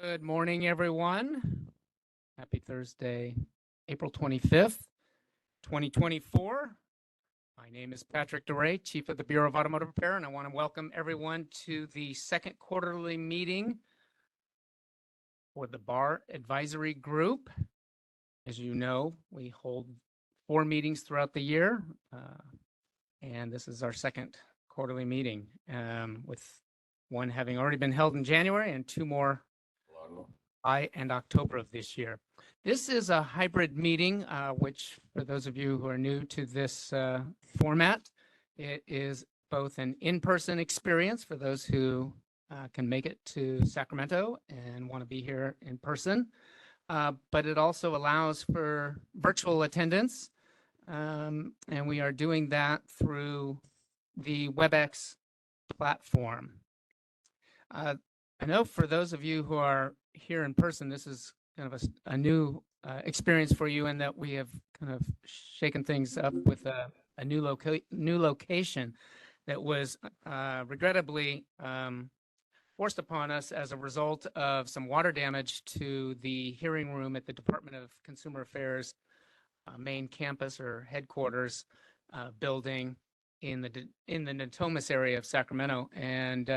Good morning, everyone. Happy Thursday, April 25th, 2024. My name is Patrick DeRay, Chief of the Bureau of Automotive Repair, and I want to welcome everyone to the second quarterly meeting for the Bar Advisory Group. As you know, we hold 4 meetings throughout the year, and this is our second quarterly meeting, with one having already been held in January and 2 more July and October of this year. This is a hybrid meeting, which for those of you who are new to this format, it is both an in-person experience for those who can make it to Sacramento and want to be here in person, but it also allows for virtual attendance, and we are doing that through the WebEx platform. I know for those of you who are here in person, this is kind of a new experience for you, in that we have kind of shaken things up with a new location that was regrettably forced upon us as a result of some water damage to the hearing room at the Department of Consumer Affairs main campus or headquarters building in the Natomas area of Sacramento. And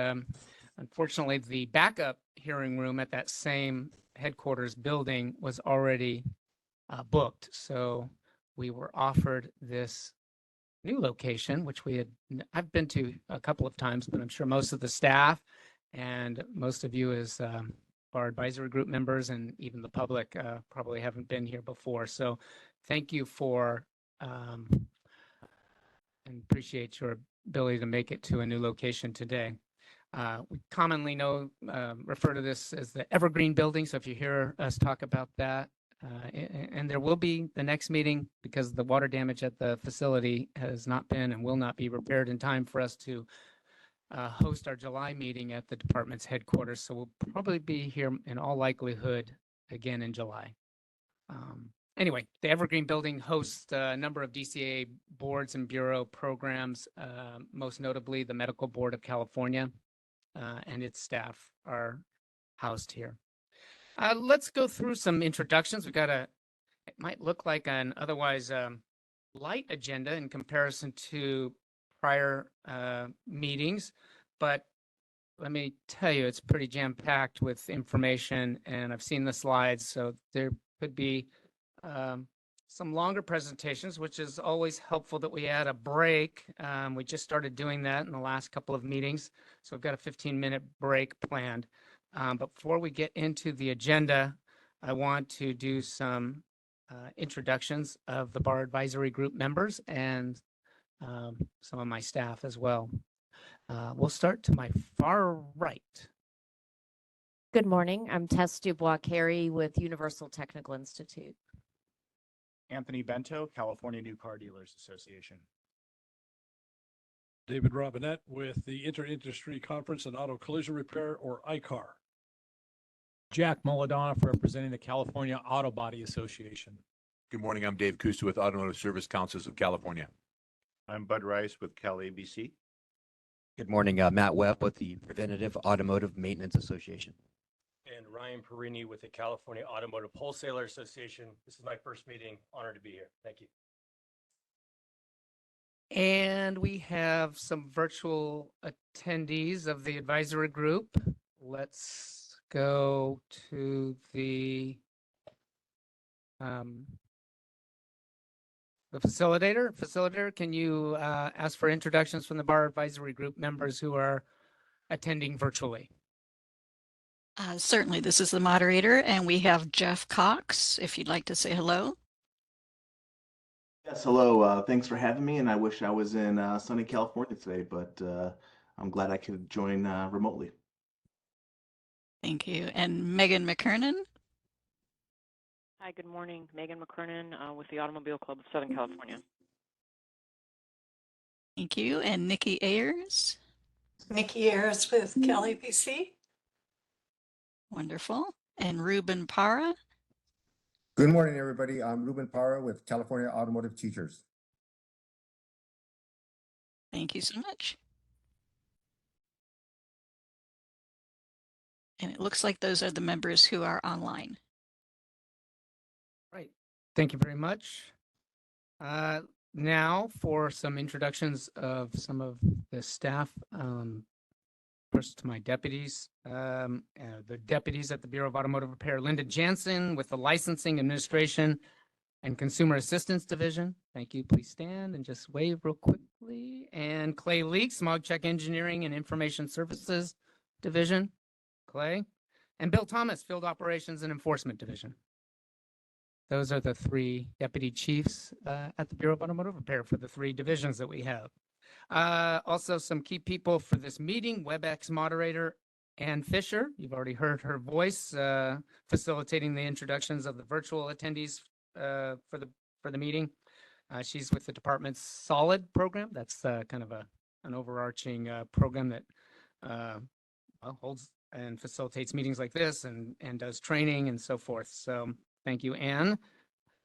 unfortunately, the backup hearing room at that same headquarters building was already booked. So we were offered this new location, which I've been to a couple of times, but I'm sure most of the staff and most of you as our advisory group members and even the public probably haven't been here before. So thank you for and appreciate your ability to make it to a new location today. We commonly refer to this as the Evergreen Building. So if you hear us talk about that, and there will be the next meeting, because the water damage at the facility has not been and will not be repaired in time for us to host our July meeting at the department's headquarters. So we'll probably be here in all likelihood again in July. Anyway, the Evergreen Building hosts a number of DCA boards and bureau programs, most notably the Medical Board of California, and its staff are housed here. Let's go through some introductions. It might look like an otherwise light agenda in comparison to prior meetings, but let me tell you, it's pretty jam-packed with information, and I've seen the slides, so there could be some longer presentations, which is always helpful that we add a break. We just started doing that in the last couple of meetings, so we've got a 15-minute break planned. But before we get into the agenda, I want to do some introductions of the Bar Advisory Group members and some of my staff as well. We'll start to my far right. Good morning. I'm Tess Dubois-Carey with Universal Technical Institute. Anthony Bento, California New Car Dealers Association. David Robinette with the Inter-Industry Conference on Auto Collision Repair, or ICAR. Jack Moladonoff, representing the California Auto Body Association. Good morning. I'm Dave Kuster with Automotive Service Councils of California. I'm Bud Rice with Cal ABC. Good morning. Matt Webb with the Preventative Automotive Maintenance Association. And Ryan Perini with the California Automotive Wholesaler Association. This is my first meeting. Honored to be here. Thank you. And we have some virtual attendees of the advisory group. Let's go to the facilitator. Facilitator, can you ask for introductions from the Bar Advisory Group members who are attending virtually? Certainly, this is the moderator, and we have Jeff Cox, if you'd like to say hello. Yes, hello. Thanks for having me, and I wish I was in sunny California today, but I'm glad I could join remotely. Thank you. And Megan McKernan. Hi, good morning. Megan McKernan with the Automobile Club of Southern California. Thank you. And Nikki Ayers. Nikki Ayers with Cal ABC. Wonderful. And Ruben Parra. Good morning, everybody. I'm Ruben Parra with California Automotive Teachers. Thank you so much. And it looks like those are the members who are online. Right. Thank you very much. Now for some introductions of some of the staff. First to my deputies, the deputies at the Bureau of Automotive Repair, Linda Jansen with the Licensing Administration and Consumer Assistance Division. Thank you. Please stand and just wave real quickly. And Clay Leak, Smog Check Engineering and Information Services Division. Clay. And Bill Thomas, Field Operations and Enforcement Division. Those are the three deputy chiefs at the Bureau of Automotive Repair for the three divisions that we have. Also, some key people for this meeting, WebEx moderator Ann Fisher. You've already heard her voice facilitating the introductions of the virtual attendees for the meeting. She's with the department's SOLID program. That's kind of an overarching program that holds and facilitates meetings like this and does training and so forth. So thank you, Ann.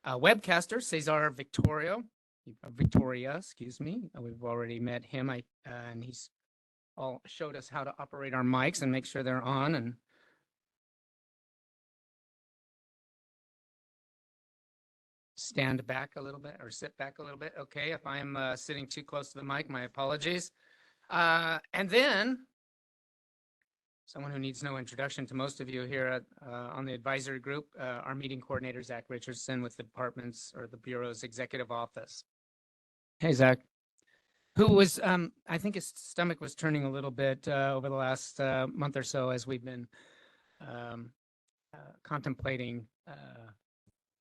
Webcaster Cesar Victoria, excuse me. We've already met him. And he's all showed us how to operate our mics and make sure they're on. And stand back a little bit or sit back a little bit. Okay, if I'm sitting too close to the mic, my apologies. And then someone who needs no introduction to most of you here on the advisory group, our meeting coordinator, Zach Richardson, with the department's or the Bureau's executive office. Hey, Zach, who was, I think his stomach was turning a little bit over the last month or so as we've been contemplating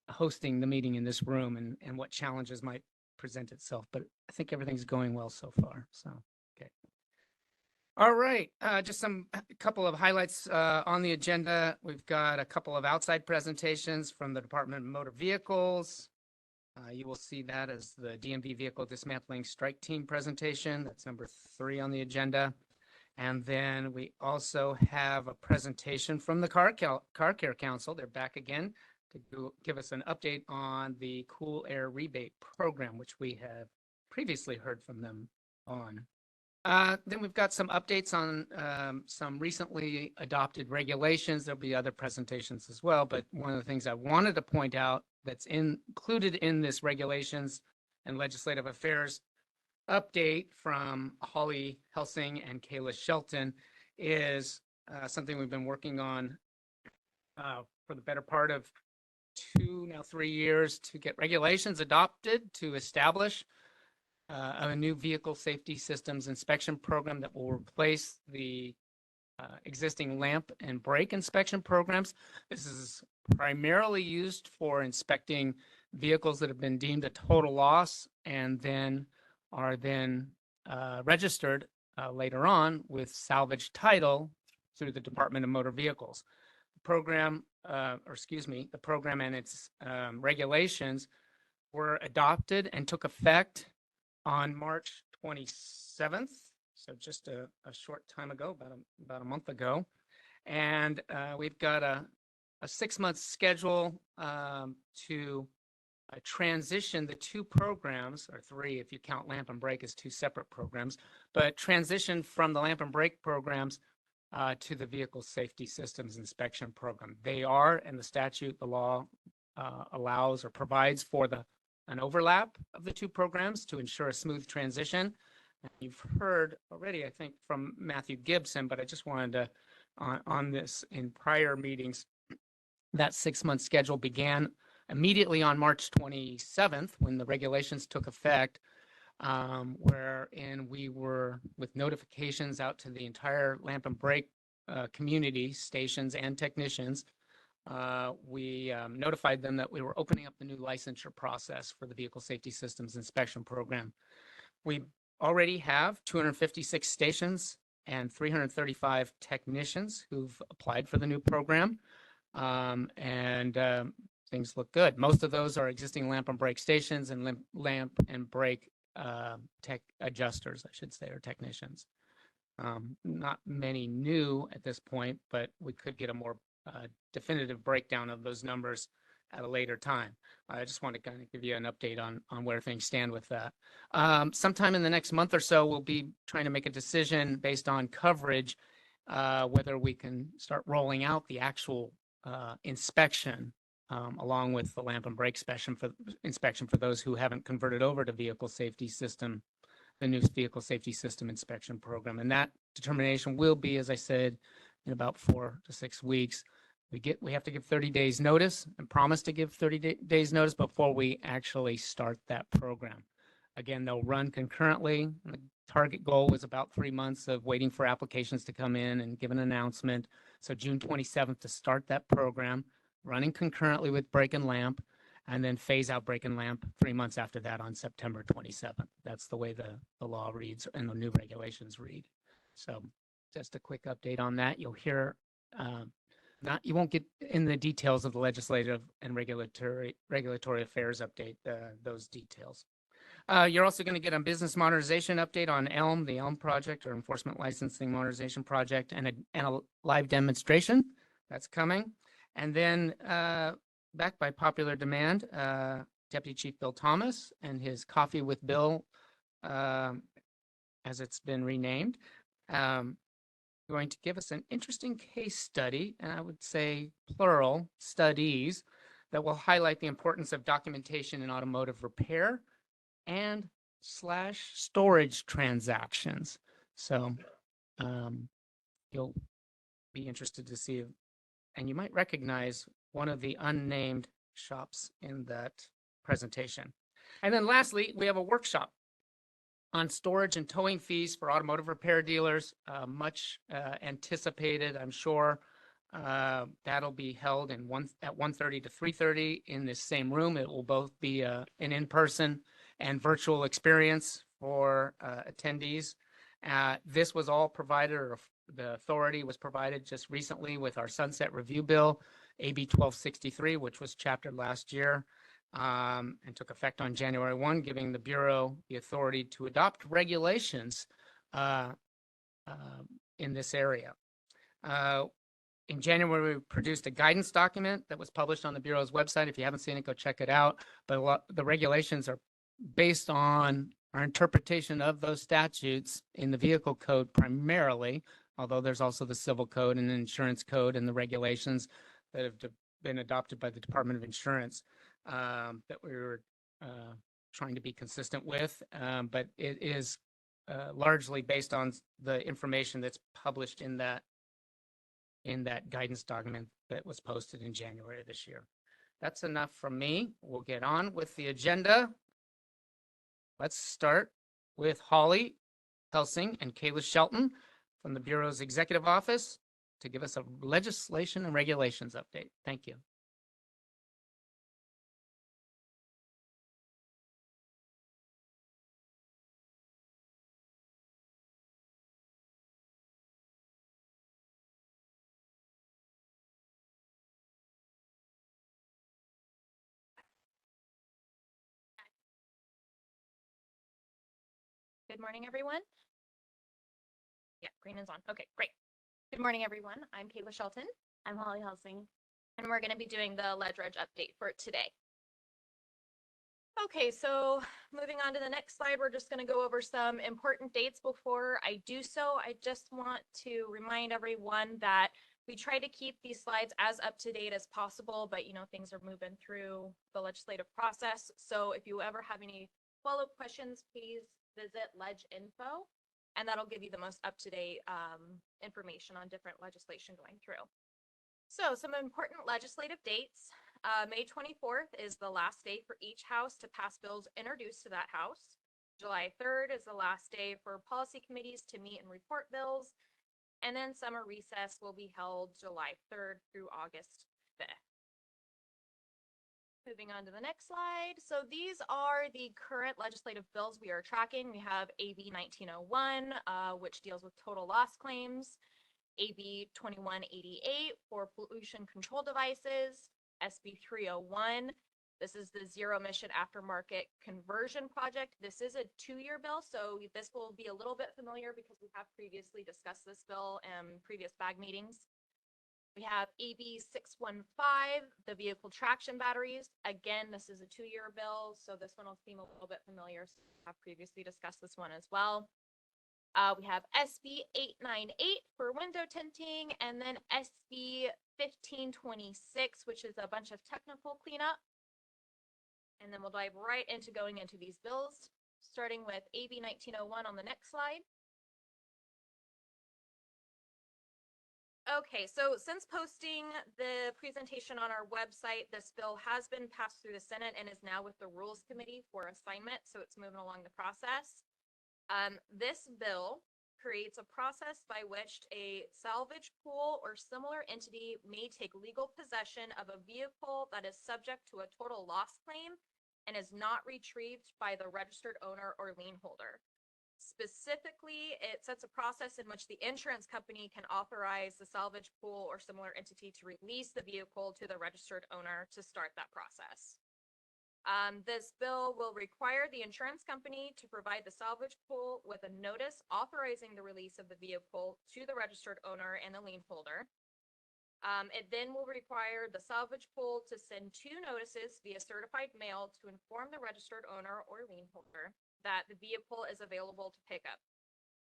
hosting the meeting in this room and what challenges might present itself. But I think everything's going well so far. So, okay. All right, just a couple of highlights on the agenda. We've got a couple of outside presentations from the Department of Motor Vehicles. You will see that as the DMV Vehicle Dismantling Strike Team presentation. That's number 3 on the agenda. And then we also have a presentation from the Car Care Council. They're back again to give us an update on the Cool Air Rebate Program, which we have previously heard from them on. Then we've got some updates on some recently adopted regulations. There'll be other presentations as well, but one of the things I wanted to point out that's included in this regulations and legislative affairs update from Holly Helsing and Kayla Shelton is something we've been working on for the better part of 2, now 3 years to get regulations adopted to establish a new vehicle safety systems inspection program that will replace the existing lamp and brake inspection programs. This is primarily used for inspecting vehicles that have been deemed a total loss and then are registered later on with salvage title through the Department of Motor Vehicles. The program, the program and its regulations were adopted and took effect on March 27th, so just a short time ago, about a month ago. And we've got a 6-month schedule to transition the 2 programs, or 3 if you count lamp and brake as 2 separate programs, but transition from the lamp and brake programs to the vehicle safety systems inspection program. They are, and the statute, the law allows or provides for an overlap of the 2 programs to ensure a smooth transition. You've heard already, I think, from Matthew Gibson, but I just wanted to, on this in prior meetings, that 6-month schedule began immediately on March 27th when the regulations took effect, wherein we were with notifications out to the entire lamp and brake community, stations and technicians. We notified them that we were opening up the new licensure process for the Vehicle Safety Systems Inspection Program. We already have 256 stations and 335 technicians who've applied for the new program, and things look good. Most of those are existing lamp and brake stations and lamp and brake tech adjusters, I should say, or technicians. Not many new at this point, but we could get a more definitive breakdown of those numbers at a later time. I just want to kind of give you an update on where things stand with that. Sometime in the next month or so, we'll be trying to make a decision based on coverage whether we can start rolling out the actual inspection along with the lamp and brake inspection for those who haven't converted over to vehicle safety system, the new vehicle safety system inspection program. And that determination will be, as I said, in about 4 to 6 weeks. We have to give 30 days notice and promise to give 30 days notice before we actually start that program. Again, they'll run concurrently. The target goal was about 3 months of waiting for applications to come in and give an announcement. So June 27th to start that program, running concurrently with brake and lamp, and then phase out brake and lamp 3 months after that on September 27th. That's the way the law reads and the new regulations read. So just a quick update on that. You'll hear, you won't get in the details of the legislative and regulatory affairs update, those details. You're also going to get a business modernization update on ELM, the ELM project or enforcement licensing modernization project, and a live demonstration that's coming. And then back by popular demand, Deputy Chief Bill Thomas and his Coffee with Bill, as it's been renamed, going to give us an interesting case study, and I would say plural studies, that will highlight the importance of documentation in automotive repair and / storage transactions. So you'll be interested to see, and you might recognize one of the unnamed shops in that presentation. And then lastly, we have a workshop on storage and towing fees for automotive repair dealers, much anticipated, I'm sure. That'll be held at 1:30 to 3:30 in this same room. It will both be an in-person and virtual experience for attendees. This was all provided, or the authority was provided just recently with our Sunset Review Bill, AB 1263, which was chaptered last year. And took effect on January 1, giving the Bureau the authority to adopt regulations in this area. In January, we produced a guidance document that was published on the Bureau's website. If you haven't seen it, go check it out. But the regulations are based on our interpretation of those statutes in the vehicle code primarily, although there's also the civil code and the insurance code and the regulations that have been adopted by the Department of Insurance. That we were trying to be consistent with, but it is largely based on the information that's published in that guidance document that was posted in January of this year. That's enough from me. We'll get on with the agenda. Let's start with Holly Helsing and Kayla Shelton from the Bureau's Executive Office to give us a legislation and regulations update. Thank you. Good morning, everyone. Yeah, green is on. Okay, great. Good morning, everyone. I'm Kayla Shelton. I'm Holly Helsing, and we're going to be doing the Ledgerage update for today. Okay, so moving on to the next slide, we're just going to go over some important dates. Before I do so, I just want to remind everyone that we try to keep these slides as up to date as possible, but things are moving through the legislative process. So if you ever have any follow-up questions, please visit Ledge Info, and that'll give you the most up-to-date information on different legislation going through. So some important legislative dates. May 24th is the last day for each house to pass bills introduced to that house. July 3rd is the last day for policy committees to meet and report bills. And then summer recess will be held July 3rd through August 5th. Moving on to the next slide. So these are the current legislative bills we are tracking. We have AB 1901, which deals with total loss claims, AB 2188 for pollution control devices, SB 301. This is the zero emission aftermarket conversion project. This is a 2-year bill, so this will be a little bit familiar because we have previously discussed this bill in previous BAG meetings. We have AB 615, the vehicle traction batteries. Again, this is a 2-year bill, so this one will seem a little bit familiar. So I've previously discussed this one as well. We have SB 898 for window tinting, and then SB 1526, which is a bunch of technical cleanup. And then we'll dive right into going into these bills, starting with AB 1901 on the next slide. Okay, so since posting the presentation on our website, this bill has been passed through the Senate and is now with the Rules Committee for assignment, so it's moving along the process. This bill creates a process by which a salvage pool or similar entity may take legal possession of a vehicle that is subject to a total loss claim and is not retrieved by the registered owner or lien holder. Specifically, it sets a process in which the insurance company can authorize the salvage pool or similar entity to release the vehicle to the registered owner to start that process. This bill will require the insurance company to provide the salvage pool with a notice authorizing the release of the vehicle to the registered owner and the lien holder. It then will require the salvage pool to send 2 notices via certified mail to inform the registered owner or lien holder that the vehicle is available to pick up.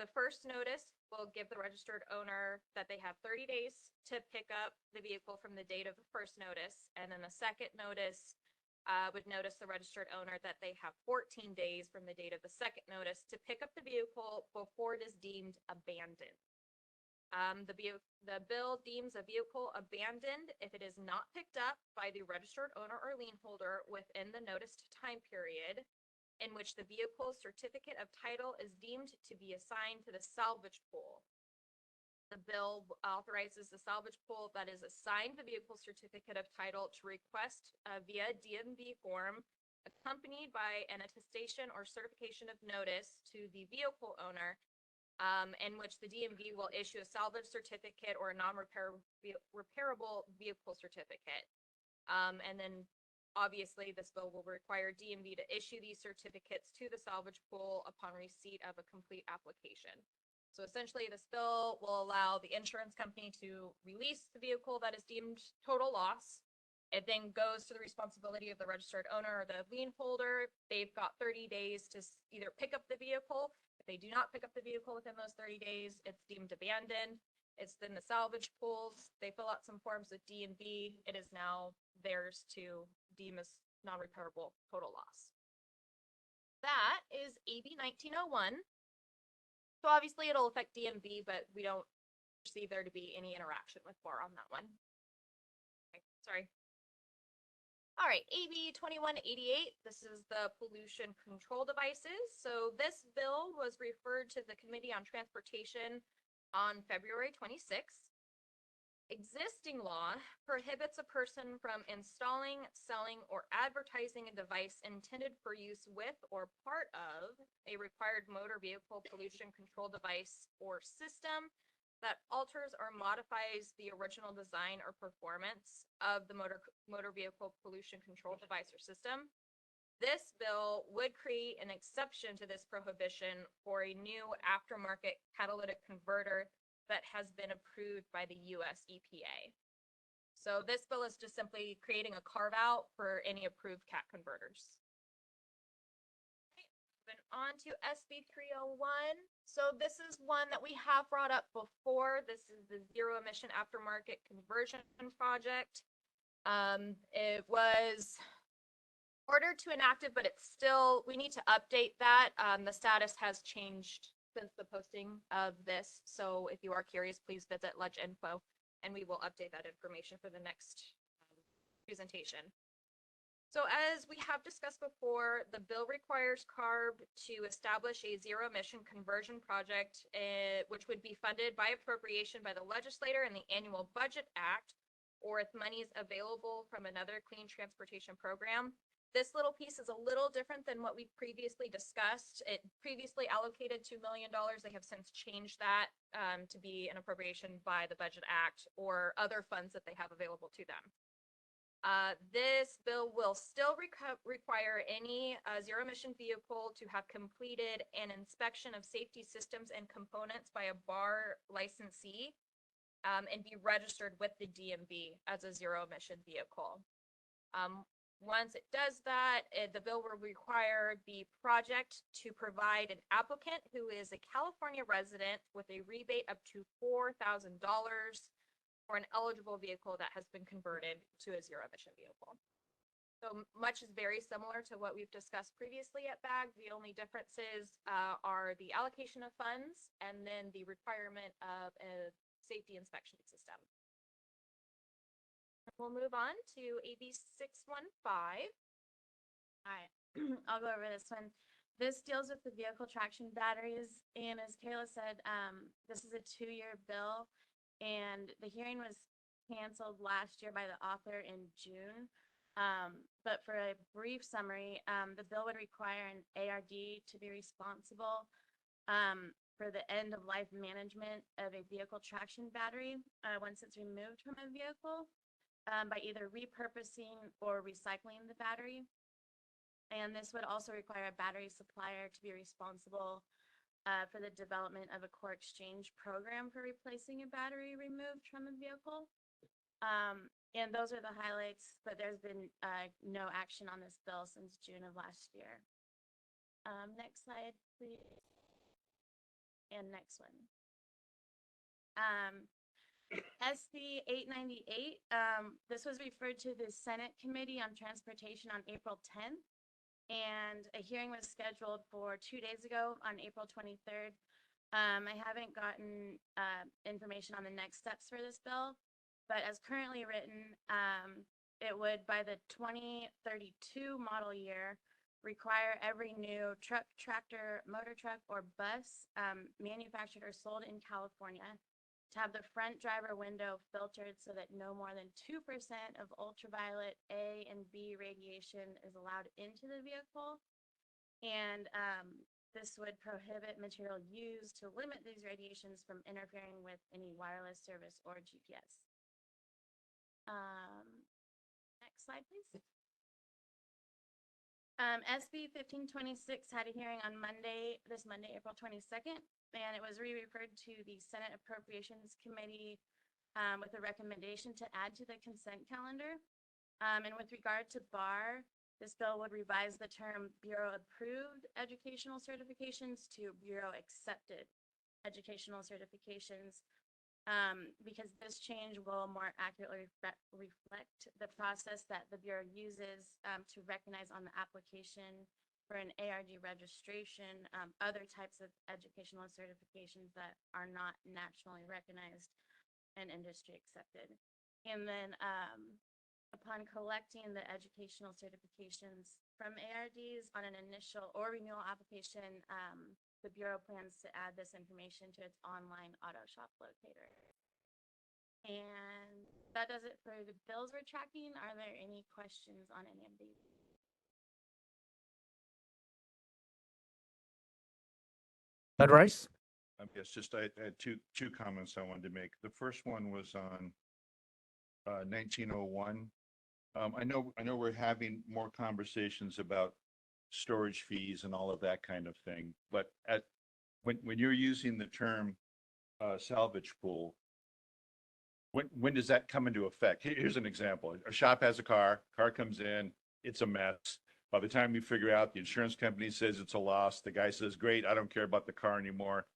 The first notice will give the registered owner that they have 30 days to pick up the vehicle from the date of the first notice, and then the second notice would notice the registered owner that they have 14 days from the date of the second notice to pick up the vehicle before it is deemed abandoned. The bill deems a vehicle abandoned if it is not picked up by the registered owner or lien holder within the noticed time period in which the vehicle's certificate of title is deemed to be assigned to the salvage pool. The bill authorizes the salvage pool that is assigned the vehicle certificate of title to request via DMV form accompanied by an attestation or certification of notice to the vehicle owner in which the DMV will issue a salvage certificate or a non-repairable vehicle certificate. And then obviously this bill will require DMV to issue these certificates to the salvage pool upon receipt of a complete application. So essentially, this bill will allow the insurance company to release the vehicle that is deemed total loss. It then goes to the responsibility of the registered owner or the lien holder. They've got 30 days to either pick up the vehicle. If they do not pick up the vehicle within those 30 days, it's deemed abandoned. It's then the salvage pools. They fill out some forms with DMV. It is now theirs to deem as non-repairable total loss. That is AB 1901. So obviously it'll affect DMV, but we don't perceive there to be any interaction with BAR on that one. Okay, sorry. All right, AB 2188, this is the pollution control devices. So this bill was referred to the Committee on Transportation on February 26th. Existing law prohibits a person from installing, selling, or advertising a device intended for use with or part of a required motor vehicle pollution control device or system that alters or modifies the original design or performance of the motor vehicle pollution control device or system. This bill would create an exception to this prohibition for a new aftermarket catalytic converter that has been approved by the US EPA. So this bill is just simply creating a carve out for any approved CAT converters. Okay, moving on to SB 301. So this is one that we have brought up before. This is the zero emission aftermarket conversion project. It was ordered to inactive, but it's still, we need to update that. The status has changed since the posting of this. So if you are curious, please visit Ledge Info and we will update that information for the next presentation. So as we have discussed before, the bill requires CARB to establish a zero emission conversion project, which would be funded by appropriation by the legislator in the Annual Budget Act, or if money is available from another clean transportation program. This little piece is a little different than what we previously discussed. It previously allocated $2 million. They have since changed that to be an appropriation by the Budget Act or other funds that they have available to them. This bill will still require any zero emission vehicle to have completed an inspection of safety systems and components by a BAR licensee and be registered with the DMV as a zero emission vehicle. Once it does that, the bill will require the project to provide an applicant who is a California resident with a rebate up to $4,000 for an eligible vehicle that has been converted to a zero emission vehicle. So much is very similar to what we've discussed previously at BAG. The only differences are the allocation of funds and then the requirement of a safety inspection system. We'll move on to AB 615. All right, I'll go over this one. This deals with the vehicle traction batteries. And as Kayla said, this is a 2-year bill. And the hearing was canceled last year by the author in June. But for a brief summary, the bill would require an ARD to be responsible for the end of life management of a vehicle traction battery once it's removed from a vehicle by either repurposing or recycling the battery. And this would also require a battery supplier to be responsible for the development of a core exchange program for replacing a battery removed from a vehicle. And those are the highlights, but there's been no action on this bill since June of last year. Next slide, please. And next one. SB 898, this was referred to the Senate Committee on Transportation on April 10th, and a hearing was scheduled for 2 days ago on April 23rd. I haven't gotten information on the next steps for this bill. But as currently written, it would, by the 2032 model year, require every new truck, tractor, motor truck, or bus manufactured or sold in California to have the front driver window filtered so that no more than 2% of ultraviolet A and B radiation is allowed into the vehicle. And this would prohibit material used to limit these radiations from interfering with any wireless service or GPS. Next slide, please. SB 1526 had a hearing on this Monday, April 22nd, and it was referred to the Senate Appropriations Committee with a recommendation to add to the consent calendar. And with regard to BAR, this bill would revise the term Bureau Approved Educational Certifications to Bureau Accepted Educational Certifications. Because this change will more accurately reflect the process that the Bureau uses to recognize on the application for an ARD registration, other types of educational certifications that are not nationally recognized and industry accepted. And then upon collecting the educational certifications from ARDs on an initial or renewal application, the Bureau plans to add this information to its online auto shop locator. And that does it for the bills we're tracking. Are there any questions on any of these? Bud Rice? Yes, just I had two comments I wanted to make. The first one was on 1901. I know we're having more conversations about storage fees and all of that kind of thing, but when you're using the term salvage pool, when does that come into effect? Here's an example. A shop has a car comes in, it's a mess. By the time you figure out, the insurance company says it's a loss. The guy says, great, I don't care about the car anymore.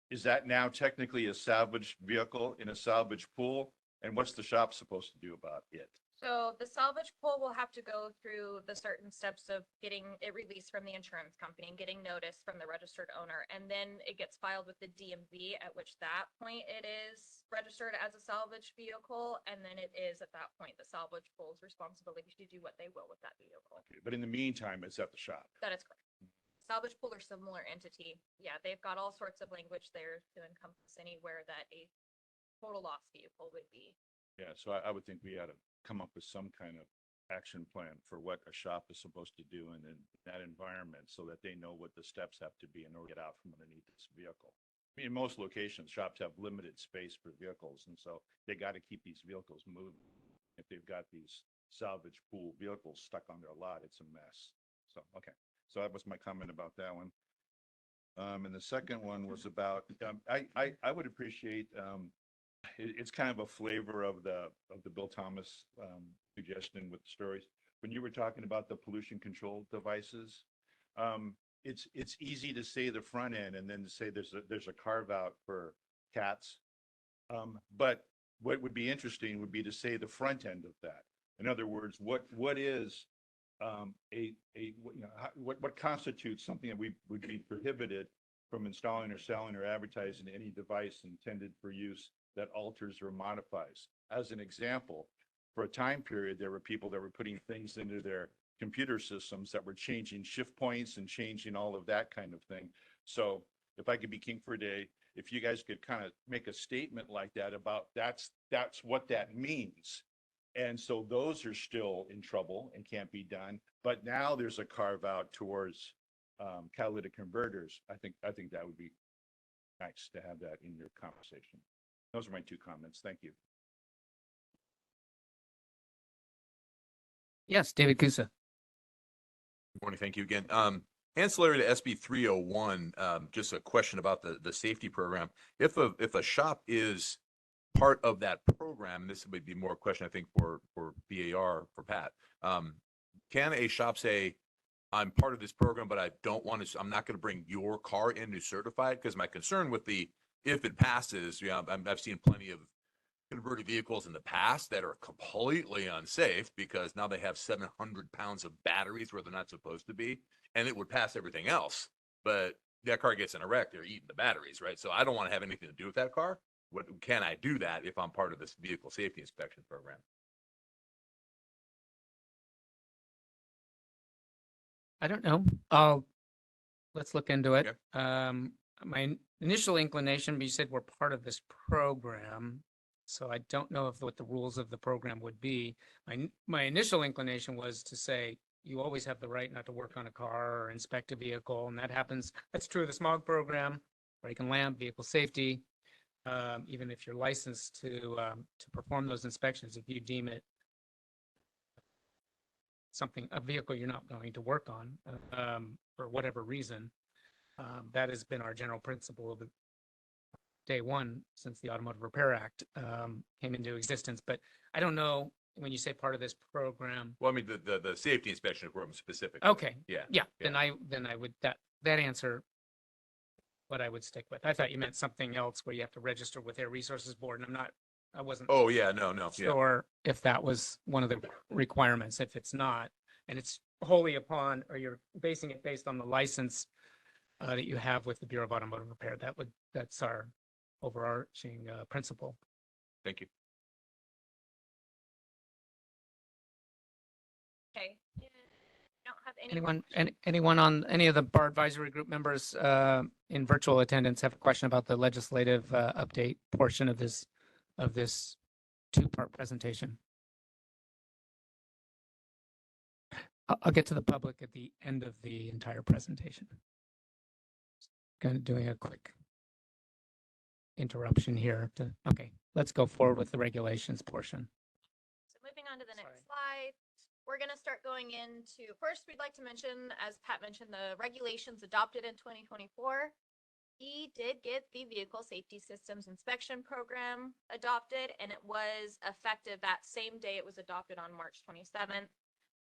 Is that now technically a salvage vehicle in a salvage pool? And what's the shop supposed to do about it? So the salvage pool will have to go through the certain steps of getting it released from the insurance company and getting notice from the registered owner. And then it gets filed with the DMV, at which that point it is registered as a salvage vehicle. And then it is at that point the salvage pool's responsibility to do what they will with that vehicle. Okay, but in the meantime, it's at the shop. That is correct. Salvage pool or similar entity. Yeah, they've got all sorts of language there to encompass anywhere that a total loss vehicle would be. Yeah, so I would think we ought to come up with some kind of action plan for what a shop is supposed to do in that environment so that they know what the steps have to be in order to get out from underneath this vehicle. I mean, in most locations, shops have limited space for vehicles, and so they got to keep these vehicles moving. If they've got these salvage pool vehicles stuck on their lot, it's a mess. So, okay. So that was my comment about that one. And the second one was about, I would appreciate, it's kind of a flavor of the Bill Thomas suggestion with the stories. when you were talking about the pollution control devices, it's easy to say the front end and then to say there's a carve out for cats. But what would be interesting would be to say the front end of that. In other words, what is what constitutes something that we would be prohibited from installing or selling or advertising any device intended for use that alters or modifies. As an example, for a time period, there were people that were putting things into their computer systems that were changing shift points and changing all of that kind of thing. So if I could be king for a day, if you guys could kind of make a statement like that about that's what that means. And so those are still in trouble and can't be done. But now there's a carve out towards catalytic converters. I think that would be nice to have that in your conversation. Those are my two comments. Thank you. Yes, David Kusa. Good morning. Thank you again. Ancillary to SB 301, just a question about the safety program. If a shop is part of that program, this would be more a question, I think, for BAR, for Pat. Can a shop say, I'm part of this program, but I don't want to, I'm not going to bring your car in to certify it? Because my concern with if it passes, I've seen plenty of converted vehicles in the past that are completely unsafe because now they have 700 pounds of batteries where they're not supposed to be, and it would pass everything else. But that car gets in a wreck, they're eating the batteries, right? So I don't want to have anything to do with that car. Can I do that if I'm part of this vehicle safety inspection program? I don't know. Let's look into it. Okay. My initial inclination, but you said we're part of this program, so I don't know what the rules of the program would be. My initial inclination was to say you always have the right not to work on a car or inspect a vehicle, and that happens. That's true of the smog program, brake and lamp, vehicle safety. Even if you're licensed to perform those inspections, if you deem it a vehicle you're not going to work on for whatever reason, that has been our general principle of day one since the Automotive Repair Act came into existence. But I don't know when you say part of this program. Well, I mean the safety inspection program specifically. Okay. Yeah. Then I would that answer what I would stick with. I thought you meant something else where you have to register with Air Resources Board, and I wasn't. Oh yeah, no, sure if that was one of the requirements. If it's not, and it's wholly upon, or you're basing it based on the license that you have with the Bureau of Automotive Repair, that's our overarching principle. Thank you. Okay. Don't have Anyone on any of the bar advisory group members in virtual attendance have a question about the legislative update portion of this two-part presentation? I'll get to the public at the end of the entire presentation. Kind of doing a quick interruption here okay, let's go forward with the regulations portion. So moving on to the next slide, we're going to start going into, first we'd like to mention, as Pat mentioned, the regulations adopted in 2024. We did get the Vehicle Safety Systems Inspection Program adopted, and it was effective that same day it was adopted on March 27th.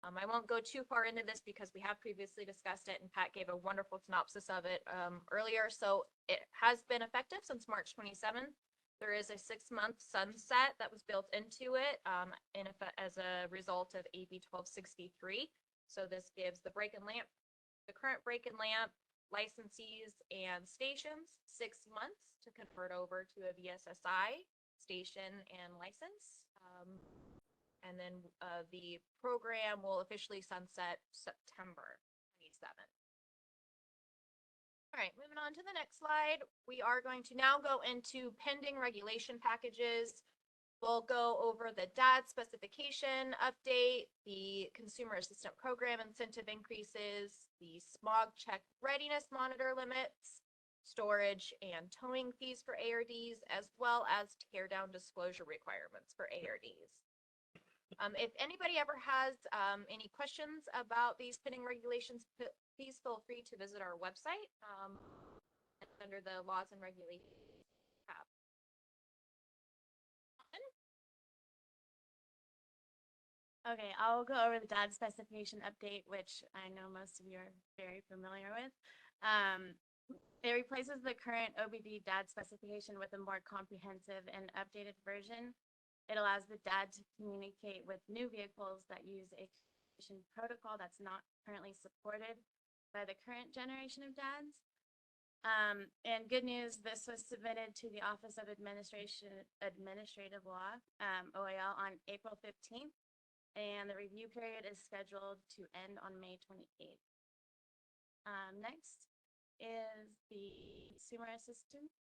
I won't go too far into this because we have previously discussed it, and Pat gave a wonderful synopsis of it earlier. So it has been effective since March 27th. There is a 6-month sunset that was built into it as a result of AB 1263. So this gives the current brake and lamp licensees and stations 6 months to convert over to a VSSI station and license. And then the program will officially sunset September 27th. All right, moving on to the next slide. We are going to now go into pending regulation packages. We'll go over the DAD specification update, the Consumer Assistant Program incentive increases, the smog check readiness monitor limits, storage and towing fees for ARDs, as well as tear down disclosure requirements for ARDs. If anybody ever has any questions about these pending regulations, please feel free to visit our website under the laws and regulations tab. Okay, I'll go over the DAD specification update, which I know most of you are very familiar with. It replaces the current OBD DAD specification with a more comprehensive and updated version. It allows the DAD to communicate with new vehicles that use a communication protocol that's not currently supported by the current generation of DADs. And good news, this was submitted to the Office of Administrative Law, OAL, on April 15th. And the review period is scheduled to end on May 28th. Next is the consumer assistant.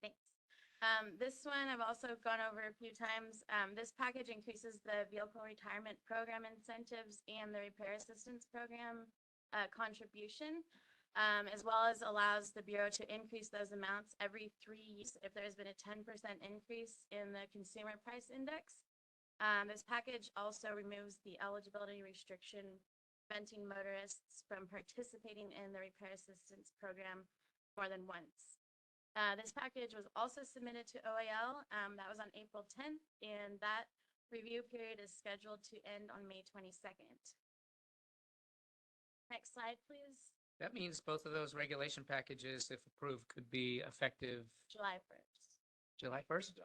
Thanks. This one I've also gone over a few times. This package increases the vehicle retirement program incentives and the repair assistance program contribution, as well as allows the Bureau to increase those amounts every 3 years if there's been a 10% increase in the consumer price index. This package also removes the eligibility restriction preventing motorists from participating in the repair assistance program more than once. This package was also submitted to OAL. That was on April 10th, and that review period is scheduled to end on May 22nd. Next slide, please. That means both of those regulation packages, if approved, could be effective July 1st. July 1st?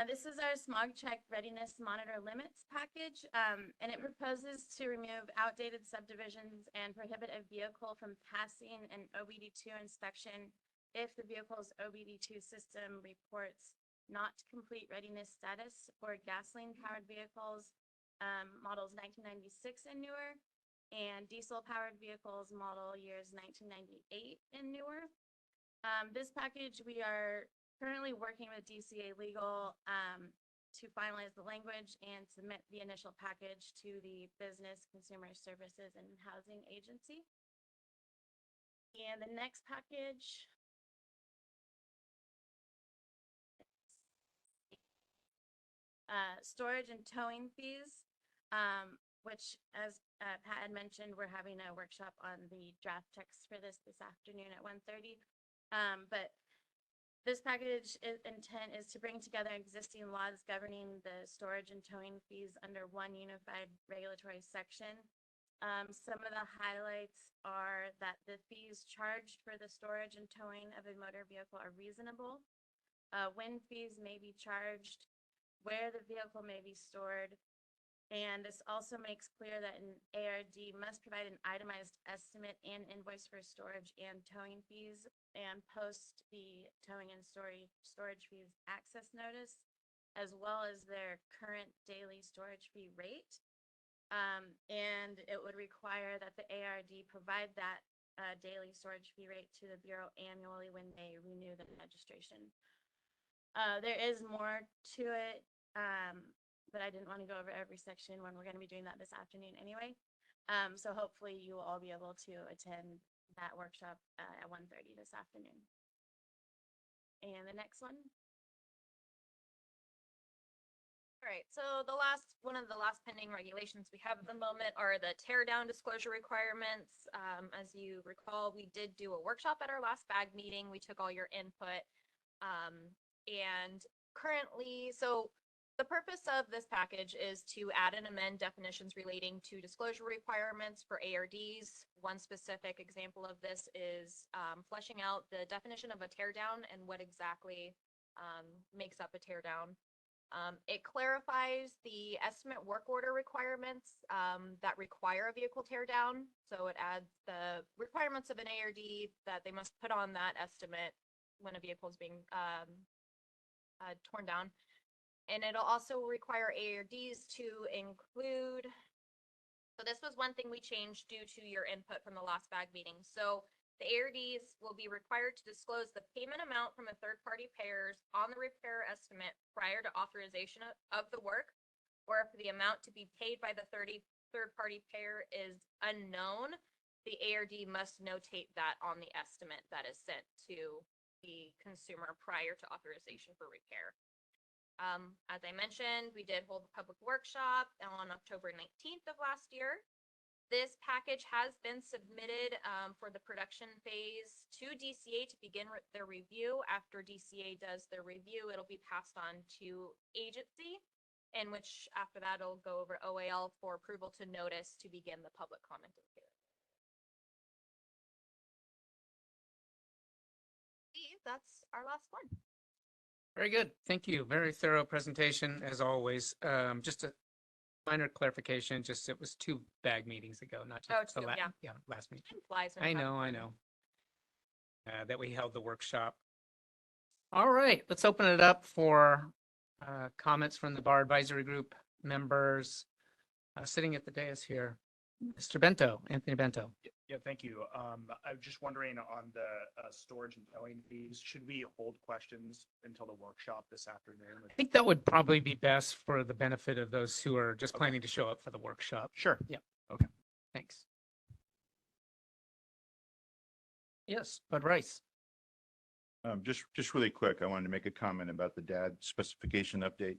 This is our smog check readiness monitor limits package, and it proposes to remove outdated subdivisions and prohibit a vehicle from passing an OBD2 inspection if the vehicle's OBD2 system reports not complete readiness status for gasoline-powered vehicles, models 1996 and newer, and diesel-powered vehicles model years 1998 and newer. This package, we are currently working with DCA Legal to finalize the language and submit the initial package to the Business, Consumer Services, and Housing Agency. And the next package storage and towing fees, which, as Pat had mentioned, we're having a workshop on the draft text for this afternoon at 1:30. But this package intent is to bring together existing laws governing the storage and towing fees under one unified regulatory section. Some of the highlights are that the fees charged for the storage and towing of a motor vehicle are reasonable. When fees may be charged, where the vehicle may be stored, and this also makes clear that an ARD must provide an itemized estimate and invoice for storage and towing fees and post the towing and storage fees access notice, as well as their current daily storage fee rate. And it would require that the ARD provide that daily storage fee rate to the Bureau annually when they renew the registration. There is more to it, but I didn't want to go over every section when we're going to be doing that this afternoon anyway. So hopefully you will all be able to attend that workshop at 1:30 this afternoon. And the next one. All right, so one of the last pending regulations we have at the moment are the tear down disclosure requirements. As you recall, we did do a workshop at our last BAG meeting. We took all your input. And currently, so the purpose of this package is to add and amend definitions relating to disclosure requirements for ARDs. One specific example of this is fleshing out the definition of a tear down and what exactly makes up a tear down. It clarifies the estimate work order requirements that require a vehicle tear down. So it adds the requirements of an ARD that they must put on that estimate when a vehicle is being torn down. And it'll also require ARDs to include, so this was one thing we changed due to your input from the last BAG meeting. So the ARDs will be required to disclose the payment amount from a third-party payers on the repair estimate prior to authorization of the work, or if the amount to be paid by the third-party payer is unknown, the ARD must notate that on the estimate that is sent to the consumer prior to authorization for repair. As I mentioned, we did hold a public workshop on October 19th of last year. This package has been submitted for the production phase to DCA to begin their review. After DCA does their review, it'll be passed on to agency, in which after that it'll go over OAL for approval to notice to begin the public comment period. That's our last one. Very good. Thank you. Very thorough presentation as always. Just a minor clarification, just it was 2 bag meetings ago, not Oh, just the 2, last, yeah. last meeting. Time flies when I you're know, I having fun. know. That we held the workshop. All right, let's open it up for comments from the Bar Advisory Group members sitting at the dais here. Mr. Bento, Anthony Bento. Yeah, thank you. I'm just wondering on the storage and towing fees, should we hold questions until the workshop this afternoon? I think that would probably be best for the benefit of those who are just Okay. planning to show up for the workshop. Sure. Yeah. Okay. Thanks. Yes, Bud Rice. Just really quick, I wanted to make a comment about the DAD specification update.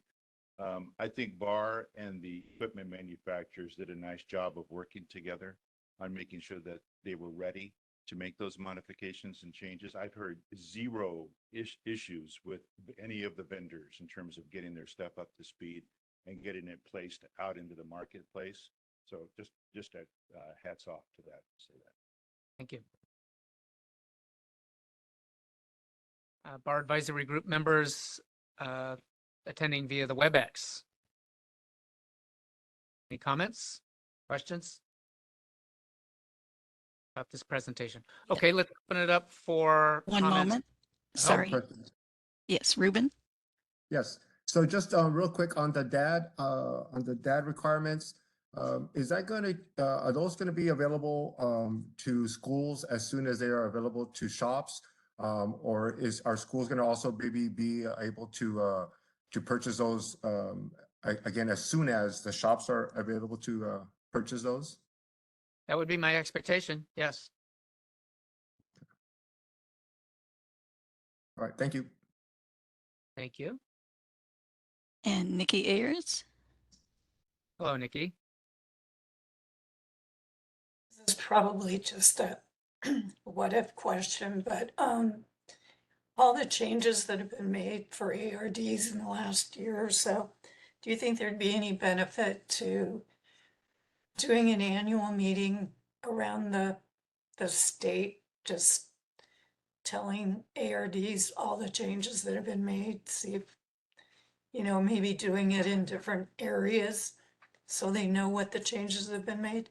I think Bar and the equipment manufacturers did a nice job of working together on making sure that they were ready to make those modifications and changes. I've heard zero issues with any of the vendors in terms of getting their stuff up to speed and getting it placed out into the marketplace. So just a hats off to that. Say that. Thank you. Bar Advisory Group members attending via the WebEx. Any comments, questions about this presentation? Okay, let's open it up for One comments. moment. Sorry. Question. Yes, Ruben? Yes. So just real quick on the DAD requirements, is that going to, are those going to be available to schools as soon as they are available to shops? Or are schools going to also maybe be able to purchase those again as soon as the shops are available to purchase those? That would be my expectation. Yes. All right. Thank you. Thank you. And Nikki Ayers? Hello, Nikki. This is probably just a what if question, but all the changes that have been made for ARDs in the last year or so, do you think there'd be any benefit to doing an annual meeting around the state, just telling ARDs all the changes that have been made, see if, maybe doing it in different areas so they know what the changes have been made?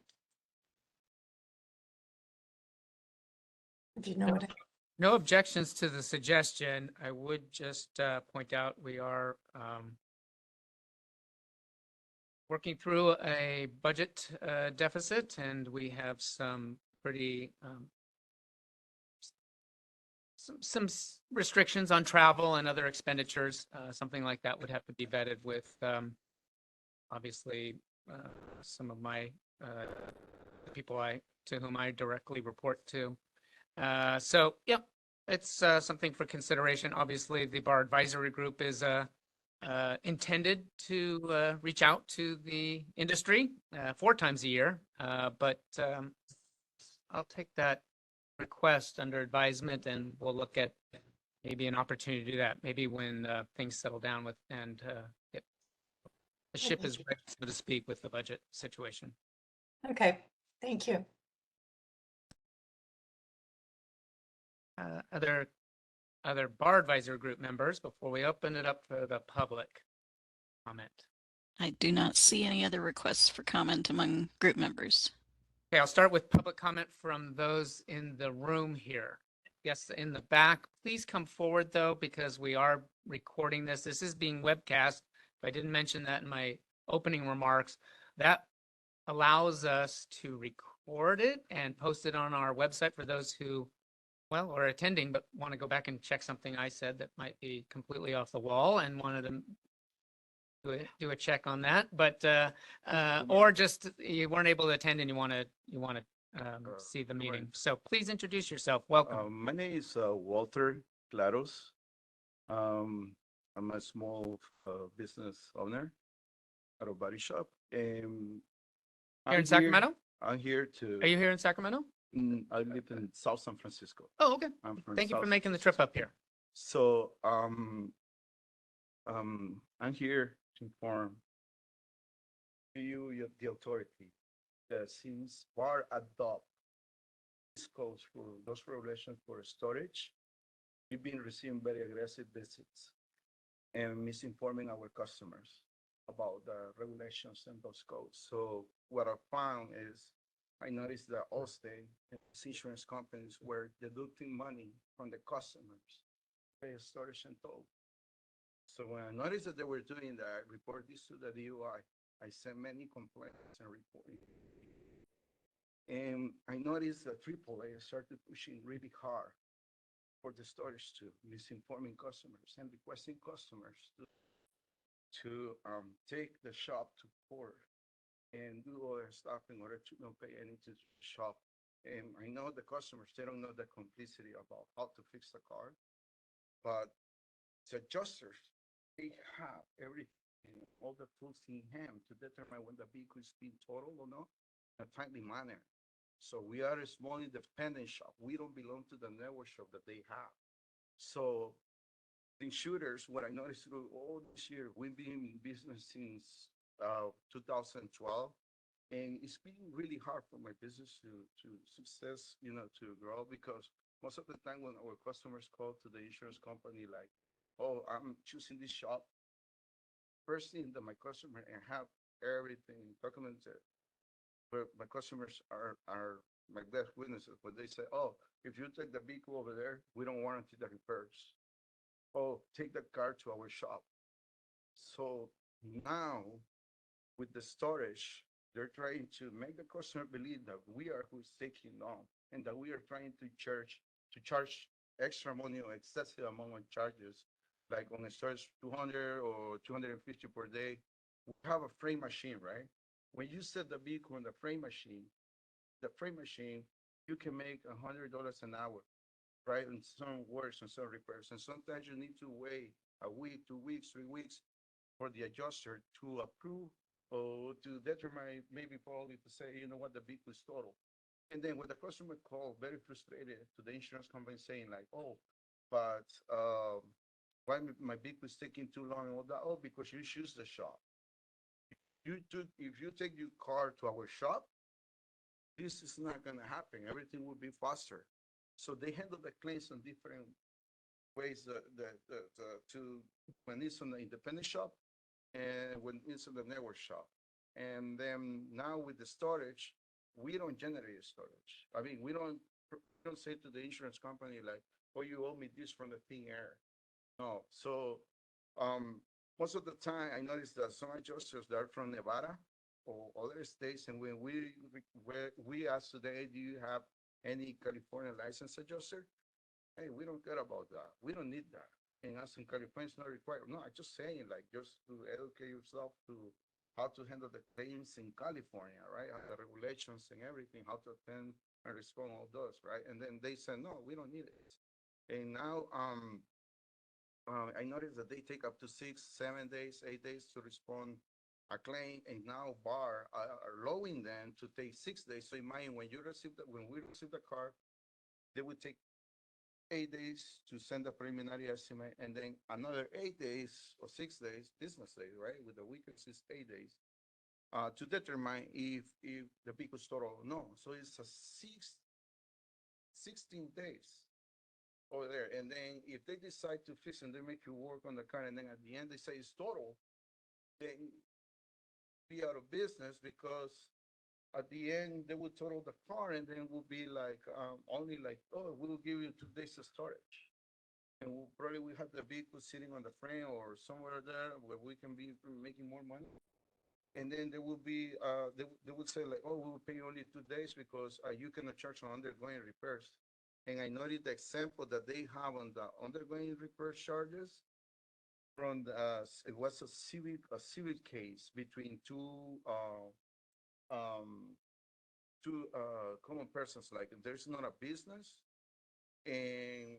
If you know what I No objections to the suggestion. I would just point out we are working through a budget deficit, and we have some pretty some restrictions on travel and other expenditures. Something like that would have to be vetted with obviously some of my the people to whom I directly report to. So yeah, it's something for consideration. Obviously, the Bar Advisory Group is intended to reach out to the industry 4 times a year, but I'll take that request under advisement, and we'll look at maybe an opportunity to do that. Maybe when things settle down with and the ship is ready, so to speak, with the budget situation. Okay, thank you. Other Bar Advisory Group members before we open it up for the public comment. I do not see any other requests for comment among group members. Okay, I'll start with public comment from those in the room here. Yes, in the back, please come forward though, because we are recording this. This is being webcast. If I didn't mention that in my opening remarks, that allows us to record it and post it on our website for those who are attending, but want to go back and check something I said that might be completely off the wall and wanted to do a check on that. But or just you weren't able to attend and you want to see the meeting. So please introduce yourself. Welcome. My name is Walter Claros. I'm a small business owner at a body shop. Here in Sacramento? I'm here to. Are you here in Sacramento? I live in South San Francisco. Oh, okay. I'm from Thank you for South making the San trip up here. So, I'm here to inform you, the authority, that since BAR adopt this codes for those regulations for storage, we've been receiving very aggressive visits and misinforming our customers about the regulations and those codes. So what I found is, I noticed that Allstate and these insurance companies were deducting money from the customers, pay storage and toll. So when I noticed that they were doing that, I reported this to the DUI. I sent many complaints and reporting. And I noticed that AAA started pushing really hard for the storage too, misinforming customers and requesting customers to take the shop to court and do other stuff in order to not pay any to the shop. And I know the customers, they don't know the complicity about how to fix the car, but the adjusters, they have everything, all the tools in hand to determine when the vehicle is being totaled or not in a timely manner. So we are a small independent shop. We don't belong to the network shop that they have. So the insurers, what I noticed through all this year, we've been in business since 2012. And it's been really hard for my business to success, to grow, because most of the time when our customers call to the insurance company, like, oh, I'm choosing this shop, first thing that my customer and have everything documented, but my customers are my best witnesses. But they say, oh, if you take the vehicle over there, we don't warranty the repairs. Oh, take the car to our shop. So now with the storage, they're trying to make the customer believe that we are who's taking on, and that we are trying to charge extra money or excessive amount of charges, like on a storage 200 or 250 per day. We have a frame machine, right? When you set the vehicle on the frame machine, you can make $100 an hour, right? And some works and some repairs. And sometimes you need to wait a week, 2 weeks, 3 weeks for the adjuster to approve or to determine, maybe probably to say, you know what, the vehicle is total. And then when the customer called very frustrated to the insurance company saying like, oh, but why my vehicle is taking too long and all that? Oh, because you choose the shop. If you take your car to our shop, this is not gonna happen. Everything will be faster. So they handle the claims in different ways to when it's on the independent shop and when it's on the network shop. And then now with the storage, we don't generate storage. I mean, we don't say to the insurance company like, oh, you owe me this from the thin air. No. So most of the time I notice that some adjusters that are from Nevada or other states, and when we ask today, do you have any California license adjuster? Hey, we don't care about that. We don't need that. And as in California, it's not required. No, I'm just saying, like, just to educate yourself to how to handle the claims in California, right? The regulations and everything, how to attend and respond all those, right? And then they said, no, we don't need it. And now I noticed that they take up to 6, 7 days, 8 days to respond a claim, and now BAR are allowing them to take 6 days. So imagine when we receive the car, they would take 8 days to send a preliminary estimate, and then another 8 days or 6 days, business days, right? With the weekends, it's 8 days to determine if the vehicle is total or no. So it's a 16 days over there. And then if they decide to fix and they make you work on the car, and then at the end they say it's total, then be out of business, because at the end they will total the car, and then will be like only like, oh, we'll give you 2 days of storage, and we have the vehicle sitting on the frame or somewhere there where we can be making more money. And then there will be they would say like, oh, we will pay you only 2 days because you cannot charge on undergoing repairs. And I noted the example that they have on the undergoing repair charges from it was a civil case between two common persons. Like there's not a business, and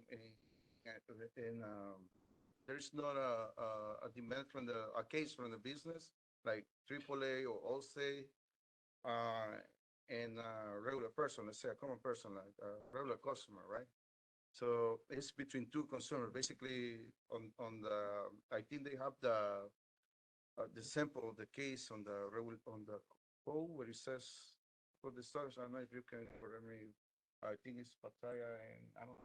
there's not a demand from a case from the business like AAA or Allstate. and a regular person, let's say a common person, like a regular customer, right? So it's between two consumers, basically on the, I think they have the sample of the case on on the code where it says for the stores. I don't know if you can correct me. I think it's Pattaya and I don't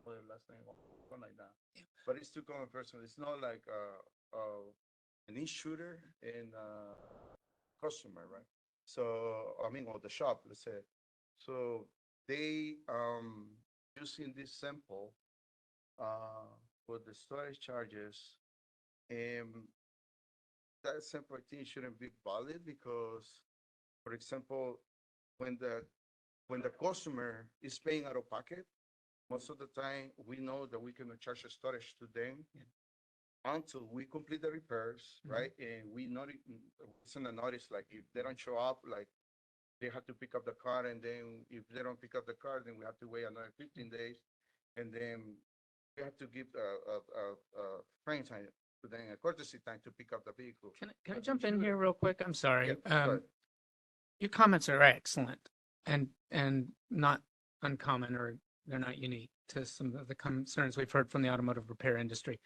know the last name, something like that. But it's two common person. It's not like an insurer and customer, right? So I mean, or the shop, let's say. So they using this sample for the storage charges, and that sample I think shouldn't be valid because, for example, when the customer is paying out of pocket, most of the time we know that we cannot charge a storage to them until we complete the repairs, right? And we send a notice like if they don't show up, like they have to pick up the car, and then if they don't pick up the car, then we have to wait another 15 days, and then we have to give a frame time to them, a courtesy time to pick up the vehicle. Can I But jump in insurance- here real quick? I'm sorry. Yeah, go ahead. Your comments are excellent and not uncommon, or they're not unique to some of the concerns we've heard from the automotive repair industry.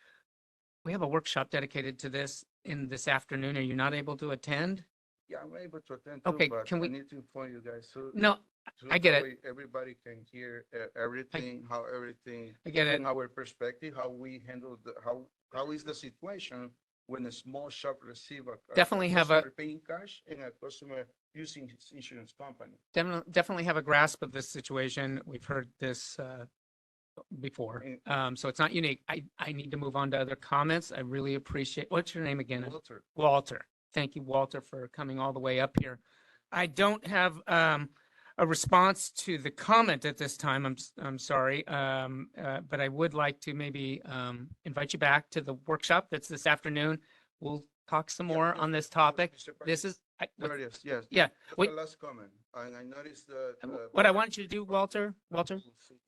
We have a workshop dedicated to this in this afternoon. Are you not able to attend? Yeah, I'm able to attend too, Okay, but can I we- need to inform you guys, so. No, so I get that it. way everybody can hear everything, how everything. I get it. From our perspective, how we handle how is the situation when a small shop receive Definitely have a- customer paying cash and a customer using his insurance company. Definitely have a grasp of this situation. We've heard this before. So it's not unique. I need to move on to other comments. I really appreciate, what's your name again? Walter. Walter. Thank you, Walter, for coming all the way up here. I don't have a response to the comment at this time. I'm sorry. But I would like to maybe invite you back to the workshop that's this afternoon. We'll talk some more on this topic. This is. There it is, yes. Yeah. That's Wait. the last comment, and I noticed that. What I want you to do, Walter,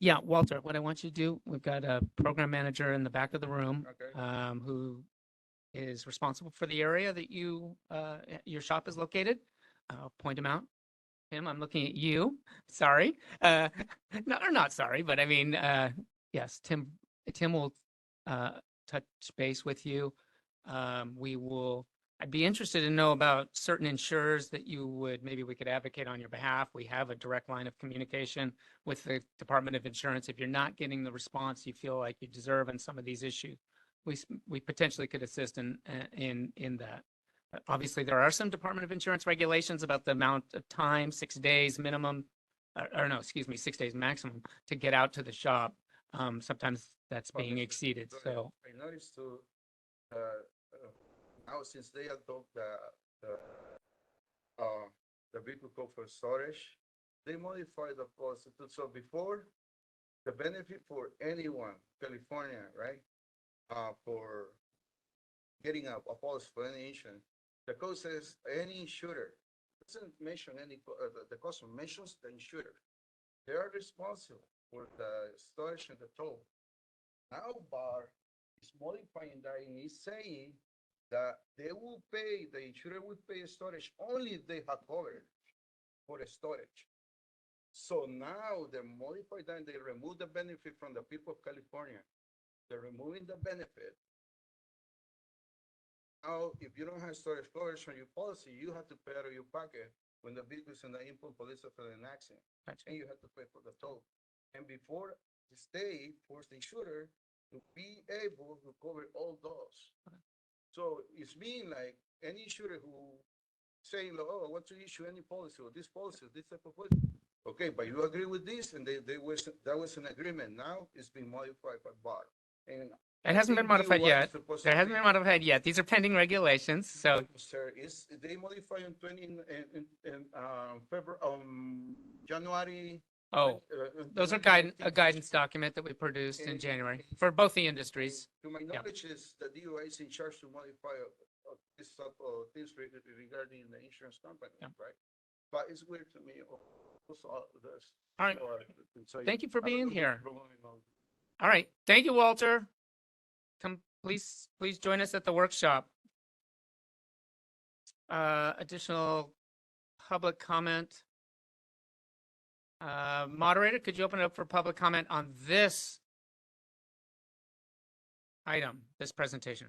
yeah, Walter, what I want you to do, we've got a program manager in the back of the room, Okay. who is responsible for the area that your shop is located. I'll point him out. Tim, I'm looking at you. Sorry. No, or not sorry, but I mean, yes, Tim will touch base with you. I'd be interested to know about certain insurers that maybe we could advocate on your behalf. We have a direct line of communication with the Department of Insurance. If you're not getting the response you feel like you deserve on some of these issues, we potentially could assist in that. Obviously, there are some Department of Insurance regulations about the amount of time, 6 days minimum, or no, excuse me, 6 days maximum to get out to the shop. Sometimes that's being exceeded, so. I noticed too, now since they adopt the vehicle code for storage, they modify the policy too. So before, the benefit for anyone, California, right? For getting a policy for any insurance, the code says any insurer, doesn't mention the customer, mentions the insurer. They are responsible for the storage and the tow. Now BAR is modifying that and is saying that the insurer will pay storage only if they have covered for the storage. So now they modify that and they remove the benefit from the people of California. They're removing the benefit. Now, if you don't have storage coverage on your policy, you have to pay out of your pocket when the vehicle is in the input police for an accident. And you have to pay for the tow. And before the state forced the insurer to be able to cover all those. So it's mean like any insurer who saying, oh, I want to issue any policy or this type of policy. Okay, but you agree with this, and that was an agreement. Now it's being modified by BAR. And It hasn't been modified yet. There hasn't been modified yet. These are pending regulations, so. Sir, they modify in February, January. Oh, those are a guidance document that we produced in January for both the industries. To my knowledge, is the DOI is in charge to modify this type of things regarding the insurance company, right? But it's weird to me. All right. Thank you for being here. All right. Thank you, Walter. Come, please join us at the workshop. Additional public comment. Moderator, could you open it up for public comment on this item, this presentation?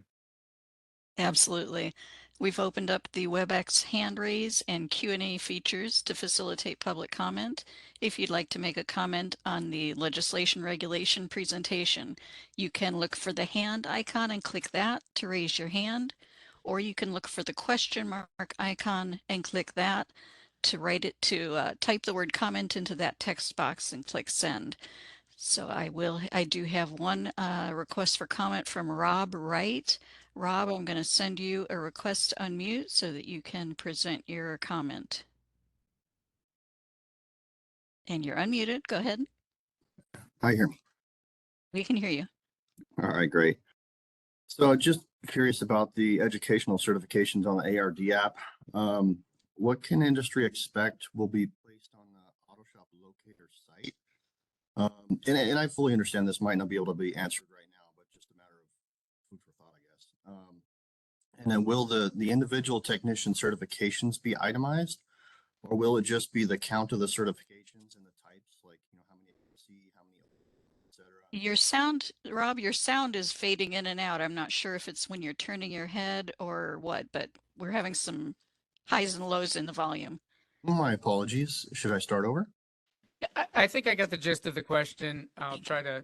Absolutely. We've opened up the WebEx hand raise and Q&A features to facilitate public comment. If you'd like to make a comment on the legislation regulation presentation, you can look for the hand icon and click that to raise your hand, or you can look for the question mark icon and click that to type the word comment into that text box and click send. So I do have one request for comment from Rob Wright. Rob, I'm going to send you a request to unmute so that you can present your comment. And you're unmuted. Go ahead. Hi, hear me. We can hear you. All right, great. So just curious about the educational certifications on the ARD app. What can industry expect will be placed on the Auto Shop Locator site? And I fully understand this might not be able to be answered right now, but just a matter of food for thought, I guess. And then will the individual technician certifications be itemized, or will it just be the count of the certifications and the types, like, you know, how many AC, how many, et cetera? Your sound, Rob, your sound is fading in and out. I'm not sure if it's when you're turning your head or what, but we're having some highs and lows in the volume. My apologies. Should I start over? I think I got the gist of the question. I'll try to,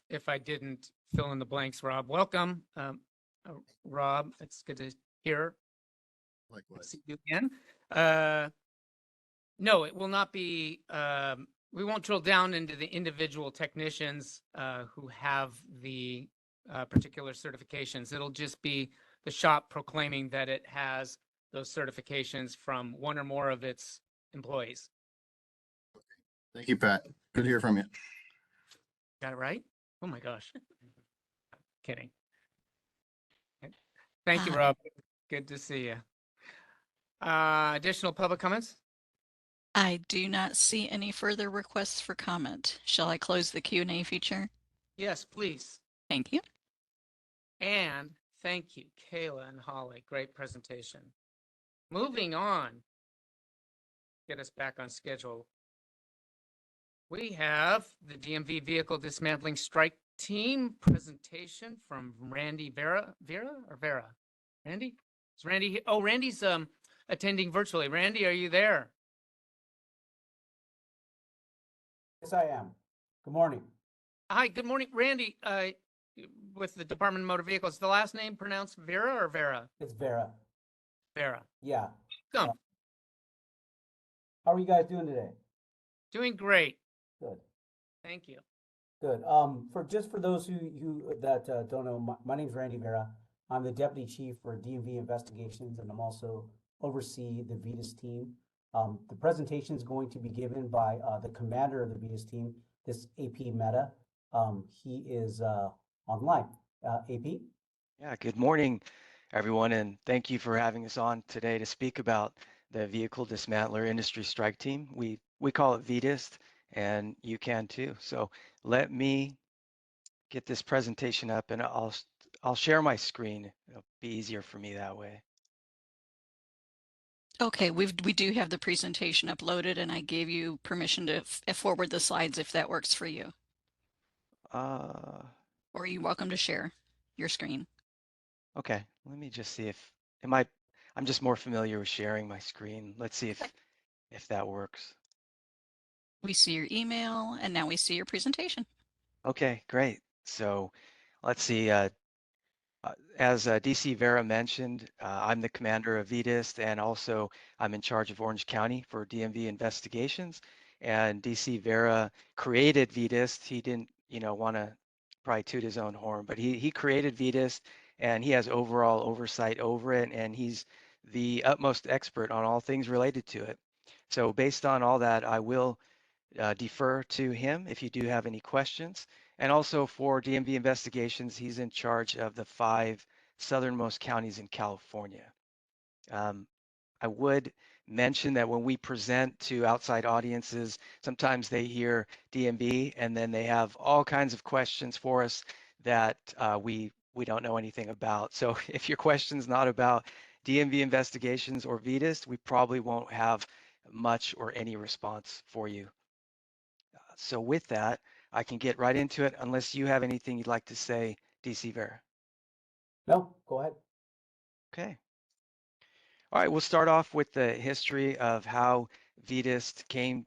if I didn't, fill in the blanks. Rob, welcome. Rob, it's good to hear. Likewise. See you again. No, it will not be. We won't drill down into the individual technicians who have the particular certifications. It'll just be the shop proclaiming that it has those certifications from one or more of its employees. Thank you, Pat. Good to hear from you. Got it right? Oh my gosh. Kidding. Thank you, Rob. Good to see you. Additional public comments? I do not see any further requests for comment. Shall I close the Q&A feature? Yes, please. Thank you. And thank you, Kayla and Holly. Great presentation. Moving on. Get us back on schedule. We have the DMV Vehicle Dismantling Strike Team presentation from Randy Vera. Randy? Is Randy here? Oh, Randy's attending virtually. Randy, are you there? Yes, I am. Good morning. Hi, good morning. Randy, with the Department of Motor Vehicles, the last name pronounced Vera or Vera? It's Vera. Vera. Yeah. Come. How are you guys doing today? Doing great. Good. Thank you. Good. For those who don't know, my name's Randy Vera. I'm the deputy chief for DMV investigations, and I'm also oversee the VETAS team. The presentation is going to be given by the commander of the VETAS team, this AP Meta. He is online. AP? Yeah, good morning, everyone, and thank you for having us on today to speak about the Vehicle Dismantler Industry Strike Team. We call it VETAS, and you can too. So let me get this presentation up, and I'll share my screen. It'll be easier for me that way. Okay, we do have the presentation uploaded, and I gave you permission to forward the slides if that works for you. Or you're welcome to share your screen. Okay, let me just see if I'm just more familiar with sharing my screen. Let's see if that works. We see your email, and now we see your presentation. Okay, great. So let's see. As DC Vera mentioned, I'm the commander of VETAS, and also I'm in charge of Orange County for DMV investigations. And DC Vera created VETAS. He didn't, want to probably toot his own horn, but he created VETAS, and he has overall oversight over it, and he's the utmost expert on all things related to it. So based on all that, I will defer to him if you do have any questions. And also for DMV investigations, he's in charge of the 5 southernmost counties in California. I would mention that when we present to outside audiences, sometimes they hear DMV and then they have all kinds of questions for us that we don't know anything about. So if your question's not about DMV investigations or VETAS, we probably won't have much or any response for you. So with that, I can get right into it unless you have anything you'd like to say, DC Vera. No, go ahead. Okay. All right, we'll start off with the history of how VDIST came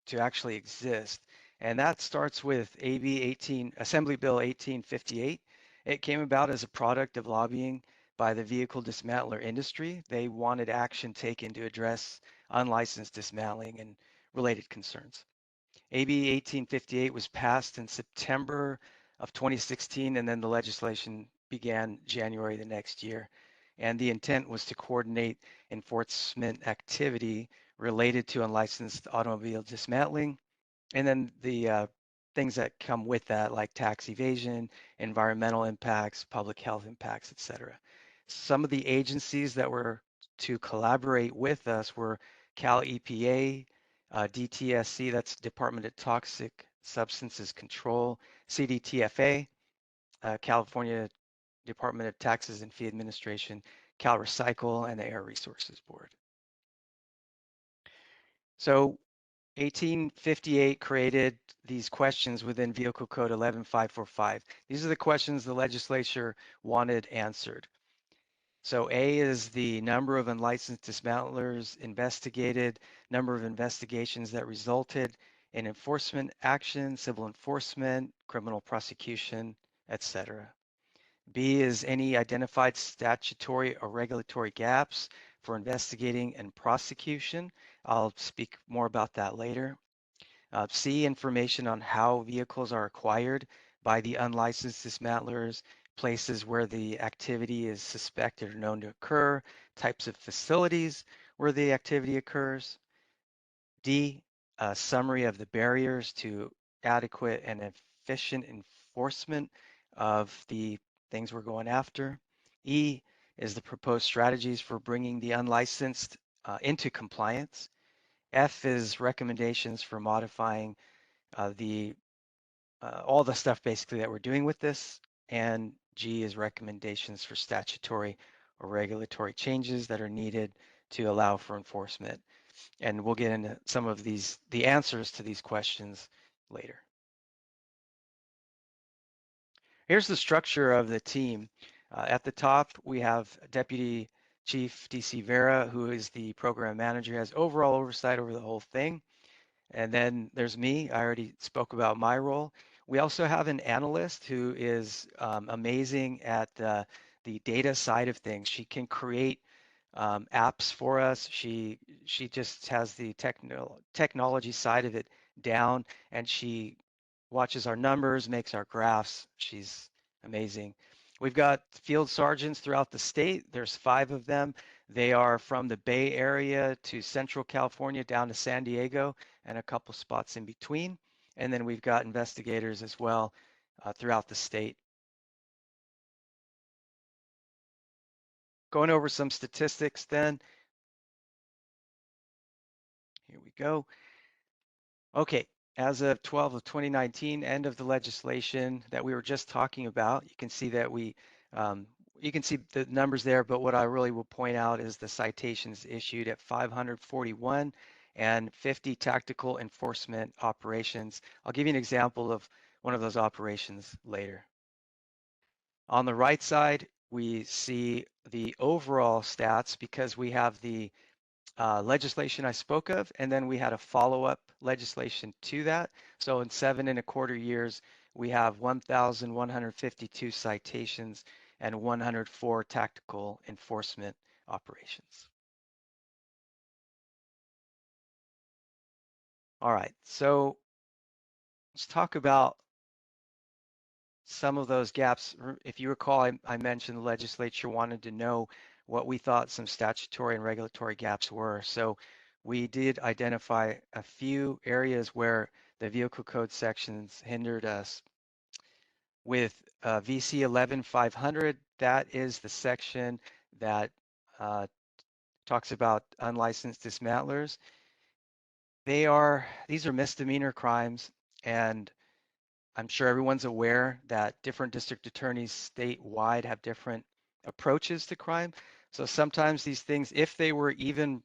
to actually exist. And that starts with Assembly Bill 1858. It came about as a product of lobbying by the vehicle dismantler industry. They wanted action taken to address unlicensed dismantling and related concerns. AB 1858 was passed in September of 2016, and then the legislation began January the next year. And the intent was to coordinate enforcement activity related to unlicensed automobile dismantling, and then the things that come with that, like tax evasion, environmental impacts, public health impacts, etc. Some of the agencies that were to collaborate with us were Cal EPA, DTSC, that's Department of Toxic Substances Control, CDTFA, California Department of Taxes and Fee Administration, Cal Recycle, and the Air Resources Board. So 1858 created these questions within Vehicle Code 11545. These are the questions the legislature wanted answered. So A is the number of unlicensed dismantlers investigated, number of investigations that resulted in enforcement action, civil enforcement, criminal prosecution, etc. B is any identified statutory or regulatory gaps for investigating and prosecution. I'll speak more about that later. C, information on how vehicles are acquired by the unlicensed dismantlers, places where the activity is suspected or known to occur, types of facilities where the activity occurs. D, a summary of the barriers to adequate and efficient enforcement of the things we're going after. E is the proposed strategies for bringing the unlicensed into compliance. F is recommendations for modifying all the stuff basically that we're doing with this. And G is recommendations for statutory or regulatory changes that are needed to allow for enforcement. And we'll get into some of the answers to these questions later. Here's the structure of the team. At the top, we have Deputy Chief DC Vera, who is the program manager, has overall oversight over the whole thing. And then there's me. I already spoke about my role. We also have an analyst who is amazing at the data side of things. She can create apps for us. She just has the technology side of it down, and she watches our numbers, makes our graphs. She's amazing. We've got field sergeants throughout the state. There's 5 of them. They are from the Bay Area to Central California down to San Diego and a couple spots in between. And then we've got investigators as well throughout the state. Going over some statistics then. Here we go. Okay, as of 12 of 2019, end of the legislation that we were just talking about, you can see that you can see the numbers there, but what I really will point out is the citations issued at 541 and 50 tactical enforcement operations. I'll give you an example of one of those operations later. On the right side, we see the overall stats because we have the legislation I spoke of, and then we had a follow-up legislation to that. So in 7.25 years, we have 1,152 citations and 104 tactical enforcement operations. All right, so let's talk about some of those gaps. If you recall, I mentioned the legislature wanted to know what we thought some statutory and regulatory gaps were. So we did identify a few areas where the vehicle code sections hindered us. With VC 11500, that is the section that talks about unlicensed dismantlers. These are misdemeanor crimes, and I'm sure everyone's aware that different district attorneys statewide have different approaches to crime. So sometimes these things, if they were even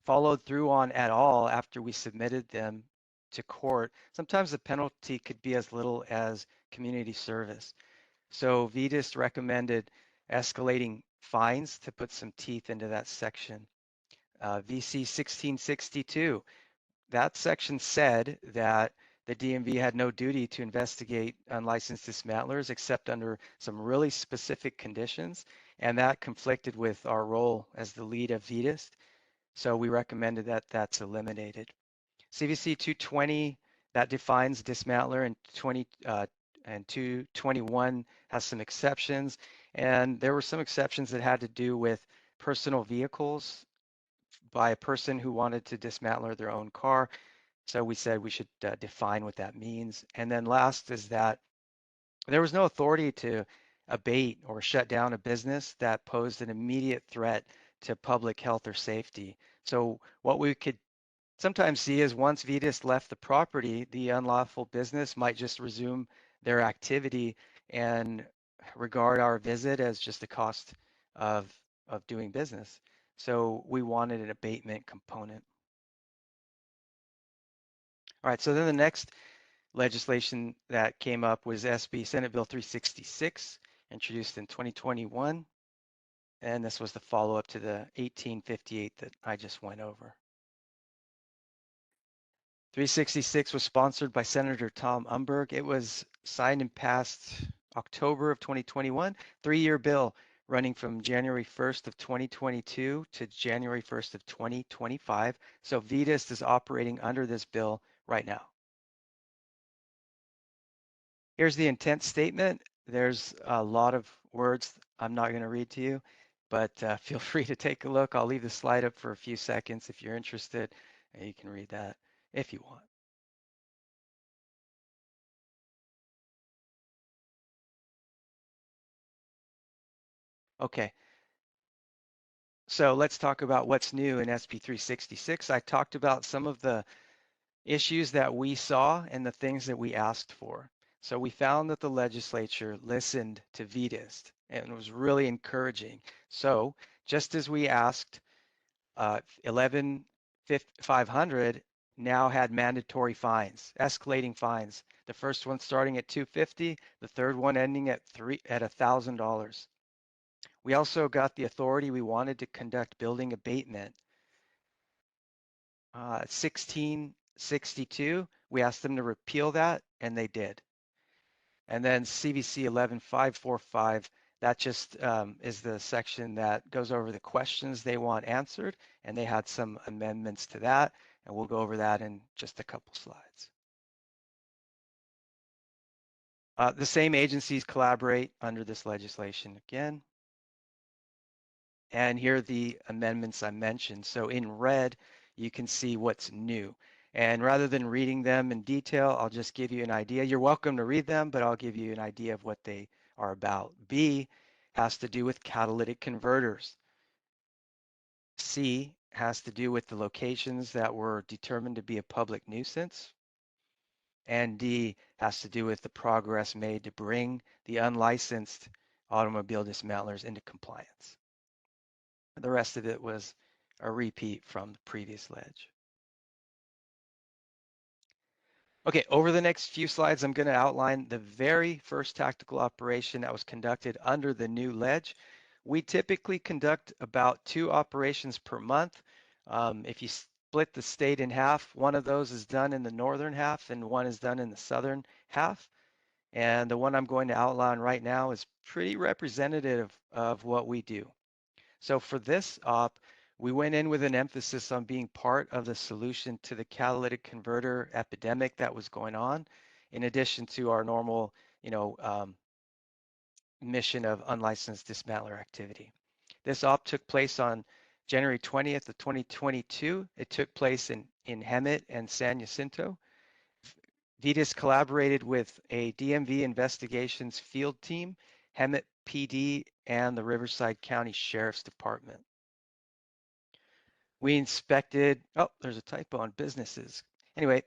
followed through on at all after we submitted them, to court, sometimes the penalty could be as little as community service. So VEDIS recommended escalating fines to put some teeth into that section. VC 1662, that section said that the DMV had no duty to investigate unlicensed dismantlers except under some really specific conditions, and that conflicted with our role as the lead of VEDIS. So we recommended that that's eliminated. CVC 220, that defines dismantler, and 221 has some exceptions. And there were some exceptions that had to do with personal vehicles by a person who wanted to dismantle their own car. So we said we should define what that means. And then last is that there was no authority to abate or shut down a business that posed an immediate threat to public health or safety. So what we could sometimes see is once VEDIS left the property, the unlawful business might just resume their activity and regard our visit as just a cost of doing business. So we wanted an abatement component. All right, so then the next legislation that came up was SB Senate Bill 366, introduced in 2021. And this was the follow-up to the 1858 that I just went over. 366 was sponsored by Senator Tom Umberg. It was signed and passed October of 2021, 3-year bill running from January 1st of 2022 to January 1st of 2025. So VEDIS is operating under this bill right now. Here's the intent statement. There's a lot of words I'm not going to read to you, but feel free to take a look. I'll leave the slide up for a few seconds if you're interested, and you can read that if you want. Okay. So let's talk about what's new in SB 366. I talked about some of the issues that we saw and the things that we asked for. So we found that the legislature listened to VEDIS and it was really encouraging. So just as we asked, 11,500 now had mandatory fines, escalating fines. The first one starting at $250, the third one ending at $1,000. We also got the authority we wanted to conduct building abatement. 1662, we asked them to repeal that, and they did. And then CVC 11545, that just is the section that goes over the questions they want answered, and they had some amendments to that, and we'll go over that in just a couple slides. The same agencies collaborate under this legislation again. And here are the amendments I mentioned. So in red, you can see what's new. And rather than reading them in detail, I'll just give you an idea. You're welcome to read them, but I'll give you an idea of what they are about. B has to do with catalytic converters. C has to do with the locations that were determined to be a public nuisance. And D has to do with the progress made to bring the unlicensed automobile dismantlers into compliance. The rest of it was a repeat from the previous ledge. Okay, over the next few slides, I'm going to outline the very first tactical operation that was conducted under the new ledge. We typically conduct about 2 operations per month. If you split the state in half, one of those is done in the northern half and one is done in the southern half. And the one I'm going to outline right now is pretty representative of what we do. So for this op, we went in with an emphasis on being part of the solution to the catalytic converter epidemic that was going on, in addition to our normal, mission of unlicensed dismantler activity. This op took place on January 20th of 2022. It took place in Hemet and San Jacinto. VEDIS collaborated with a DMV investigations field team, Hemet PD, and the Riverside County Sheriff's Department. We inspected, oh, there's a typo on businesses. Anyway,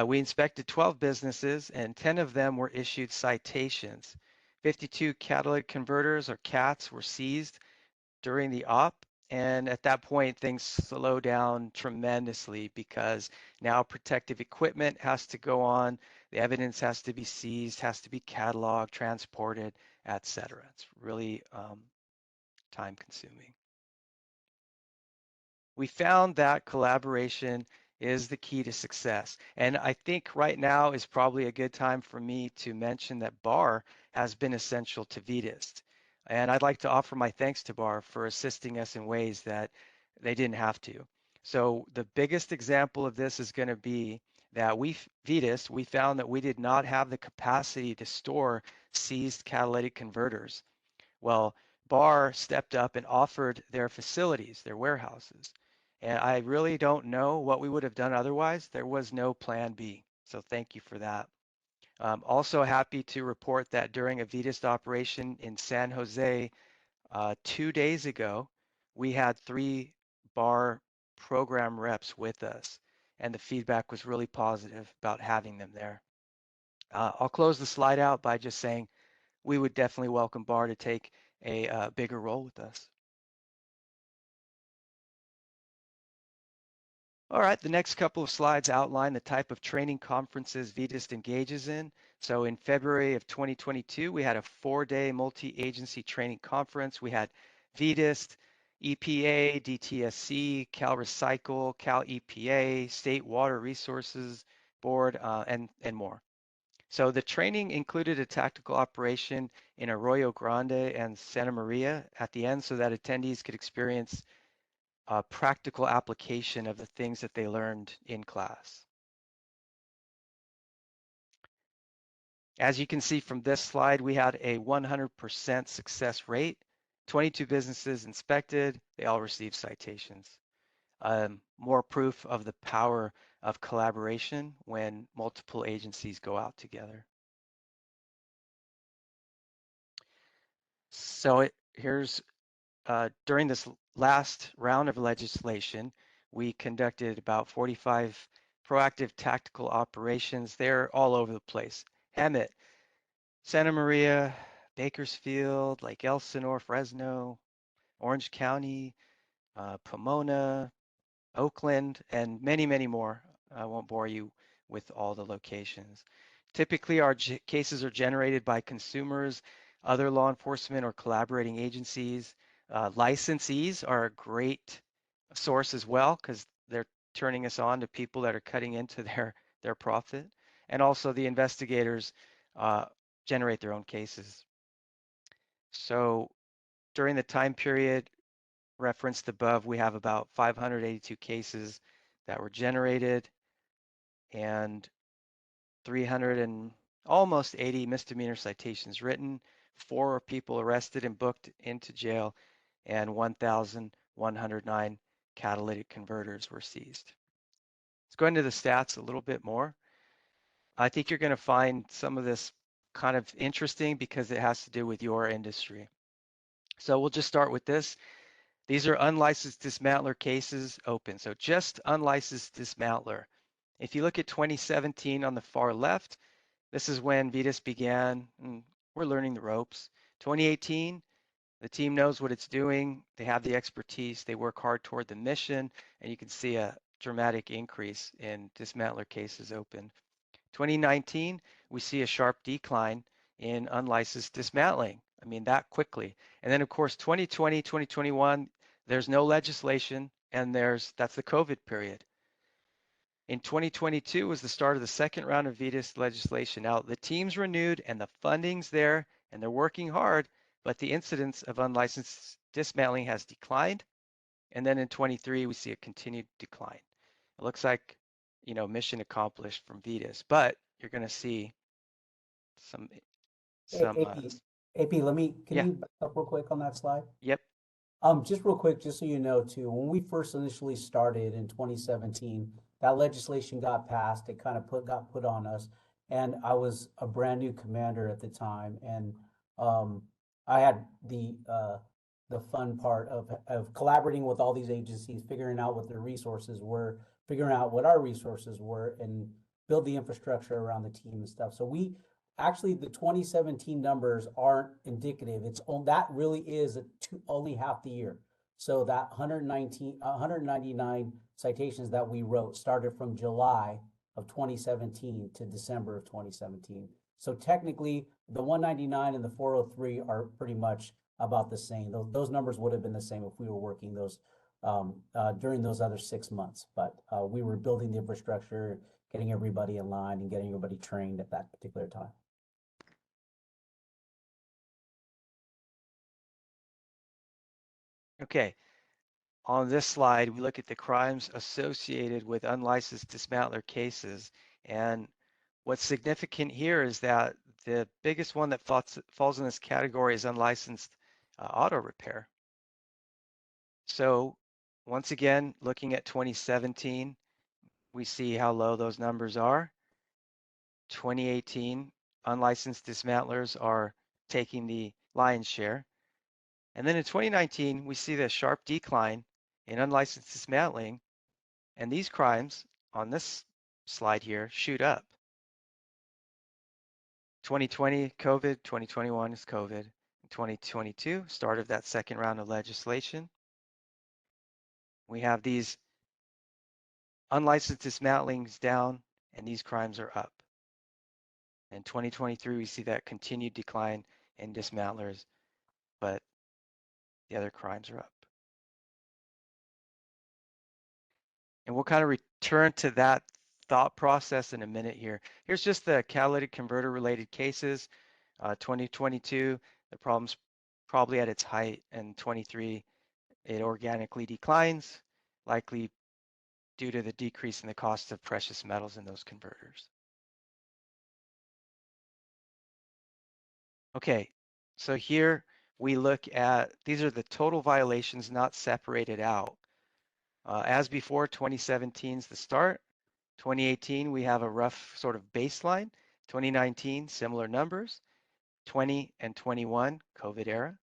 we inspected 12 businesses and 10 of them were issued citations. 52 catalytic converters or CATs were seized during the op And at that point, things slow down tremendously because now protective equipment has to go on, the evidence has to be seized, has to be cataloged, transported, etc. It's really time consuming. We found that collaboration is the key to success. And I think right now is probably a good time for me to mention that BAR has been essential to VETIS. And I'd like to offer my thanks to BAR for assisting us in ways that they didn't have to. So the biggest example of this is going to be that VETIS, we found that we did not have the capacity to store seized catalytic converters. Well, BAR stepped up and offered their facilities, their warehouses. And I really don't know what we would have done otherwise. There was no plan B. So thank you for that. Also happy to report that during a VETIS operation in San Jose 2 days ago, we had 3 BAR program reps with us. And the feedback was really positive about having them there. I'll close the slide out by just saying we would definitely welcome BAR to take a bigger role with us. All right, the next couple of slides outline the type of training conferences VETIS engages in. So in February of 2022, we had a 4-day multi-agency training conference. We had VETIS, EPA, DTSC, Cal Recycle, Cal EPA, State Water Resources Board, and more. So the training included a tactical operation in Arroyo Grande and Santa Maria at the end so that attendees could experience practical application of the things that they learned in class. As you can see from this slide, we had a 100% success rate, 22 businesses inspected, they all received citations. More proof of the power of collaboration when multiple agencies go out together. So here's during this last round of legislation, we conducted about 45 proactive tactical operations. They're all over the place. Hemet, Santa Maria, Bakersfield, Lake Elsinore, Fresno, Orange County, Pomona, Oakland, and many, many more. I won't bore you with all the locations. Typically, our cases are generated by consumers, other law enforcement, or collaborating agencies. Licensees are a great source as well because they're turning us on to people that are cutting into their profit. And also the investigators generate their own cases. So during the time period referenced above, we have about 582 cases that were generated and 300 and almost 80 misdemeanor citations written, 4 people arrested and booked into jail, and 1,109 catalytic converters were seized. Let's go into the stats a little bit more. I think you're going to find some of this kind of interesting because it has to do with your industry. So we'll just start with this. These are unlicensed dismantler cases open. So just unlicensed dismantler. If you look at 2017 on the far left, this is when VETIS began. We're learning the ropes. 2018, the team knows what it's doing. They have the expertise. They work hard toward the mission, and you can see a dramatic increase in dismantler cases open. 2019, we see a sharp decline in unlicensed dismantling. I mean, that quickly. And then, of course, 2020, 2021, there's no legislation, and that's the COVID period. In 2022 was the start of the second round of VETIS legislation. Now, the team's renewed and the funding's there, and they're working hard, but the incidence of unlicensed dismantling has declined. And then in 23, we see a continued decline. It looks like, mission accomplished from VETIS, but you're going to see some. AP, can Yeah. you back up real quick on that slide? Yep. Just real quick, just so you know too, when we first initially started in 2017, that legislation got passed. It kind of got put on us, and I was a brand new commander at the time, and I had the fun part of collaborating with all these agencies, figuring out what their resources were, figuring out what our resources were, and build the infrastructure around the team and stuff. So actually, the 2017 numbers aren't indicative. That really is only half the year. So that 199 citations that we wrote started from July of 2017 to December of 2017. So technically, the 199 and the 403 are pretty much about the same. Those numbers would have been the same if we were working those during those other 6 months. But we were building the infrastructure, getting everybody in line, and getting everybody trained at that particular time. Okay, on this slide, we look at the crimes associated with unlicensed dismantler cases. And what's significant here is that the biggest one that falls in this category is unlicensed auto repair. So once again, looking at 2017, we see how low those numbers are. 2018, unlicensed dismantlers are taking the lion's share. And then in 2019, we see the sharp decline in unlicensed dismantling, and these crimes on this slide here shoot up. 2020, COVID, 2021 is COVID. 2022, start of that second round of legislation. We have these unlicensed dismantlings down, and these crimes are up. In 2023, we see that continued decline in dismantlers, but the other crimes are up. And we'll kind of return to that thought process in a minute here. Here's just the catalytic converter related cases. 2022, the problem's probably at its height, and 23, it organically declines, likely due to the decrease in the cost of precious metals in those converters. Okay, so here we look at, these are the total violations not separated out. As before, 2017 is the start. 2018, we have a rough sort of baseline. 2019, similar numbers. 20 and 21, COVID era.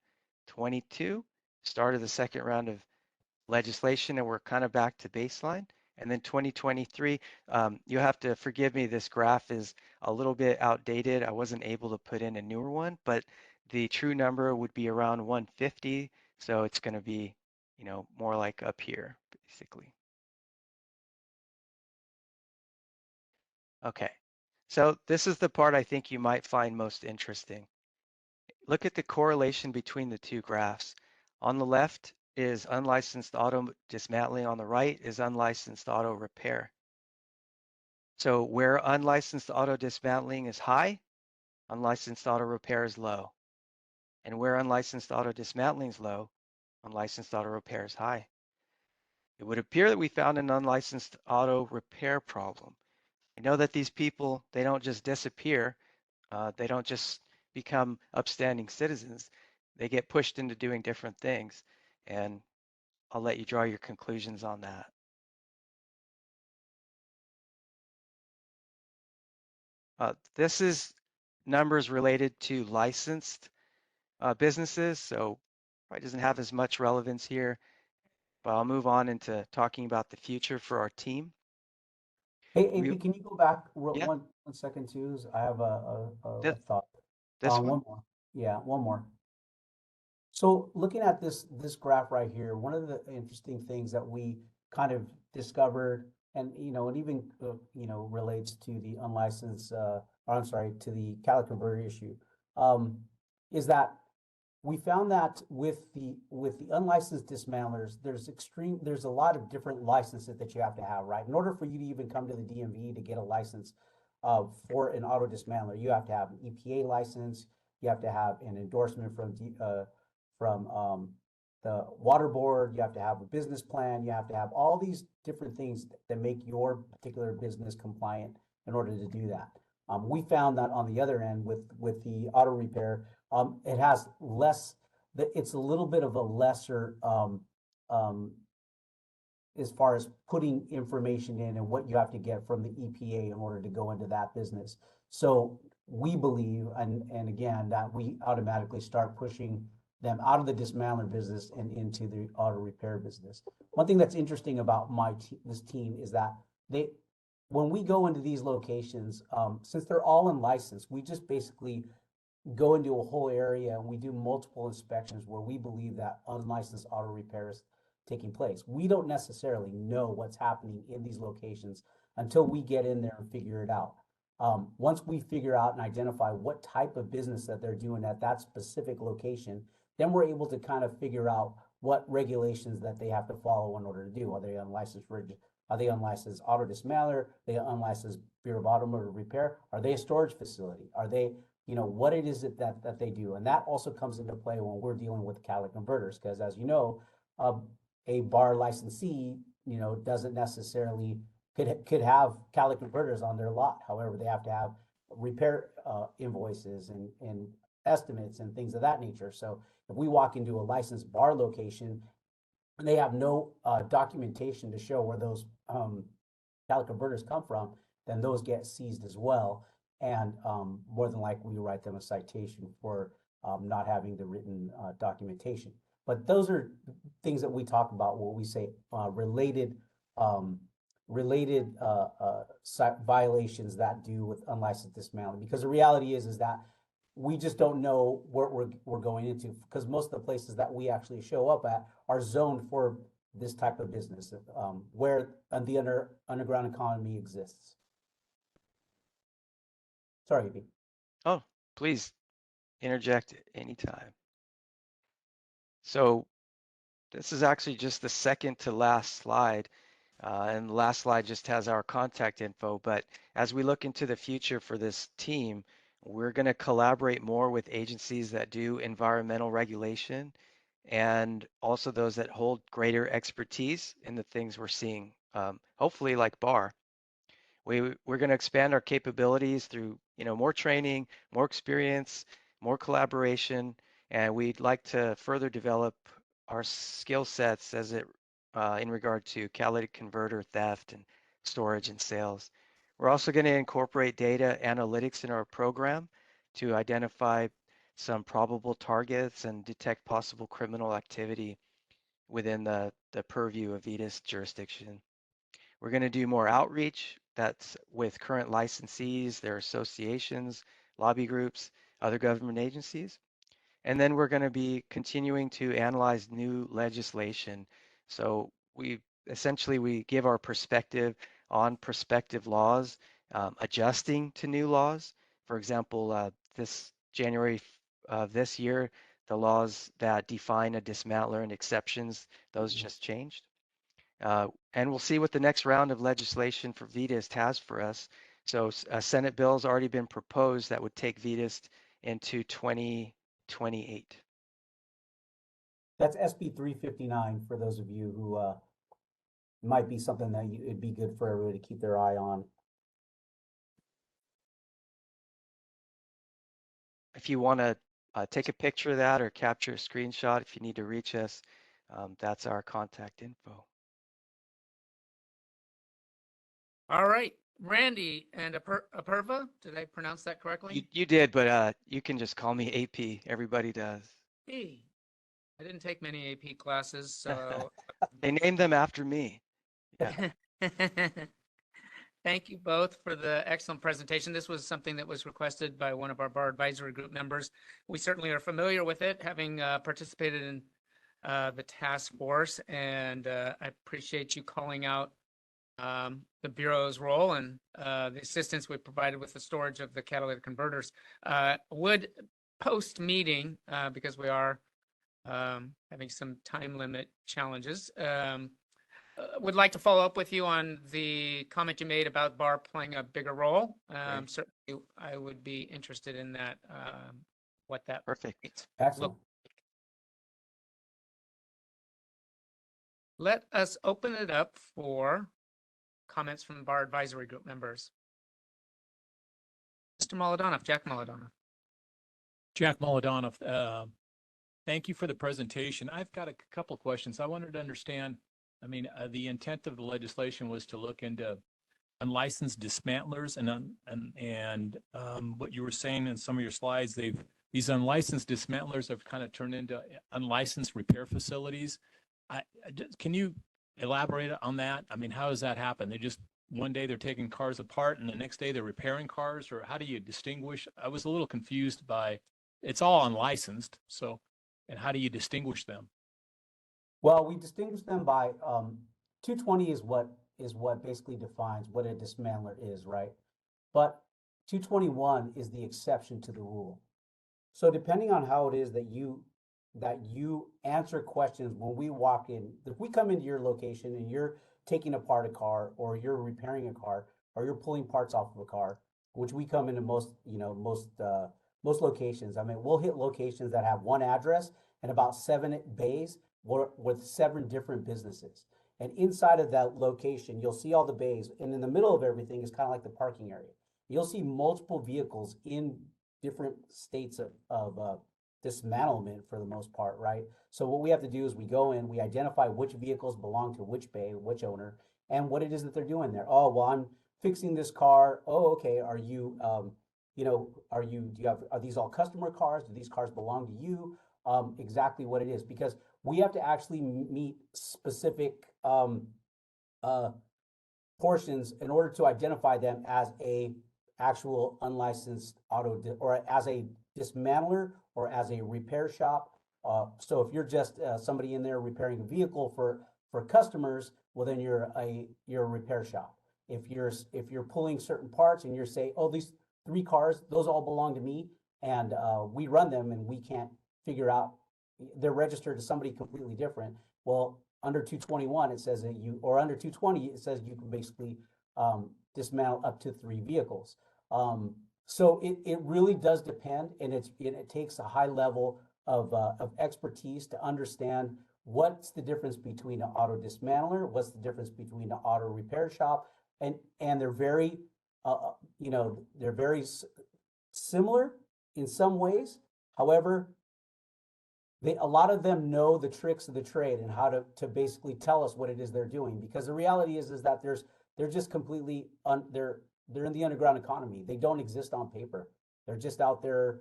22, start of the second round of legislation, and we're kind of back to baseline. And then 2023, you have to forgive me, this graph is a little bit outdated. I wasn't able to put in a newer one, but the true number would be around 150. So it's going to be, more like up here, basically. Okay, so this is the part I think you might find most interesting. Look at the correlation between the two graphs. On the left is unlicensed auto dismantling. On the right is unlicensed auto repair. So where unlicensed auto dismantling is high, unlicensed auto repair is low. And where unlicensed auto dismantling is low, unlicensed auto repair is high. It would appear that we found an unlicensed auto repair problem. I know that these people, they don't just disappear. They don't just become upstanding citizens. They get pushed into doing different things. And I'll let you draw your conclusions on that. This is numbers related to licensed businesses, so probably doesn't have as much relevance here, but I'll move on into talking about the future for our team. Hey, AP, can you go back Yeah. one second too? I have a thought. This one? One more. Yeah, one more. So looking at this graph right here, one of the interesting things that we kind of discovered, and it even relates to the unlicensed, or I'm sorry, to the catalytic converter issue, is that we found that with the unlicensed dismantlers, there's a lot of different licenses that you have to have, right? In order for you to even come to the DMV to get a license for an auto dismantler, you have to have an EPA license, you have to have an endorsement from the water board, you have to have a business plan, you have to have all these different things that make your particular business compliant in order to do that. We found that on the other end with the auto repair, it has less, it's a little bit of a lesser as far as putting information in and what you have to get from the EPA in order to go into that business. So we believe, and again, that we automatically start pushing them out of the dismantler business and into the auto repair business. One thing that's interesting about this team is that when we go into these locations, since they're all unlicensed, we just basically go into a whole area and we do multiple inspections where we believe that unlicensed auto repair is taking place. We don't necessarily know what's happening in these locations until we get in there and figure it out. Once we figure out and identify what type of business that they're doing at that specific location, then we're able to kind of figure out what regulations that they have to follow in order to do. Are they unlicensed? Are they unlicensed auto dismantler? Are they unlicensed Bureau of Automotive Repair? Are they a storage facility? Are they, what it is that they do? And that also comes into play when we're dealing with catalytic converters, because as you know, a bar licensee, doesn't necessarily could have catalytic converters on their lot. However, they have to have repair invoices and estimates and things of that nature. So if we walk into a licensed bar location and they have no documentation to show where those catalytic converters come from, then those get seized as well. And more than likely, we write them a citation for not having the written documentation. But those are things that we talk about when we say related violations that do with unlicensed dismantling. Because the reality is that we just don't know what we're going into, because most of the places that we actually show up at are zoned for this type of business, where the underground economy exists. Sorry, B. Oh, please interject anytime. So this is actually just the second to last slide. And the last slide just has our contact info. But as we look into the future for this team, we're going to collaborate more with agencies that do environmental regulation and also those that hold greater expertise in the things we're seeing, hopefully like BAR. We're going to expand our capabilities through, more training, more experience, more collaboration, and we'd like to further develop our skill sets as it in regard to catalytic converter theft and storage and sales. We're also going to incorporate data analytics in our program to identify some probable targets and detect possible criminal activity within the purview of VEDA's jurisdiction. We're going to do more outreach. That's with current licensees, their associations, lobby groups, other government agencies. And then we're going to be continuing to analyze new legislation. So we give our perspective on prospective laws, adjusting to new laws. For example, this January of this year, the laws that define a dismantler and exceptions, those just changed. And we'll see what the next round of legislation for VEDAST has for us. So a Senate bill has already been proposed that would take VEDAST into 2028. That's SB 359 for those of you who might be something that it'd be good for everybody to keep their eye on. If you want to take a picture of that or capture a screenshot, if you need to reach us, that's our contact info. All right, Randy and Apurva, did I pronounce that correctly? You did, but you can just call me AP. Everybody does. Hey, I didn't take many AP classes, so. They named them after me. Yeah. Thank you both for the excellent presentation. This was something that was requested by one of our bar advisory group members. We certainly are familiar with it, having participated in the task force, and I appreciate you calling out the Bureau's role and the assistance we provided with the storage of the catalytic converters. Would post-meeting, because we are having some time limit challenges, would like to follow up with you on the comment you made about BAR playing a bigger role. Certainly, I would be interested in that, what that Perfect. Excellent. Let us open it up for comments from BAR advisory group members. Mr. Molodonov, Jack Molodonov. Jack Molodonov, thank you for the presentation. I've got a couple of questions. I wanted to understand, the intent of the legislation was to look into unlicensed dismantlers and what you were saying in some of your slides, these unlicensed dismantlers have kind of turned into unlicensed repair facilities. Can you elaborate on that? How does that happen? They just one day they're taking cars apart and the next day they're repairing cars, or how do you distinguish? I was a little confused by, it's all unlicensed, so, and how do you distinguish them? Well, we distinguish them by 220 is what basically defines what a dismantler is, right? But 221 is the exception to the rule. So depending on how it is that you answer questions when we walk in, if we come into your location and you're taking apart a car or you're repairing a car or you're pulling parts off of a car, which we come into most locations. I mean, we'll hit locations that have one address and about 7 bays with 7 different businesses. And inside of that location, you'll see all the bays, and in the middle of everything is kind of like the parking area. You'll see multiple vehicles in different states of dismantlement for the most part, right? So what we have to do is we go in, we identify which vehicles belong to which bay, which owner, and what it is that they're doing there. Oh, well, I'm fixing this car. Oh, okay. Are you, are these all customer cars? Do these cars belong to you? Exactly what it is, because we have to actually meet specific portions in order to identify them as a actual unlicensed or as a dismantler or as a repair shop. So if you're just somebody in there repairing a vehicle for customers, well then you're a repair shop. If you're pulling certain parts and you're saying, oh, these 3 cars, those all belong to me, and we run them and we can't figure out, they're registered to somebody completely different. Well, under 221 it says that or under 220 it says you can basically dismantle up to 3 vehicles. So it really does depend, and it takes a high level of expertise to understand what's the difference between an auto dismantler, what's the difference between an auto repair shop, and they're very, they're very similar in some ways. However, a lot of them know the tricks of the trade and how to basically tell us what it is they're doing, because the reality is that they're just completely they're in the underground economy. They don't exist on paper. They're just out there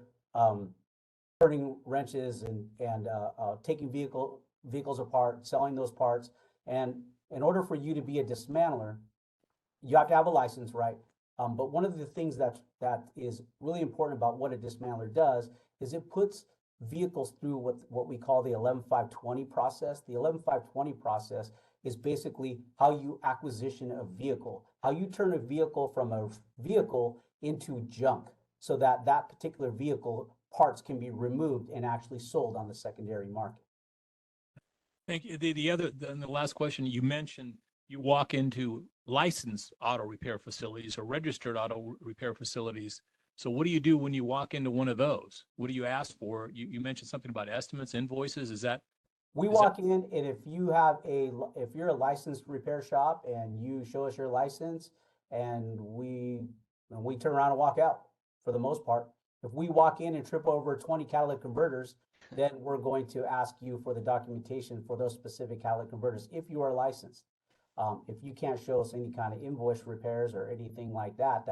turning wrenches and taking vehicles apart, selling those parts. And in order for you to be a dismantler, you have to have a license, right? But one of the things that is really important about what a dismantler does is it puts vehicles through what we call the 11520 process. The 11520 process is basically how you acquisition a vehicle, how you turn a vehicle from a vehicle into junk, so that that particular vehicle parts can be removed and actually sold on the secondary market. Thank you. The last question, you mentioned you walk into licensed auto repair facilities or registered auto repair facilities. So what do you do when you walk into one of those? What do you ask for? You mentioned something about estimates, invoices. Is that? We walk in, and if you're a licensed repair shop and you show us your license, and we turn around and walk out for the most part. If we walk in and trip over 20 catalytic converters, then we're going to ask you for the documentation for those specific catalytic converters if you are licensed. If you can't show us any kind of invoice repairs or anything like that,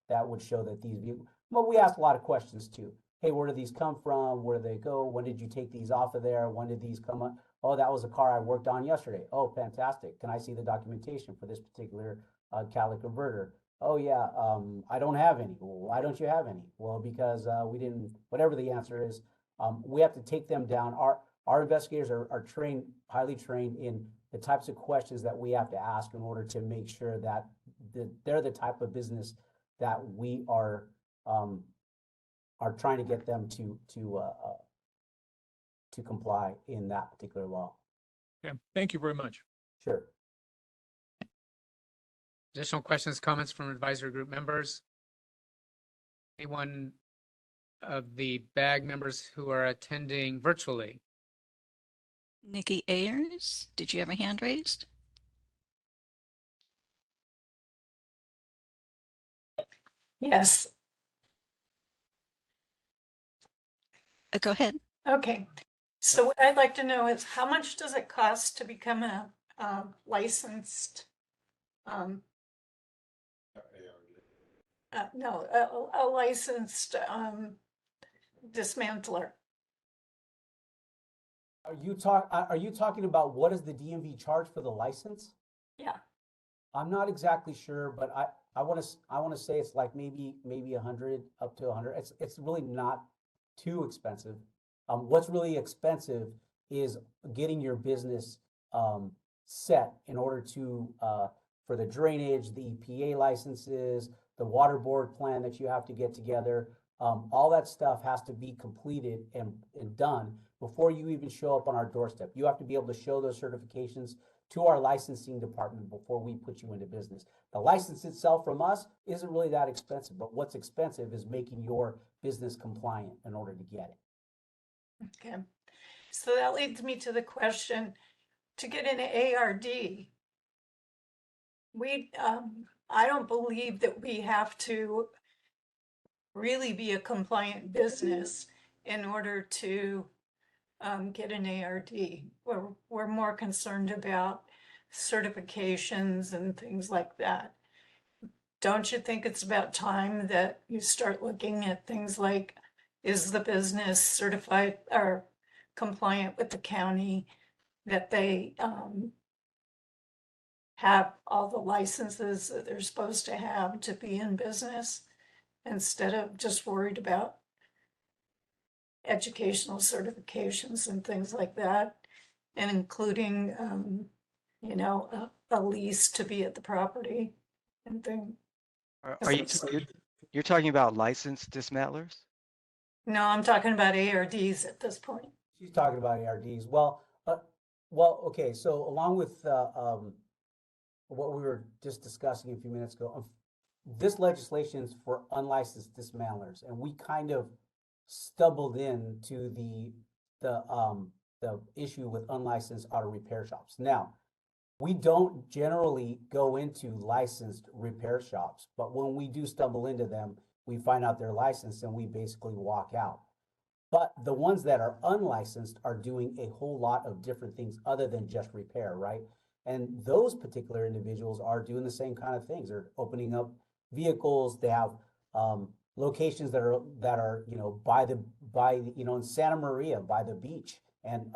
that would show that these vehicles. Well, we ask a lot of questions too. Hey, where do these come from? Where do they go? When did you take these off of there? When did these come up? Oh, that was a car I worked on yesterday. Oh, fantastic. Can I see the documentation for this particular catalytic converter? Oh yeah, I don't have any. Well, why don't you have any? Well, because we didn't, whatever the answer is, we have to take them down. Our investigators are trained, highly trained in the types of questions that we have to ask in order to make sure that they're the type of business that we are trying to get them to comply in that particular law. Okay, thank you very much. Sure. Additional questions, comments from advisory group members? Anyone of the BAG members who are attending virtually? Nikki Ayers, did you have a hand raised? Yes. Go ahead. Okay. So what I'd like to know is how much does it cost to become a licensed, a licensed dismantler? Are you talking about what does the DMV charge for the license? Yeah. I'm not exactly sure, but I want to say it's like maybe 100 up to 100. It's really not too expensive. What's really expensive is getting your business set in order to for the drainage, the EPA licenses, the water board plan that you have to get together. All that stuff has to be completed and done before you even show up on our doorstep. You have to be able to show those certifications to our licensing department before we put you into business. The license itself from us isn't really that expensive, but what's expensive is making your business compliant in order to get it. Okay. So that leads me to the question, to get an ARD, I don't believe that we have to really be a compliant business in order to get an ARD. We're more concerned about certifications and things like that. Don't you think it's about time that you start looking at things like, is the business certified or compliant with the county, that they have all the licenses that they're supposed to have to be in business, instead of just worried about educational certifications and things like that, and including, a lease to be at the property and thing. Are you, you're talking about licensed dismantlers? No, I'm talking about ARDs at this point. She's talking about ARDs. Okay. So along with what we were just discussing a few minutes ago, this legislation is for unlicensed dismantlers, and we kind of stumbled into the issue with unlicensed auto repair shops. Now, we don't generally go into licensed repair shops, but when we do stumble into them, we find out they're licensed and we basically walk out. But the ones that are unlicensed are doing a whole lot of different things other than just repair, right? And those particular individuals are doing the same kind of things. They're opening up vehicles. They have locations that are in Santa Maria by the beach, and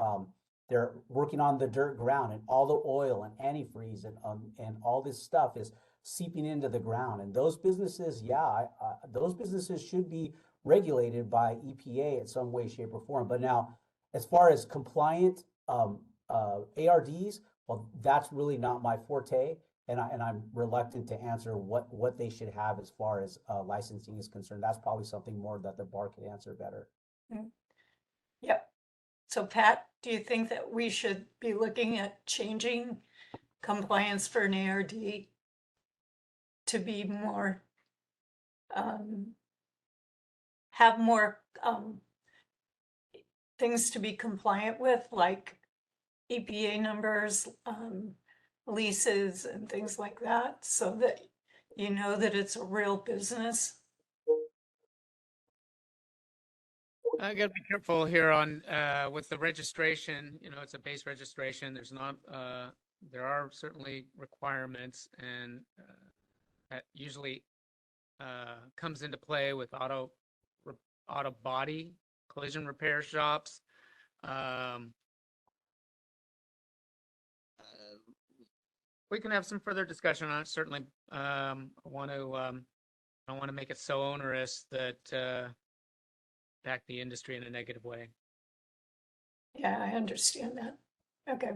they're working on the dirt ground, and all the oil and antifreeze and all this stuff is seeping into the ground. And those businesses, those businesses should be regulated by EPA in some way, shape, or form. But now, as far as compliant ARDs, well, that's really not my forte, and I'm reluctant to answer what they should have as far as licensing is concerned. That's probably something more that the bar could answer better. Yep. So Pat, do you think that we should be looking at changing compliance for an ARD to be more, have more things to be compliant with, like EPA numbers, leases and things like that, so that you know that it's a real business? I gotta be careful here on, with the registration, it's a base registration. There's not, there are certainly requirements, and that usually comes into play with auto body collision repair shops. We can have some further discussion on it. Certainly, I don't want to make it so onerous that impact the industry in a negative way. Yeah, I understand that. Okay.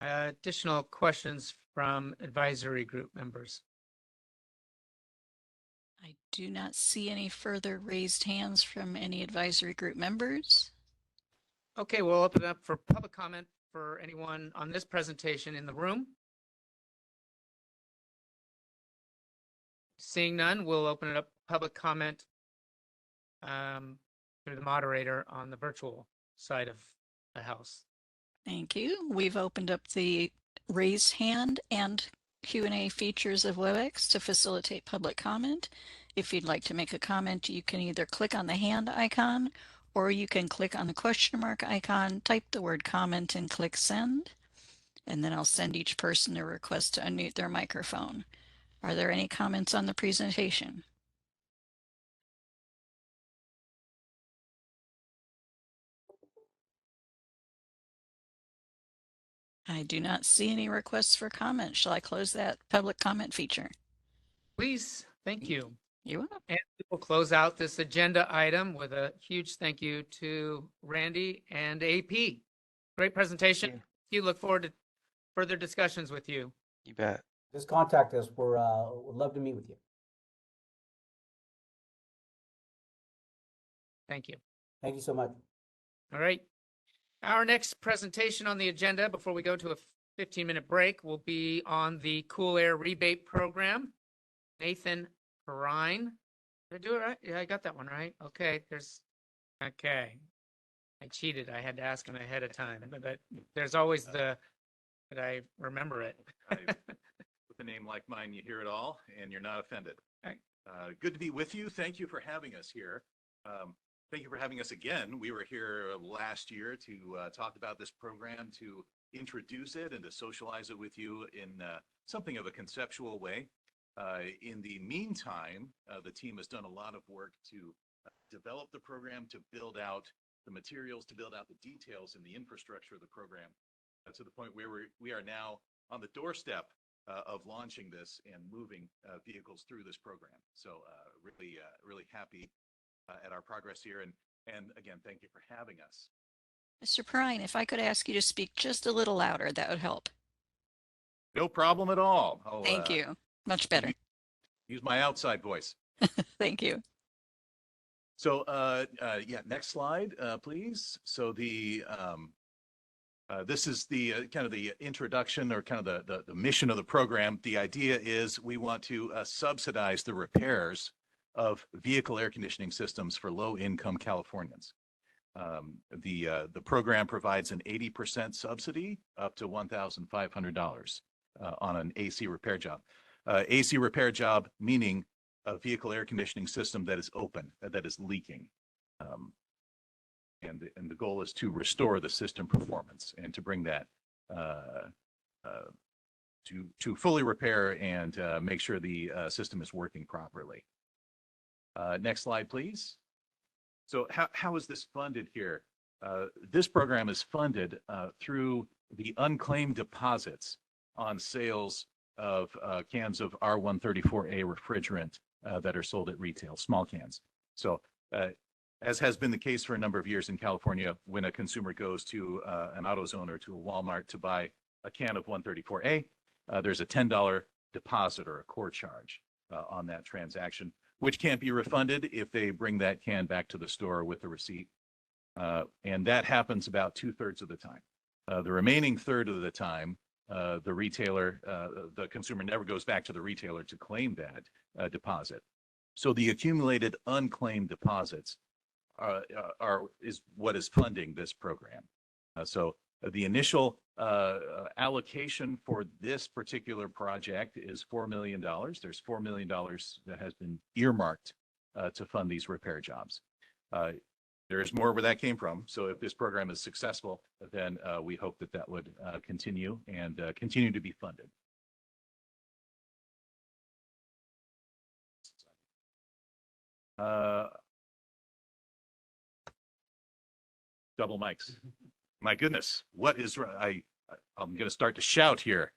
Additional questions from advisory group members? I do not see any further raised hands from any advisory group members. Okay, we'll open it up for public comment for anyone on this presentation in the room. Seeing none, we'll open it up public comment through the moderator on the virtual side of the house. Thank you. We've opened up the raise hand and Q&A features of WebEx to facilitate public comment. If you'd like to make a comment, you can either click on the hand icon, or you can click on the question mark icon, type the word comment, and click send. And then I'll send each person a request to unmute their microphone. Are there any comments on the presentation? I do not see any requests for comment. Shall I close that public comment feature? Please, thank you. You're welcome. And we'll close out this agenda item with a huge thank you to Randy and AP. Great presentation. You look forward to further discussions with you. You bet. Just contact us. We'd love to meet with you. Thank you. Thank you so much. All right. Our next presentation on the agenda before we go to a 15-minute break will be on the Cool Air Rebate Program. Nathan Perrine. Did I do it right? Yeah, I got that one right. Okay, okay. I cheated. I had to ask him ahead of time, but there's always that I remember it. With a name like mine, you hear it all and you're not offended. Good to be with you. Thank you for having us here. Thank you for having us again. We were here last year to talk about this program, to introduce it and to socialize it with you in something of a conceptual way. In the meantime, the team has done a lot of work to develop the program, to build out the materials, to build out the details and the infrastructure of the program to the point where we are now on the doorstep of launching this and moving vehicles through this program. So really happy at our progress here. And again, thank you for having us. Mr. Perrine, if I could ask you to speak just a little louder, that would help. No problem at all. Thank you. Much better. Use my outside voice. Thank you. So yeah, next slide, please. So this is the kind of the introduction or kind of the mission of the program. The idea is we want to subsidize the repairs of vehicle air conditioning systems for low-income Californians. The program provides an 80% subsidy up to $1,500 on an AC repair job. AC repair job meaning a vehicle air conditioning system that is open, that is leaking. And the goal is to restore the system performance and to bring that to fully repair and make sure the system is working properly. Next slide, please. So how is this funded here? This program is funded through the unclaimed deposits on sales of cans of R134A refrigerant that are sold at retail, small cans. So as has been the case for a number of years in California, when a consumer goes to an AutoZone or to a Walmart to buy a can of 134A, there's a $10 deposit or a core charge on that transaction, which can't be refunded if they bring that can back to the store with the receipt. And that happens about 2/3 of the time. The remaining third of the time, the consumer never goes back to the retailer to claim that deposit. So the accumulated unclaimed deposits is what is funding this program. So the initial allocation for this particular project is $4 million. There's $4 million that has been earmarked to fund these repair jobs. There's more where that came from. So if this program is successful, then we hope that would continue and continue to be funded. Double mics. My goodness, what is I'm going to start to shout here.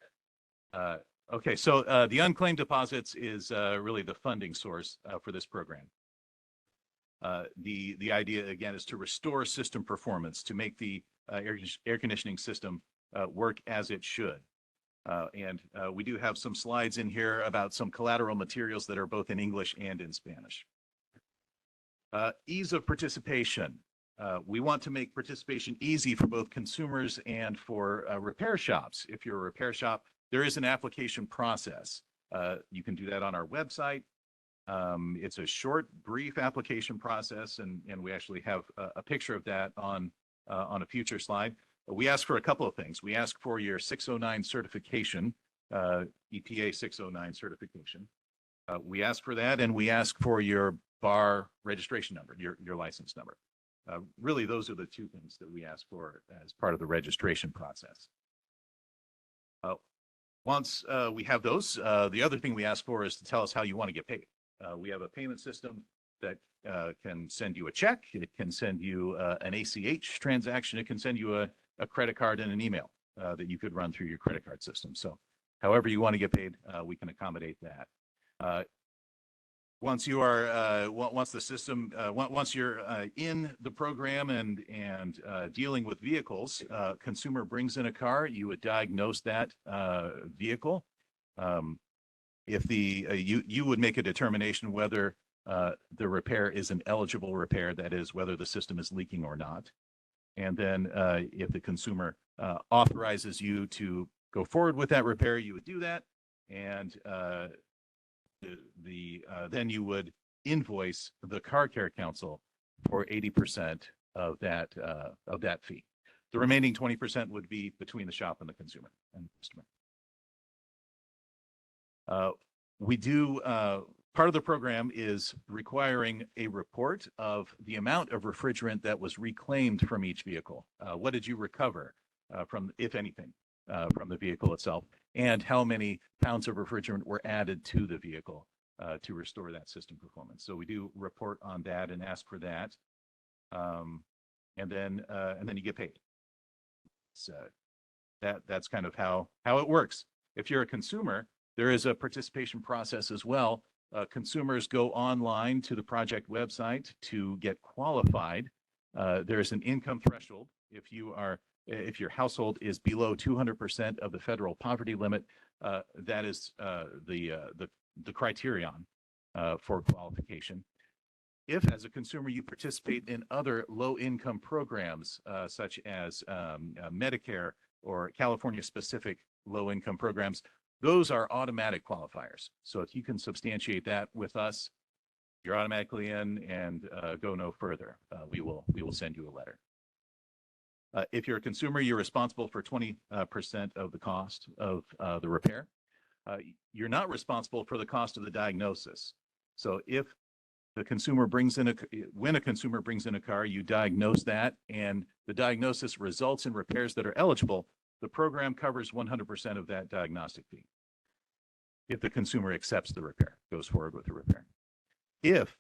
Okay, so the unclaimed deposits is really the funding source for this program. The idea again is to restore system performance, to make the air conditioning system work as it should. And we do have some slides in here about some collateral materials that are both in English and in Spanish. Ease of participation. We want to make participation easy for both consumers and for repair shops. If you're a repair shop, there is an application process. You can do that on our website. It's a short, brief application process, and we actually have a picture of that on a future slide. We ask for a couple of things. We ask for your 609 certification, EPA 609 certification. We ask for that, and we ask for your bar registration number, your license number. Really, those are the two things that we ask for as part of the registration process. Once we have those, the other thing we ask for is to tell us how you want to get paid. We have a payment system that can send you a check. It can send you an ACH transaction. It can send you a credit card and an email. that you could run through your credit card system. So however you want to get paid, we can accommodate that. Once you are, once the system, once you're in the program and dealing with vehicles, consumer brings in a car, you would diagnose that vehicle. If the you would make a determination whether the repair is an eligible repair, that is, whether the system is leaking or not. And then if the consumer authorizes you to go forward with that repair, you would do that, and then you would invoice the car care council for 80% of that fee. The remaining 20% would be between the shop and the consumer and customer. We do part of the program is requiring a report of the amount of refrigerant that was reclaimed from each vehicle. What did you recover from, if anything, from the vehicle itself, and how many pounds of refrigerant were added to the vehicle to restore that system performance. So we do report on that and ask for that, and then you get paid. So that's kind of how it works. If you're a consumer, there is a participation process as well. Consumers go online to the project website to get qualified. There is an income threshold. If your household is below 200% of the federal poverty limit, that is the criterion for qualification. If, as a consumer, you participate in other low-income programs, such as Medicare or California-specific low-income programs, those are automatic qualifiers. So if you can substantiate that with us, you're automatically in, and go no further. We will send you a letter. If you're a consumer, you're responsible for 20% of the cost of the repair. You're not responsible for the cost of the diagnosis. So if the consumer when a consumer brings in a car, you diagnose that, and the diagnosis results in repairs that are eligible, the program covers 100% of that diagnostic fee. If the consumer accepts the repair, goes forward with the repair. If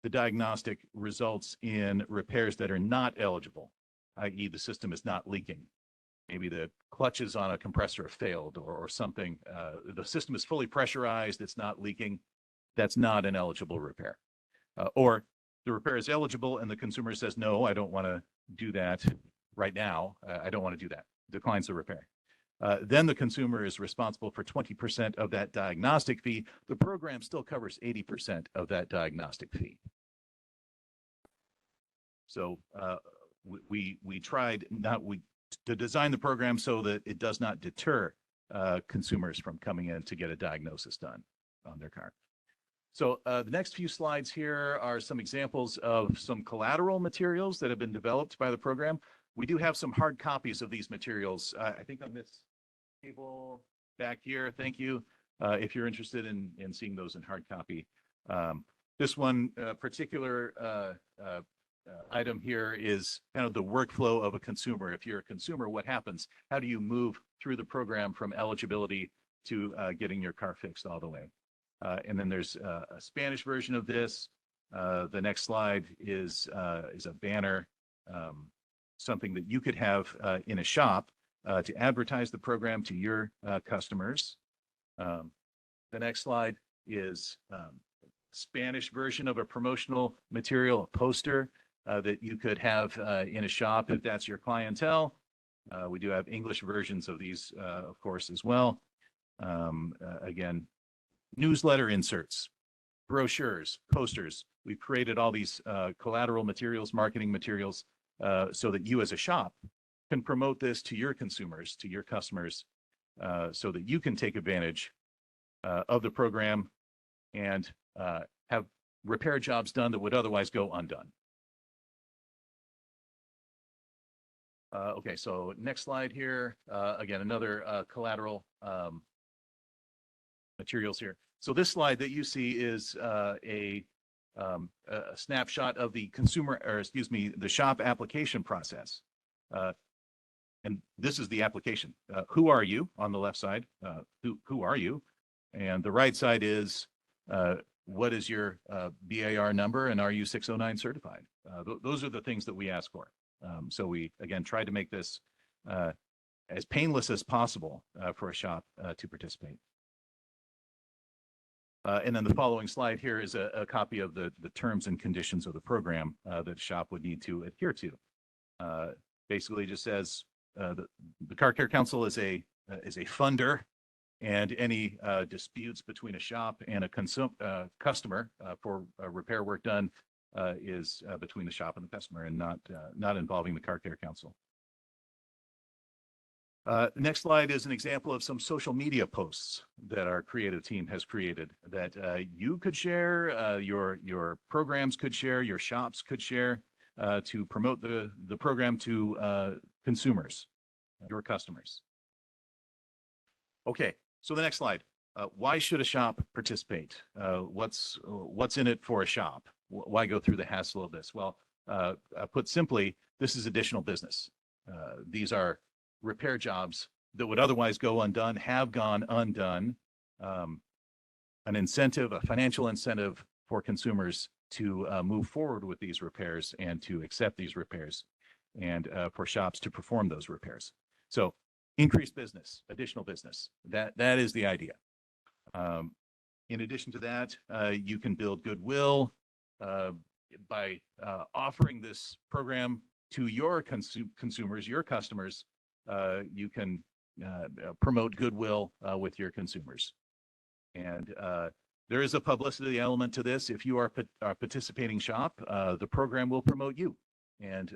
the diagnostic results in repairs that are not eligible, i.e. the system is not leaking, maybe the clutches on a compressor have failed or something, the system is fully pressurized, it's not leaking, that's not an eligible repair. Or the repair is eligible and the consumer says, no, I don't want to do that right now. I don't want to do that. Declines the repair. Then the consumer is responsible for 20% of that diagnostic fee. The program still covers 80% of that diagnostic fee. So we tried to design the program so that it does not deter consumers from coming in to get a diagnosis done on their car. So the next few slides here are some examples of some collateral materials that have been developed by the program. We do have some hard copies of these materials. I think on this table back here, thank you, if you're interested in seeing those in hard copy. This one particular item here is kind of the workflow of a consumer. If you're a consumer, what happens? How do you move through the program from eligibility to getting your car fixed all the way? And then there's a Spanish version of this. The next slide is a banner, something that you could have in a shop to advertise the program to your customers. The next slide is Spanish version of a promotional material, a poster that you could have in a shop if that's your clientele. We do have English versions of these, of course, as well. Again, newsletter inserts, brochures, posters. We've created all these collateral materials, marketing materials, so that you as a shop can promote this to your consumers, to your customers, so that you can take advantage of the program and have repair jobs done that would otherwise go undone. Okay, so next slide here. Again, another collateral materials here. So this slide that you see is a snapshot of the consumer, or excuse me, the shop application process. And this is the application. Who are you on the left side? Who are you? And the right side is what is your BAR number, and are you 609 certified? Those are the things that we ask for. So we, again, tried to make this as painless as possible for a shop to participate. And then the following slide here is a copy of the terms and conditions of the program that a shop would need to adhere to. Basically just says the Car Care Council is a funder, and any disputes between a shop and a customer for repair work done is between the shop and the customer, and not involving the Car Care Council. Next slide is an example of some social media posts that our creative team has created that you could share, your programs could share, your shops could share to promote the program to consumers, your customers. Okay, so the next slide. Why should a shop participate? What's in it for a shop? Why go through the hassle of this? Well, put simply, this is additional business. These are repair jobs that would otherwise go undone, have gone undone. An incentive, a financial incentive for consumers to move forward with these repairs and to accept these repairs, and for shops to perform those repairs. So increased business, additional business, that is the idea. In addition to that, you can build goodwill by offering this program to your consumers, your customers. You can promote goodwill with your consumers. And there is a publicity element to this. If you are a participating shop, the program will promote you and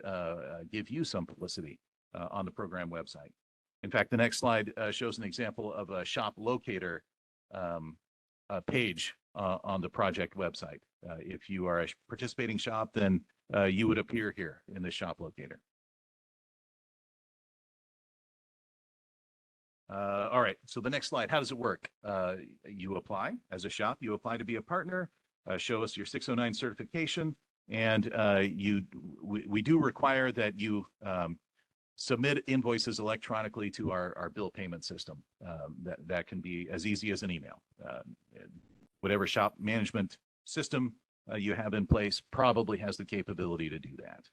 give you some publicity on the program website. In fact, the next slide shows an example of a shop locator page on the project website. If you are a participating shop, then you would appear here in the shop locator. All right, so the next slide, how does it work? You apply as a shop, you apply to be a partner, show us your 609 certification, and we do require that you submit invoices electronically to our bill payment system. That can be as easy as an email. Whatever shop management system you have in place probably has the capability to do that.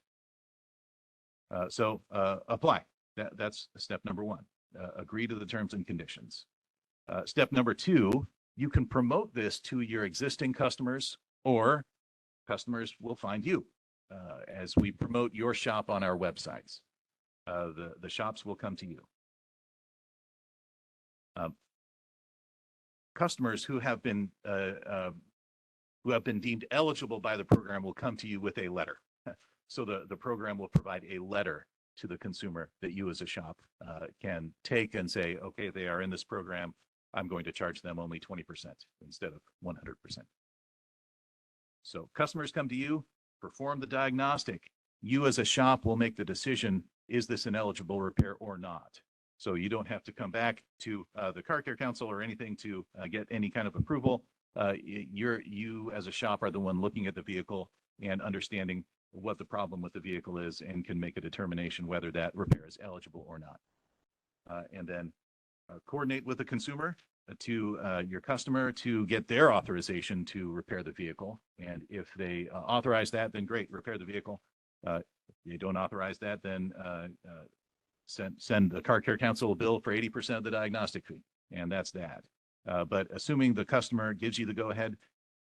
So apply. That's step number one. Agree to the terms and conditions. Step number two, you can promote this to your existing customers, or customers will find you as we promote your shop on our websites. The shops will come to you. Customers who have been deemed eligible by the program will come to you with a letter. So the program will provide a letter to the consumer that you as a shop can take and say, okay, they are in this program. I'm going to charge them only 20% instead of 100%. So customers come to you, perform the diagnostic. You as a shop will make the decision, is this an eligible repair or not? So you don't have to come back to the Car Care Council or anything to get any kind of approval. You as a shop are the one looking at the vehicle and understanding what the problem with the vehicle is and can make a determination whether that repair is eligible or not. And then coordinate with the consumer to your customer to get their authorization to repair the vehicle. And if they authorize that, then great, repair the vehicle. If they don't authorize that, then send the Car Care Council a bill for 80% of the diagnostic fee. And that's that. But assuming the customer gives you the go-ahead,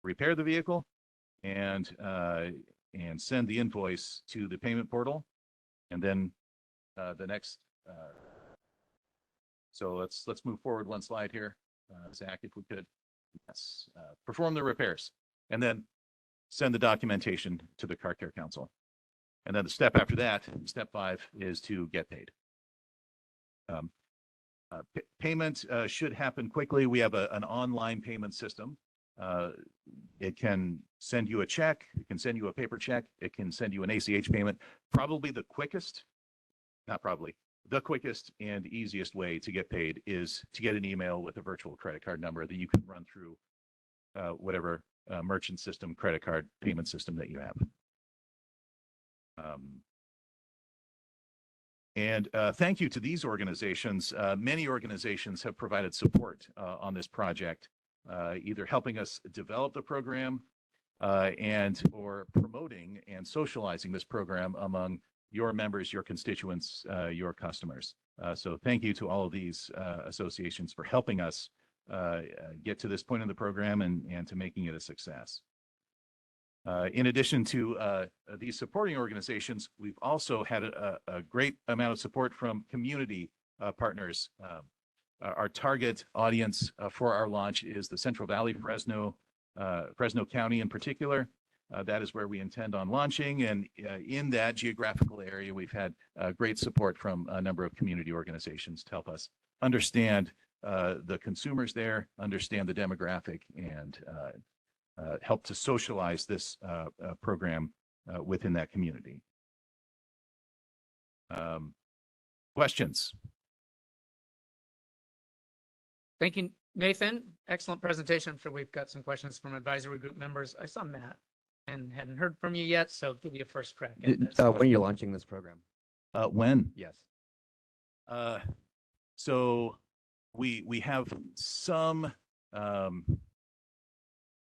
repair the vehicle and send the invoice to the payment portal. And then the next, so let's move forward one slide here. Zach, if we could. Yes. Perform the repairs and then send the documentation to the Car Care Council. And then the step after that, step 5, is to get paid. Payment should happen quickly. We have an online payment system. It can send you a check. It can send you a paper check. It can send you an ACH payment. Probably the quickest, not probably, the quickest and easiest way to get paid is to get an email with a virtual credit card number that you can run through whatever merchant system, credit card payment system that you have. And thank you to these organizations. Many organizations have provided support on this project, either helping us develop the program or promoting and socializing this program among your members, your constituents, your customers. So thank you to all of these associations for helping us get to this point in the program and to making it a success. In addition to these supporting organizations, we've also had a great amount of support from community partners. Our target audience for our launch is the Central Valley, Fresno County in particular. That is where we intend on launching. And in that geographical area, we've had great support from a number of community organizations to help us understand the consumers there, understand the demographic, and help to socialize this program within that community. Questions? Thank you, Nathan. Excellent presentation. I'm sure we've got some questions from advisory group members. I saw Matt and hadn't heard from you yet, so give you a first crack at this. When are you launching this program? When? Yes. So we have some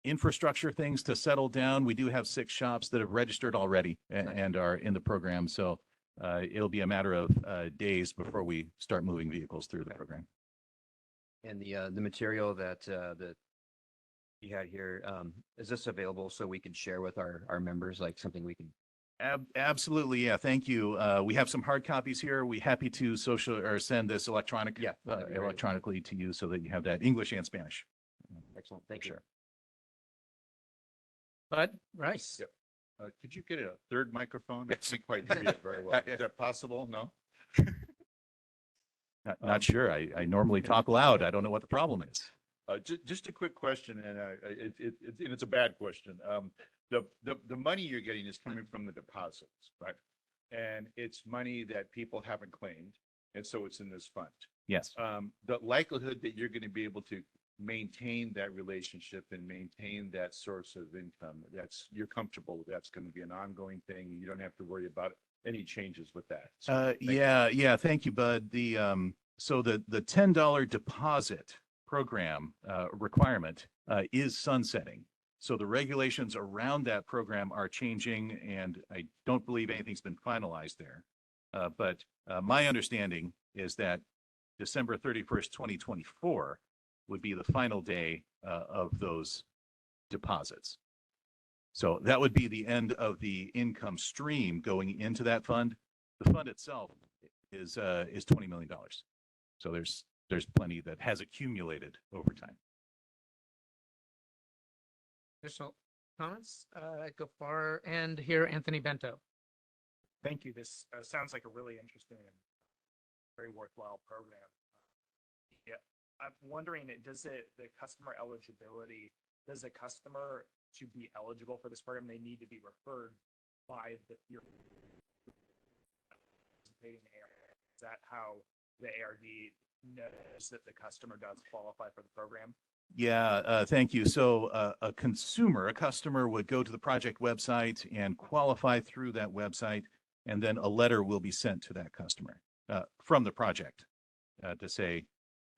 infrastructure things to settle down. We do have 6 shops that have registered already and are in the program. So it'll be a matter of days before we start moving vehicles through the program. And the material that you had here, is this available so we can share with our members, like something we can? Absolutely, yeah. Thank you. We have some hard copies here. We're happy to send this electronically to you so that you have that English and Spanish. Excellent. Thank you. Sure. Bud Rice. Yep. Could you get a third microphone? I can't quite hear it very well. Is that possible? No? Not sure. I normally talk loud. I don't know what the problem is. Just a quick question, and it's a bad question. The money you're getting is coming from the deposits, right? And it's money that people haven't claimed, and so it's in this fund. Yes. The likelihood that you're going to be able to maintain that relationship and maintain that source of income, you're comfortable with that's going to be an ongoing thing. You don't have to worry about any changes with that. So, yeah. Thank you, Bud. So the $10 deposit program requirement is sunsetting. So the regulations around that program are changing, and I don't believe anything's been finalized there. But my understanding is that December 31st, 2024 would be the final day of those deposits. So that would be the end of the income stream going into that fund. The fund itself is $20 million. So there's plenty that has accumulated over time. Additional comments? Go far and here, Anthony Bento. Thank you. This sounds like a really interesting and very worthwhile program. Yeah, I'm wondering, the customer eligibility, does a customer to be eligible for this program, they need to be referred by your participating ARD? Is that how the ARD knows that the customer does qualify for the program? Yeah, thank you. So a customer would go to the project website and qualify through that website, and then a letter will be sent to that customer from the project to say,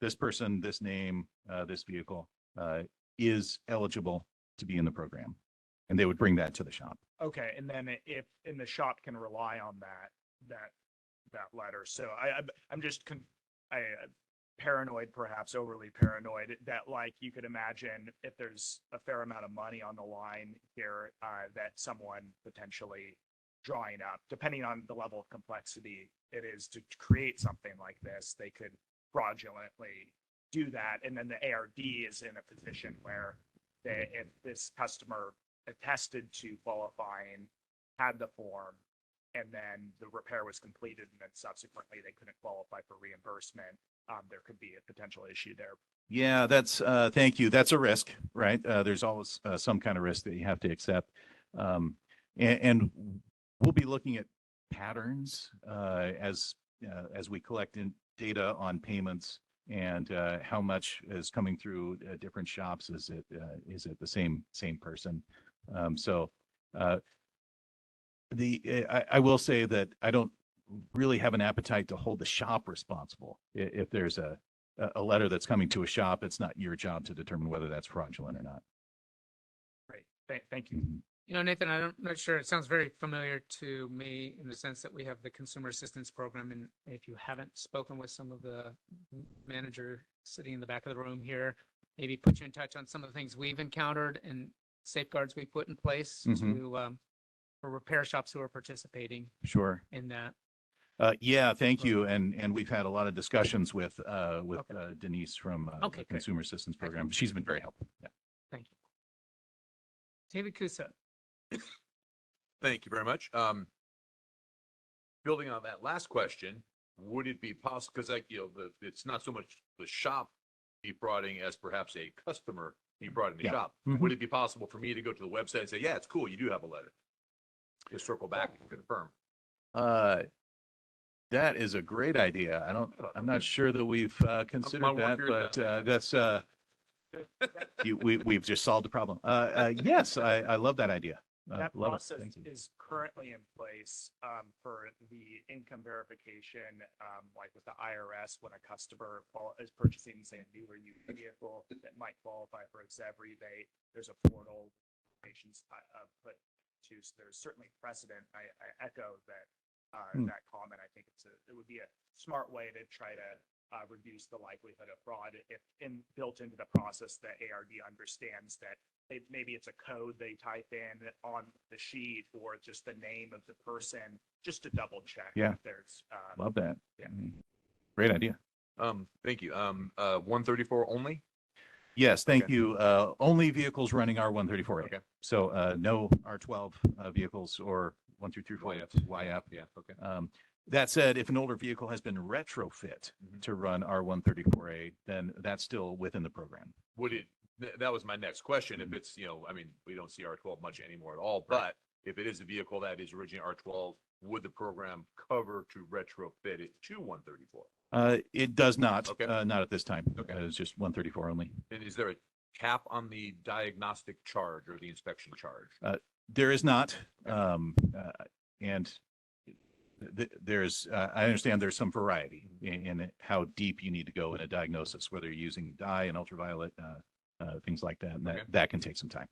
this person, this name, this vehicle is eligible to be in the program. And they would bring that to the shop. Okay, and then and the shop can rely on that letter. So I'm just paranoid, perhaps overly paranoid, that like you could imagine if there's a fair amount of money on the line here, that someone potentially drawing up, depending on the level of complexity it is to create something like this, they could fraudulently do that. And then the ARD is in a position where if this customer attested to qualifying, had the form, and then the repair was completed, and then subsequently they couldn't qualify for reimbursement, there could be a potential issue there. Yeah, thank you. That's a risk, right? There's always some kind of risk that you have to accept. And we'll be looking at patterns as we collect data on payments and how much is coming through different shops. Is it the same person? I will say that I don't really have an appetite to hold the shop responsible. If there's a letter that's coming to a shop, it's not your job to determine whether that's fraudulent or not. Great. Thank you. You know, Nathan, I'm not sure. It sounds very familiar to me in the sense that we have the consumer assistance program. And if you haven't spoken with some of the manager sitting in the back of the room here, maybe put you in touch on some of the things we've encountered and safeguards we put in place to for repair shops who are participating Sure. in that. Yeah, thank you. And we've had a lot of discussions with Denise from Okay, the great. Consumer Assistance Program. She's been very helpful. Yeah. Thank you. David Kusa. Thank you very much. Building on that last question, would it be possible, because it's not so much the shop defrauding as perhaps a customer defrauding the shop. Would it be possible for me to go to the website and say, yeah, it's cool, you do have a letter? Just circle back and confirm. That is a great idea. I'm not sure that we've considered that, but that's we've just solved the problem. Yes, I love that idea. That Love it. process Thank you. is currently in place for the income verification, like with the IRS, when a customer is purchasing, say, a newer used vehicle that might qualify for a ZEV rebate. There's a portal patients put to. So there's certainly precedent. I echo that that comment. I think it would be a smart way to try to reduce the likelihood of fraud if built into the process that ARD understands that maybe it's a code they type in on the sheet or just the name of the person, just to double check. Yeah. If there's Love that. Yeah. Great idea. Thank you. 134 only? Yes, thank Okay. you. Only vehicles running R134A. Okay. So no R12 vehicles or 1 through 3, 4 YF. Yeah. Okay. That said, if an older vehicle has been retrofit to run R134A, then that's still within the program. Would it? That was my next question. If it's, I mean, we don't see R12 much anymore at all, but if it is a vehicle that is originally R12, would the program cover to retrofit it to 134? It does not. Okay. Not at this time. Okay. It's just 134 only. And is there a cap on the diagnostic charge or the inspection charge? There is not. And there's, I understand there's some variety in how deep you need to go in a diagnosis, whether you're using dye and ultraviolet, things like that. And that can take some time.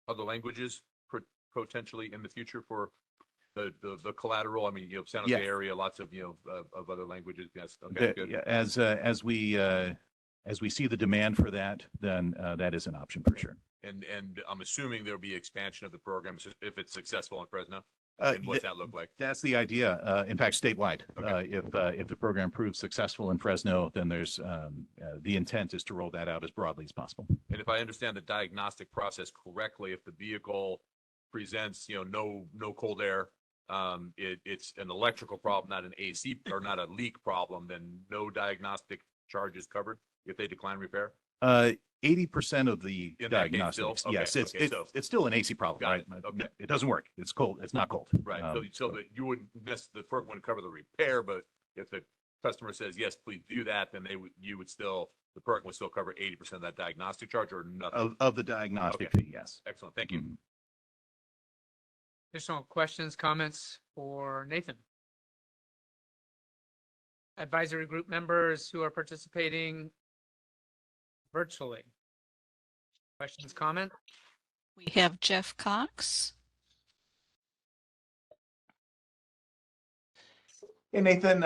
Other languages potentially in the future for the collateral? I mean, San Jose area, lots of, of other languages. Yes. Okay, good. As we see the demand for that, then that is an option for sure. And I'm assuming there'll be expansion of the program if it's successful in Fresno. And what's that look like? That's the idea. In fact, statewide, if the program proves successful in Fresno, then there's the intent is to roll that out as broadly as possible. And if I understand the diagnostic process correctly, if the vehicle presents, no cold air, it's an electrical problem, not an AC or not a leak problem, then no diagnostic charge is covered if they decline repair? 80% of the In that case diagnostics, still? yes, Okay, it's still an AC problem, Got right? it. Okay. It doesn't work. It's cold. It's not cold. Right. So that you wouldn't the program wouldn't cover the repair, but if the customer says, yes, please do that, then the program would still cover 80% of that diagnostic charge or nothing? Of the diagnostic Okay. fee, yes. Excellent. Thank you. Additional questions, comments for Nathan? Advisory group members who are participating virtually. Questions, comments? We have Jeff Cox. Hey, Nathan,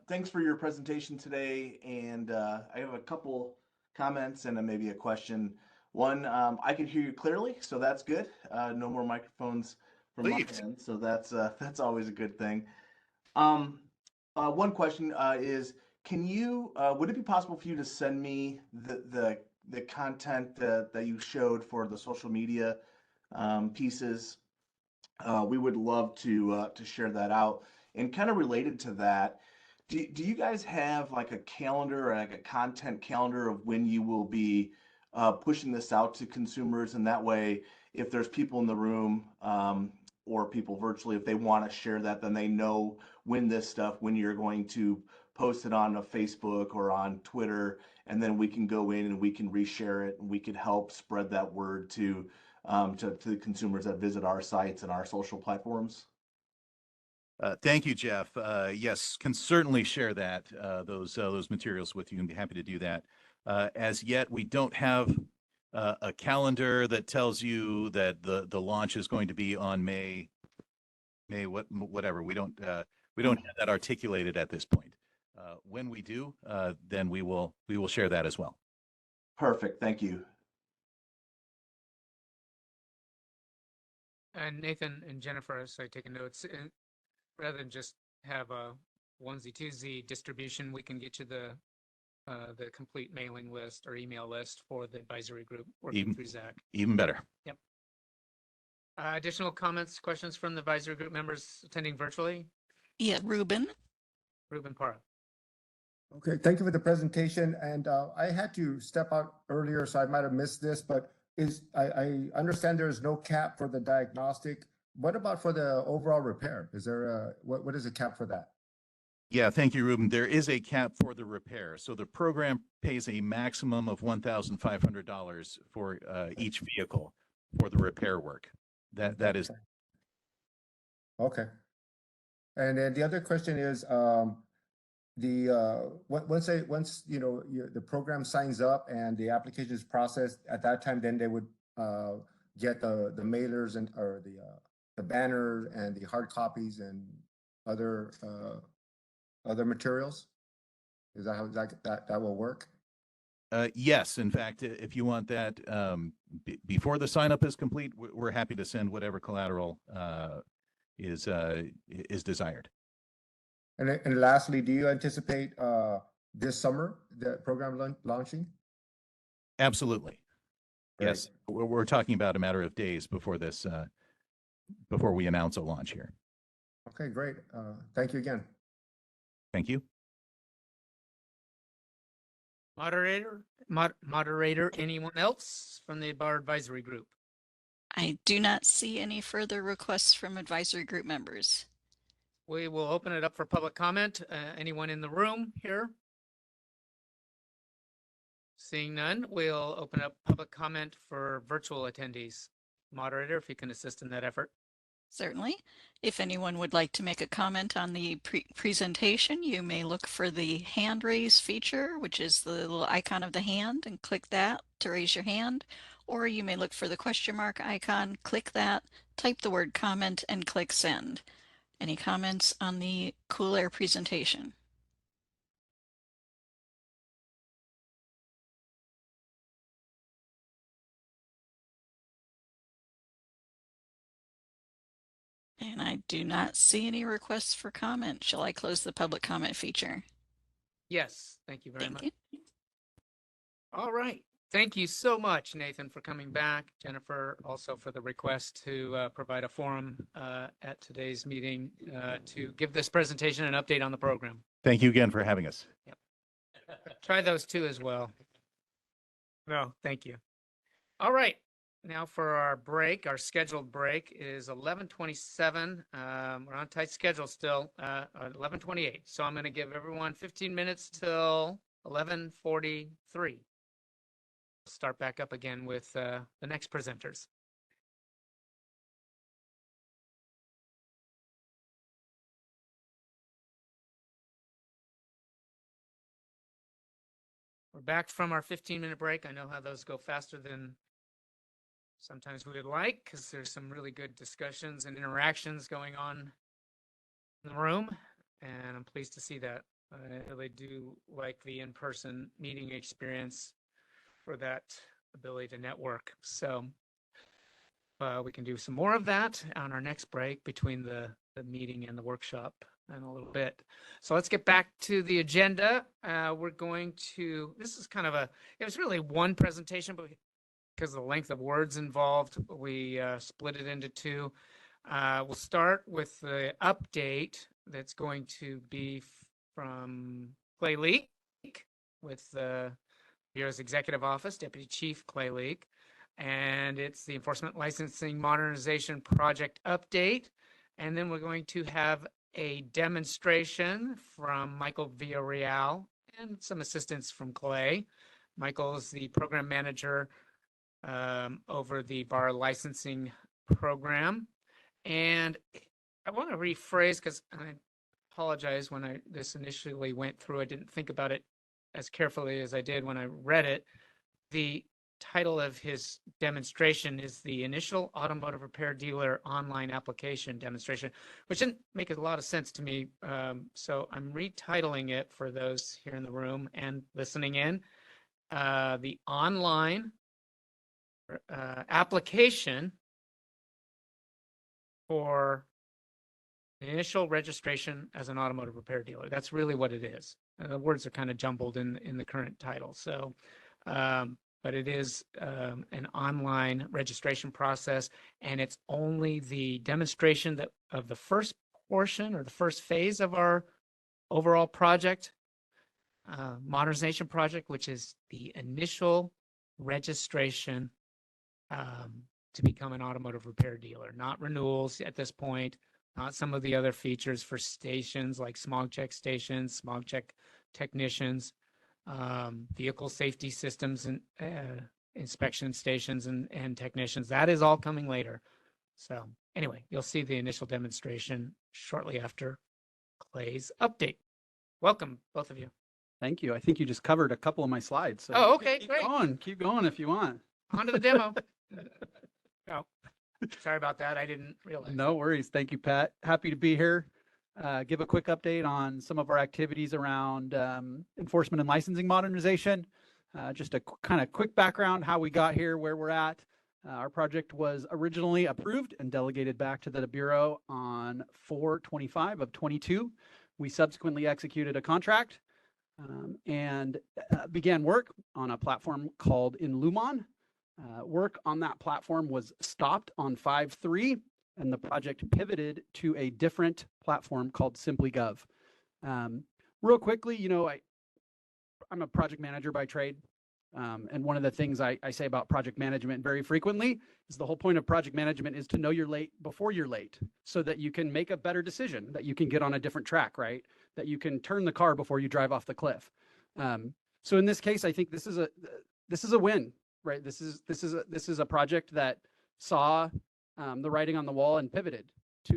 thanks for your presentation today. And I have a couple comments and maybe a question. One, I can hear you clearly, so that's good. No more microphones from my end, so that's always a good thing. One question is, would it be possible for you to send me the content that you showed for the social media pieces? We would love to share that out. And kind of related to that, do you guys have like a calendar or like a content calendar of when you will be pushing this out to consumers? And that way, if there's people in the room or people virtually, if they want to share that, then they know when you're going to post it on a Facebook or on Twitter, and then we can go in and we can reshare it and we can help spread that word to the consumers that visit our sites and our social platforms. Thank you, Jeff. Yes, can certainly share those materials with you and be happy to do that. As yet, we don't have a calendar that tells you that the launch is going to be on whatever. We don't have that articulated at this point. When we do, then we will share that as well. Perfect. Thank you. And Nathan and Jennifer, as I take notes, rather than just have a onesie twosie distribution, we can get you the complete mailing list or email list for the advisory group working through Zach. Even better. Yep. Additional comments, questions from the advisory group members attending virtually? Yeah, Ruben. Ruben Parra. Okay, thank you for the presentation. And I had to step out earlier, so I might have missed this, but I understand there is no cap for the diagnostic. What about for the overall repair? Is there what is the cap for that? Yeah, thank you, Ruben. There is a cap for the repair. So the program pays a maximum of $1,500 for each vehicle for the repair work. That is. Okay. And then the other question is, once you know the program signs up and the application is processed, at that time, then they would get the mailers and or the banner and the hard copies and other materials. Is that how that will work? Yes, in fact, if you want that before the sign up is complete, we're happy to send whatever collateral is desired. And lastly, do you anticipate this summer the program launching? Absolutely. Great. Yes, we're talking about a matter of days before this, before we announce a launch here. Okay, great. Thank you again. Thank you. Moderator, anyone else from the bar advisory group? I do not see any further requests from advisory group members. We will open it up for public comment. Anyone in the room here? Seeing none, we'll open up public comment for virtual attendees. Moderator, if you can assist in that effort. Certainly. If anyone would like to make a comment on the presentation, you may look for the hand raise feature, which is the little icon of the hand, and click that to raise your hand. Or you may look for the question mark icon, click that, type the word comment, and click send. Any comments on the Cool Air presentation? And I do not see any requests for comment. Shall I close the public comment feature? Yes, thank you very Thank much. you. All right. Thank you so much, Nathan, for coming back. Jennifer, also for the request to provide a forum at today's meeting to give this presentation and update on the program. Thank you again for having us. Yep. Try those two as well. No, thank you. All right. Now for our break, our scheduled break is 11:27. We're on tight schedule still, 11:28. So I'm going to give everyone 15 minutes till 11:43. Start back up again with the next presenters. We're back from our 15-minute break. I know how those go faster than sometimes we would like because there's some really good discussions and interactions going on in the room, and I'm pleased to see that. I really do like the in-person meeting experience for that ability to network. So we can do some more of that on our next break between the meeting and the workshop in a little bit. So let's get back to the agenda. We're going to, this is kind of it was really one presentation, but because of the length of words involved, we split it into two. We'll start with the update that's going to be from Clay Leak with the Bureau's Executive Office, Deputy Chief Clay Leak, and it's the Enforcement Licensing Modernization Project update. And then we're going to have a demonstration from Michael Villarreal and some assistance from Clay. Michael is the program manager over the bar licensing program. And I want to rephrase because I apologize when this initially went through. I didn't think about it as carefully as I did when I read it. The title of his demonstration is the Initial Automotive Repair Dealer Online Application Demonstration, which didn't make a lot of sense to me. So I'm retitling it for those here in the room and listening in. The online application for initial registration as an automotive repair dealer. That's really what it is. The words are kind of jumbled in the current title. So, but it is an online registration process, and it's only the demonstration that of the first portion or the first phase of our overall project, modernization project, which is the initial registration to become an automotive repair dealer, not renewals at this point, not some of the other features for stations like smog check stations, smog check technicians, vehicle safety systems and inspection stations and technicians. That is all coming later. So anyway, you'll see the initial demonstration shortly after Clay's update. Welcome, both of you. Thank you. I think you just covered a couple of my slides. So Oh, okay, great. Keep going if you want. On to the demo. Oh, sorry about that. I didn't realize. No worries. Thank you, Pat. Happy to be here. Give a quick update on some of our activities around enforcement and licensing modernization. Just a kind of quick background, how we got here, where we're at. Our project was originally approved and delegated back to the Bureau on 4/25 of 22. We subsequently executed a contract and began work on a platform called Inluman. Work on that platform was stopped on 5/3, and the project pivoted to a different platform called SimplyGov. Real quickly, you know, I'm a project manager by trade. And one of the things I say about project management very frequently is the whole point of project management is to know you're late before you're late so that you can make a better decision, that you can get on a different track, right? That you can turn the car before you drive off the cliff. So in this case, I think this is a win, right? This is a project that saw the writing on the wall and pivoted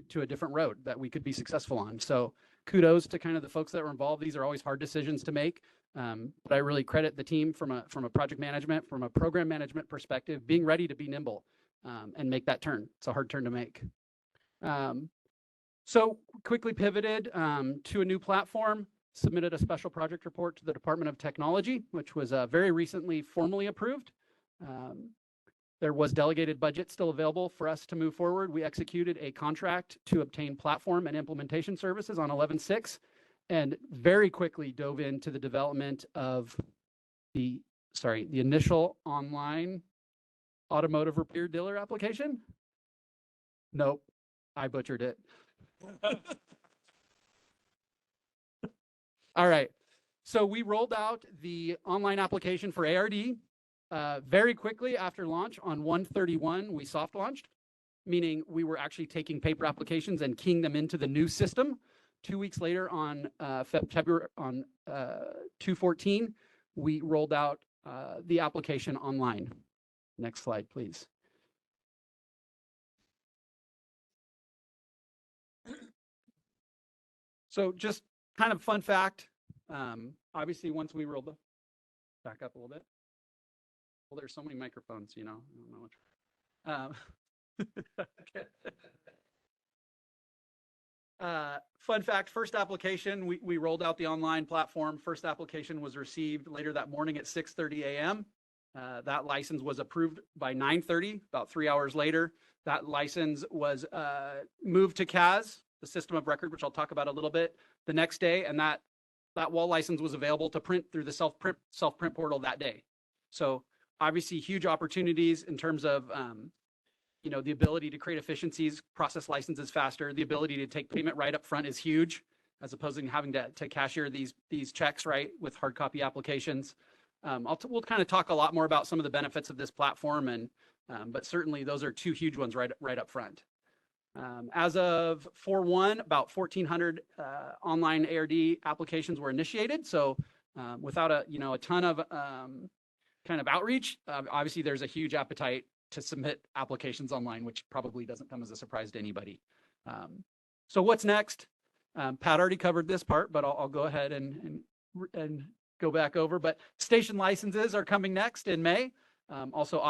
to a different road that we could be successful on. So kudos to kind of the folks that were involved. These are always hard decisions to make. But I really credit the team from a project management, from a program management perspective, being ready to be nimble and make that turn. It's a hard turn to make. So quickly pivoted to a new platform, submitted a special project report to the Department of Technology, which was very recently formally approved. There was delegated budget still available for us to move forward. We executed a contract to obtain platform and implementation services on 11/6. And very quickly dove into the development of the initial online automotive repair dealer application. Nope, I butchered it. All right, so we rolled out the online application for ARD very quickly after launch on 1/31. We soft launched, meaning we were actually taking paper applications and keying them into the new system. 2 weeks later on February 2/14, we rolled out the application online. Next slide, please. So just kind of fun fact. Obviously, once we rolled back up a little bit. Well, there's so many microphones, you know. I don't know which. Okay. Fun fact, first application, we rolled out the online platform. First application was received later that morning at 6:30 a.m. That license was approved by 9:30, about 3 hours later. That license was moved to CAS, the system of record, which I'll talk about a little bit, the next day. And that wall license was available to print through the self-print portal that day. So obviously huge opportunities in terms of the ability to create efficiencies, process licenses faster. The ability to take payment right up front is huge, as opposed to having to cashier these checks, right, with hard copy applications. We'll kind of talk a lot more about some of the benefits of this platform, but certainly those are two huge ones right up front. As of 4/1, about 1,400 online ARD applications were initiated. So without a ton of kind of outreach, obviously there's a huge appetite to submit applications online, which probably doesn't come as a surprise to anybody. So what's next? Pat already covered this part, but I'll go ahead and go back over, but station licenses are coming next in May. Also,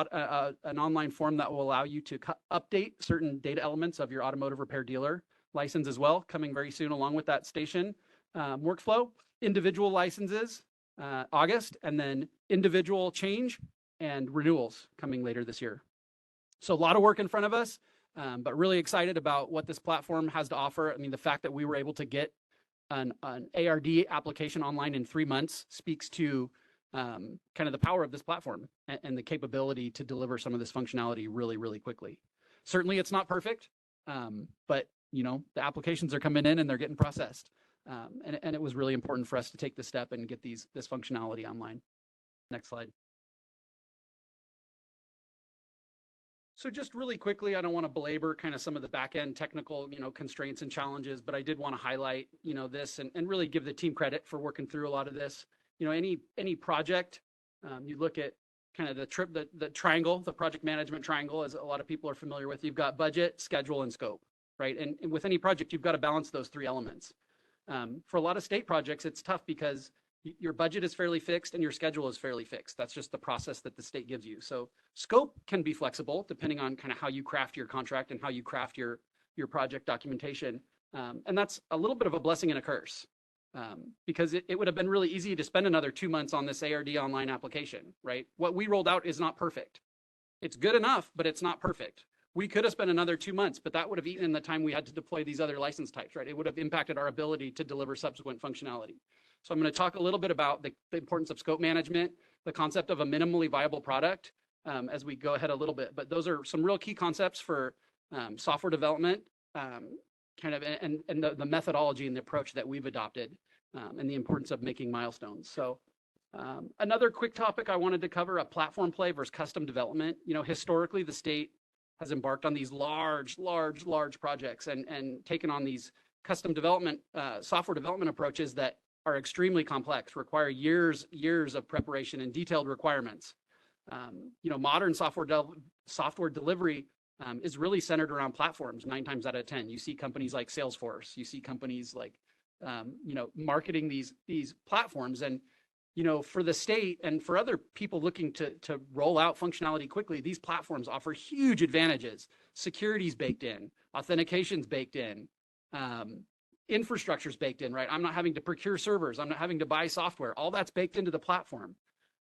an online form that will allow you to update certain data elements of your automotive repair dealer license as well, coming very soon along with that station workflow. Individual licenses, August, and then individual change and renewals coming later this year. So a lot of work in front of us, but really excited about what this platform has to offer. I mean, the fact that we were able to get an ARD application online in 3 months speaks to kind of the power of this platform and the capability to deliver some of this functionality really, really quickly. Certainly it's not perfect, but you know, the applications are coming in and they're getting processed. And it was really important for us to take this step and get this functionality online. Next slide. So just really quickly, I don't want to belabor kind of some of the back end technical, you know, constraints and challenges, but I did want to highlight, you know, this and really give the team credit for working through a lot of this. You know, any project, you look at kind of the triangle, the project management triangle, as a lot of people are familiar with. You've got budget, schedule, and scope, right? And with any project, you've got to balance those three elements. For a lot of state projects, it's tough because your budget is fairly fixed and your schedule is fairly fixed. That's just the process that the state gives you. So scope can be flexible depending on kind of how you craft your contract and how you craft your project documentation. And that's a little bit of a blessing and a curse. Because it would have been really easy to spend another 2 months on this ARD online application, right? What we rolled out is not perfect. It's good enough, but it's not perfect. We could have spent another 2 months, but that would have eaten the time we had to deploy these other license types, right? It would have impacted our ability to deliver subsequent functionality. So I'm going to talk a little bit about the importance of scope management, the concept of a minimally viable product as we go ahead a little bit. But those are some real key concepts for software development, kind of, and the methodology and the approach that we've adopted, and the importance of making milestones. So another quick topic I wanted to cover, a platform play versus custom development. You know, historically, the state has embarked on these large projects and taken on these custom development, software development approaches that are extremely complex, require years of preparation and detailed requirements. You know, modern software delivery is really centered around platforms 9 times out of 10. You see companies like Salesforce, you see companies like, you know, marketing these platforms. And, you know, for the state and for other people looking to roll out functionality quickly, these platforms offer huge advantages. Security's baked in, authentication's baked in, infrastructure's baked in, right? I'm not having to procure servers. I'm not having to buy software. All that's baked into the platform.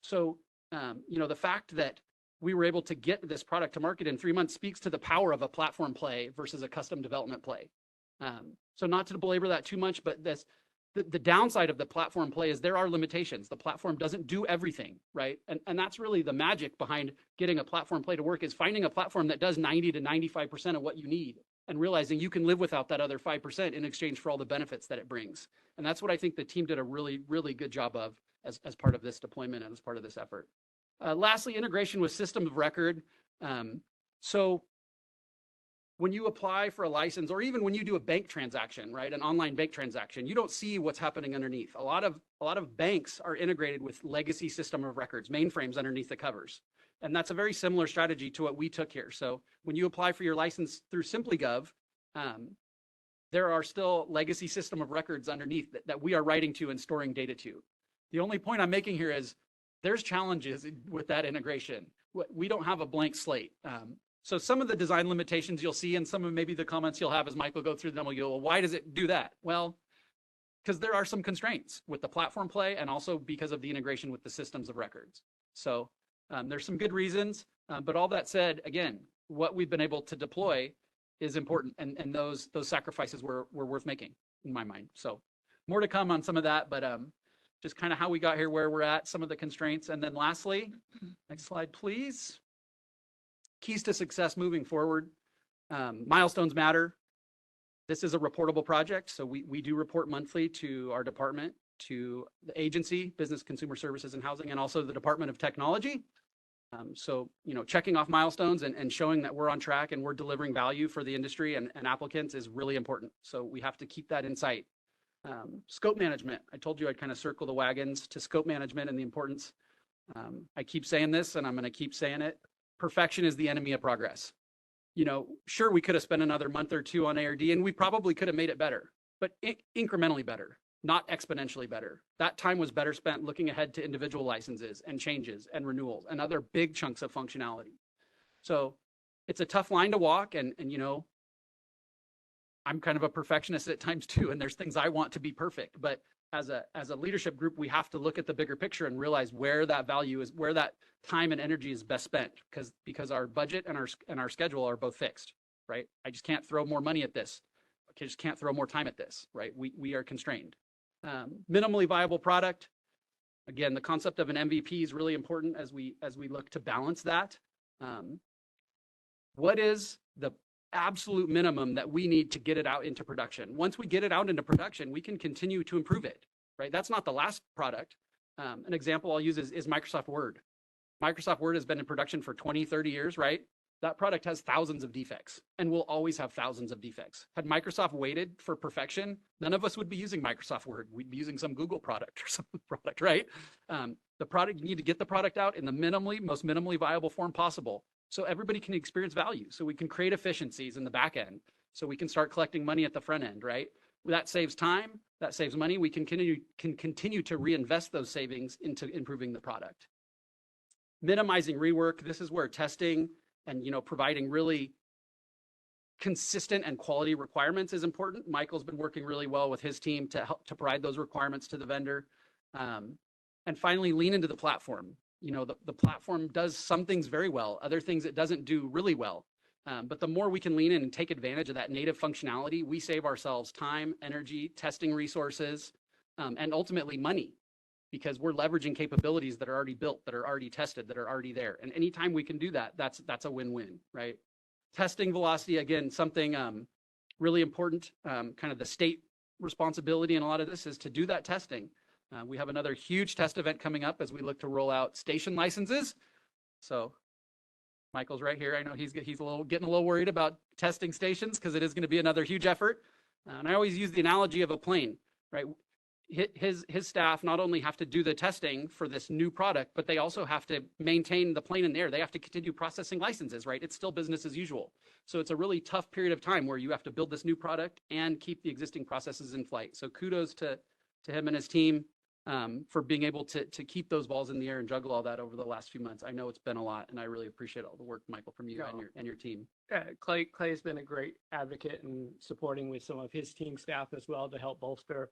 So, you know, the fact that we were able to get this product to market in 3 months speaks to the power of a platform play versus a custom development play. So not to belabor that too much, but the downside of the platform play is there are limitations. The platform doesn't do everything, right? And that's really the magic behind getting a platform play to work, is finding a platform that does 90 to 95% of what you need and realizing you can live without that other 5% in exchange for all the benefits that it brings. And that's what I think the team did a really, really good job of as part of this deployment and as part of this effort. Lastly, integration with system of record. So when you apply for a license, or even when you do a bank transaction, right, an online bank transaction, you don't see what's happening underneath. A lot of banks are integrated with legacy system of records, mainframes underneath the covers. And that's a very similar strategy to what we took here. So when you apply for your license through SimplyGov, there are still legacy system of records underneath that we are writing to and storing data to. The only point I'm making here is there's challenges with that integration. We don't have a blank slate. So some of the design limitations you'll see, and some of maybe the comments you'll have as Michael go through them, will go, well, why does it do that? Well, because there are some constraints with the platform play and also because of the integration with the systems of records. So there's some good reasons, but all that said, again, what we've been able to deploy is important, and those sacrifices were worth making in my mind. So more to come on some of that, but just kind of how we got here, where we're at, some of the constraints. And then lastly, next slide, please. Keys to success moving forward. Milestones matter. This is a reportable project, so we do report monthly to our department, to the agency, Business Consumer Services and Housing, and also the Department of Technology. So, you know, checking off milestones and showing that we're on track and we're delivering value for the industry and applicants is really important. So we have to keep that in sight. Scope management. I told you I'd kind of circle the wagons to scope management and the importance. I keep saying this, and I'm going to keep saying it. Perfection is the enemy of progress. You know, sure, we could have spent another month or two on ARD, and we probably could have made it better, but incrementally better. not exponentially better. That time was better spent looking ahead to individual licenses and changes and renewals and other big chunks of functionality. So it's a tough line to walk. And you know, I'm kind of a perfectionist at times too, and there's things I want to be perfect. But as a leadership group, we have to look at the bigger picture and realize where that value is, where that time and energy is best spent, because our budget and our schedule are both fixed, right? I just can't throw more money at this. I just can't throw more time at this, right? We are constrained. Minimally viable product. Again, the concept of an MVP is really important as we look to balance that. What is the absolute minimum that we need to get it out into production? Once we get it out into production, we can continue to improve it, right? That's not the last product. An example I'll use is Microsoft Word. Microsoft Word has been in production for 20, 30 years, right? That product has thousands of defects and will always have thousands of defects. Had Microsoft waited for perfection, none of us would be using Microsoft Word. We'd be using some Google product or some product, right? The product, you need to get the product out in the most minimally viable form possible so everybody can experience value, so we can create efficiencies in the back end, so we can start collecting money at the front end, right? That saves time, that saves money. We can continue to reinvest those savings into improving the product. Minimizing rework. This is where testing and, you know, providing really consistent and quality requirements is important. Michael's been working really well with his team to help to provide those requirements to the vendor. And finally, lean into the platform. You know, the platform does some things very well, other things it doesn't do really well. But the more we can lean in and take advantage of that native functionality, we save ourselves time, energy, testing resources, and ultimately money, because we're leveraging capabilities that are already built, that are already tested, that are already there. And anytime we can do that, that's a win-win, right? Testing velocity, again, something really important. Kind of the state responsibility in a lot of this is to do that testing. We have another huge test event coming up as we look to roll out station licenses. So Michael's right here. I know he's getting a little worried about testing stations because it is going to be another huge effort. And I always use the analogy of a plane, right? His staff not only have to do the testing for this new product, but they also have to maintain the plane in the air. They have to continue processing licenses, right? It's still business as usual. So it's a really tough period of time where you have to build this new product and keep the existing processes in flight. So kudos to him and his team for being able to keep those balls in the air and juggle all that over the last few months. I know it's been a lot, and I really appreciate all the work, Michael, from you and your team. Clay has been a great advocate in supporting with some of his team staff as well to help bolster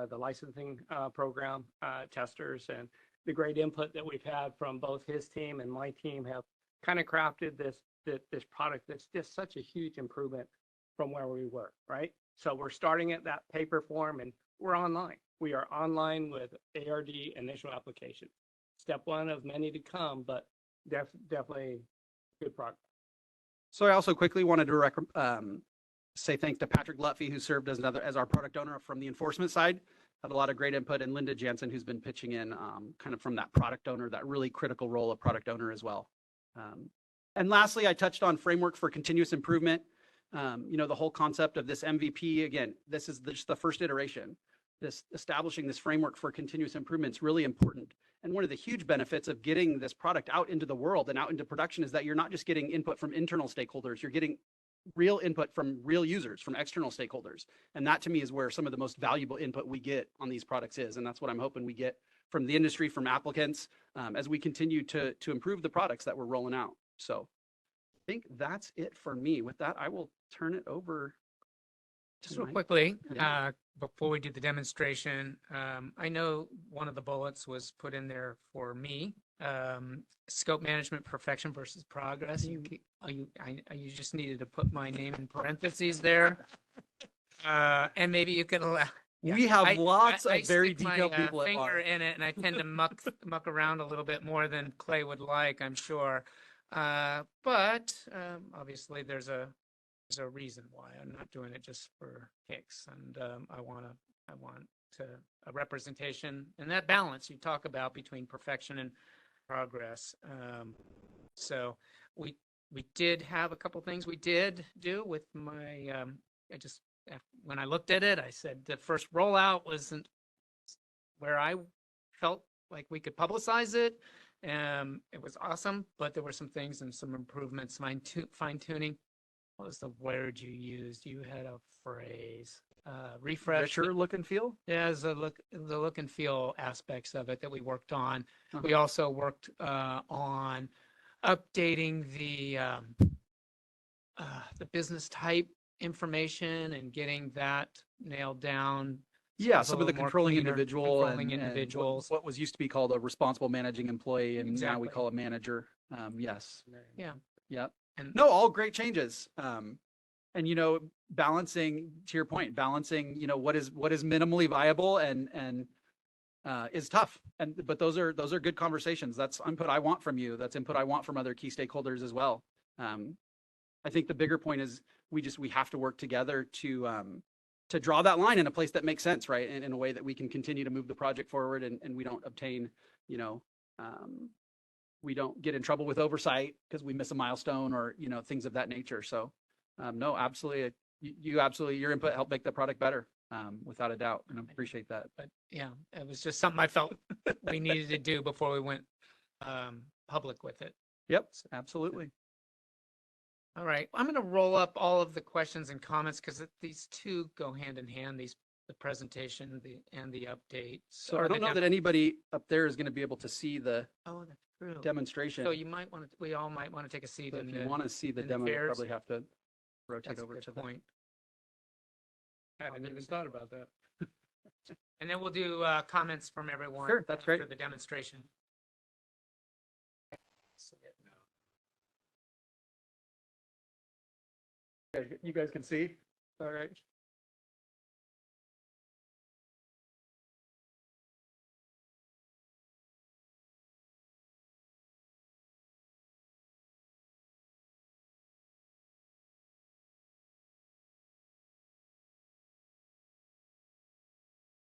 the licensing program. Testers and the great input that we've had from both his team and my team have kind of crafted this product that's just such a huge improvement from where we were, right? So we're starting at that paper form and we're online. We are online with ARD initial application. Step one of many to come, but definitely good progress. So I also quickly wanted to say thanks to Patrick Lutfi, who served as our product owner from the enforcement side. Had a lot of great input, and Linda Jansen, who's been pitching in kind of from that product owner, that really critical role of product owner as well. And lastly, I touched on framework for continuous improvement. You know, the whole concept of this MVP, again, this is just the first iteration. This establishing this framework for continuous improvement is really important. And one of the huge benefits of getting this product out into the world and out into production is that you're not just getting input from internal stakeholders, you're getting real input from real users, from external stakeholders. And that to me is where some of the most valuable input we get on these products is. And that's what I'm hoping we get from the industry, from applicants, as we continue to improve the products that we're rolling out. So I think that's it for me. With that, I will turn it over. Just real quickly, before we do the demonstration, I know one of the bullets was put in there for me, scope management, perfection versus progress. You just needed to put my name in parentheses there. And maybe you could allow. We have lots of very stick detailed my, people at finger bar. in it, and I tend to muck around a little bit more than Clay would like, I'm sure. But obviously there's a reason why I'm not doing it just for kicks, and I want a representation and that balance you talk about between perfection and progress. So we did have a couple things we did do with my. When I looked at it, I said the first rollout wasn't where I felt like we could publicize it. It was awesome, but there were some things and some improvements, fine tuning. What was the word you used? You had a phrase. refresh. Richer look and feel? Yeah, the look and feel aspects of it that we worked on. Uh-huh. We also worked on updating the business type information and getting that nailed down. So Yeah, it's a some of the little more controlling cleaner, individual controlling and individuals. what was used to be called a responsible managing employee, and now we Exactly. call a manager. Yes. Yeah. Yep. And No, all great changes. And balancing, to your point, balancing, what is minimally viable and is tough. But those are good conversations. That's input I want from you. That's input I want from other key stakeholders as well. I think the bigger point is we have to work together to draw that line in a place that makes sense, right? And in a way that we can continue to move the project forward and we don't obtain, we don't get in trouble with oversight because we miss a milestone or, things of that nature. So, no, absolutely. Your input helped make the product better, without a doubt. And I appreciate that. But yeah, it was just something I felt we needed to do before we went public with it. Yep, absolutely. All right, I'm going to roll up all of the questions and comments because these two go hand in hand, the presentation and the update. So I don't know that anybody up there is going to be able to see the Oh, that's true. demonstration. So we all might want to take a seat So in if you the, want to see the in the demo, you chairs. probably have to rotate That's a over good to the point. I hadn't even thought about that. And then we'll do comments from everyone. Sure, that's great. For the demonstration. You guys can see? All right.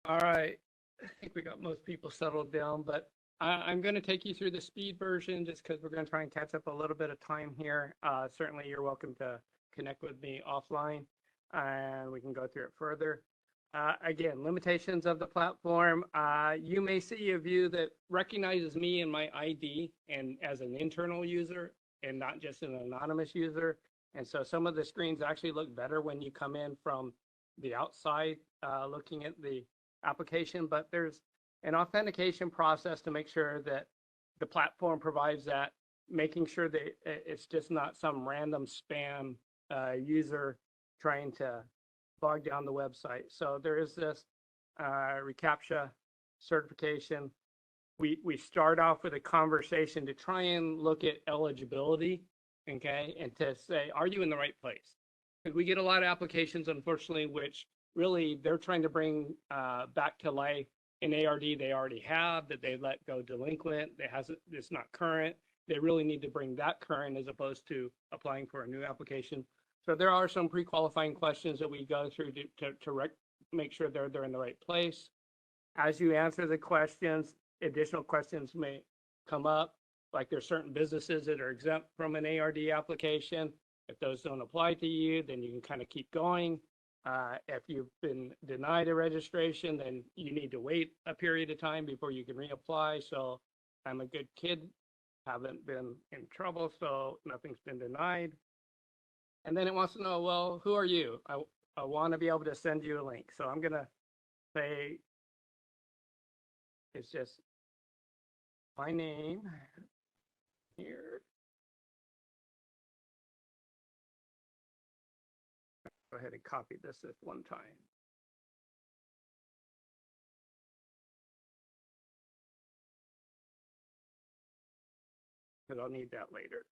All right, I think we got most people settled down, but I'm going to take you through the speed version just because we're going to try and catch up a little bit of time here. Certainly, you're welcome to connect with me offline and we can go through it further. Again, limitations of the platform. You may see a view that recognizes me and my ID and as an internal user and not just an anonymous user. And so some of the screens actually look better when you come in from the outside looking at the application, but there's an authentication process to make sure that the platform provides that, making sure that it's just not some random spam user trying to bog down the website. So there is this reCAPTCHA certification. We start off with a conversation to try and look at eligibility, okay, and to say, are you in the right place? Because we get a lot of applications, unfortunately, which really they're trying to bring back to life an ARD they already have that they let go delinquent, it's not current. They really need to bring that current as opposed to applying for a new application. So there are some pre-qualifying questions that we go through to make sure they're in the right place. As you answer the questions, additional questions may come up, like there's certain businesses that are exempt from an ARD application. If those don't apply to you, then you can kind of keep going. If you've been denied a registration, then you need to wait a period of time before you can reapply. So I'm a good kid, haven't been in trouble, so nothing's been denied. And then it wants to know, well, who are you? I want to be able to send you a link. So I'm going to say, it's just my name here. Go ahead and copy this at one time. Because I'll need that later.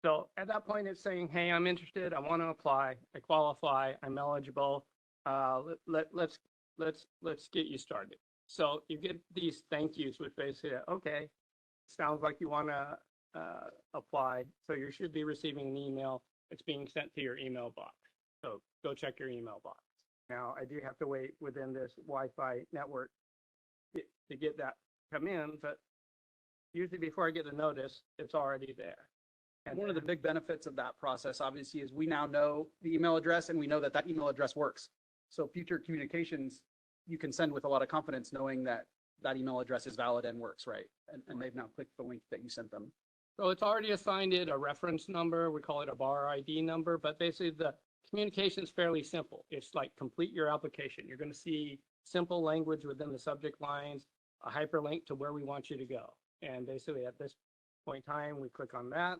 So at that point, it's saying, hey, I'm interested. I want to apply. I qualify. I'm eligible. Let's get you started. So you get these thank yous, which basically, okay, sounds like you want to apply. So you should be receiving an email. It's being sent to your email box. So go check your email box. Now, I do have to wait within this Wi-Fi network to get that come in, but usually before I get a notice, it's already there. And one of the big benefits of that process, obviously, is we now know the email address and we know that email address works. So future communications, you can send with a lot of confidence knowing that email address is valid and works, right? And they've now clicked the link that you sent them. So it's already assigned it a reference number. We call it a bar ID number, but basically the communication is fairly simple. It's like complete your application. You're going to see simple language within the subject lines, a hyperlink to where we want you to go. And basically at this point in time, we click on that.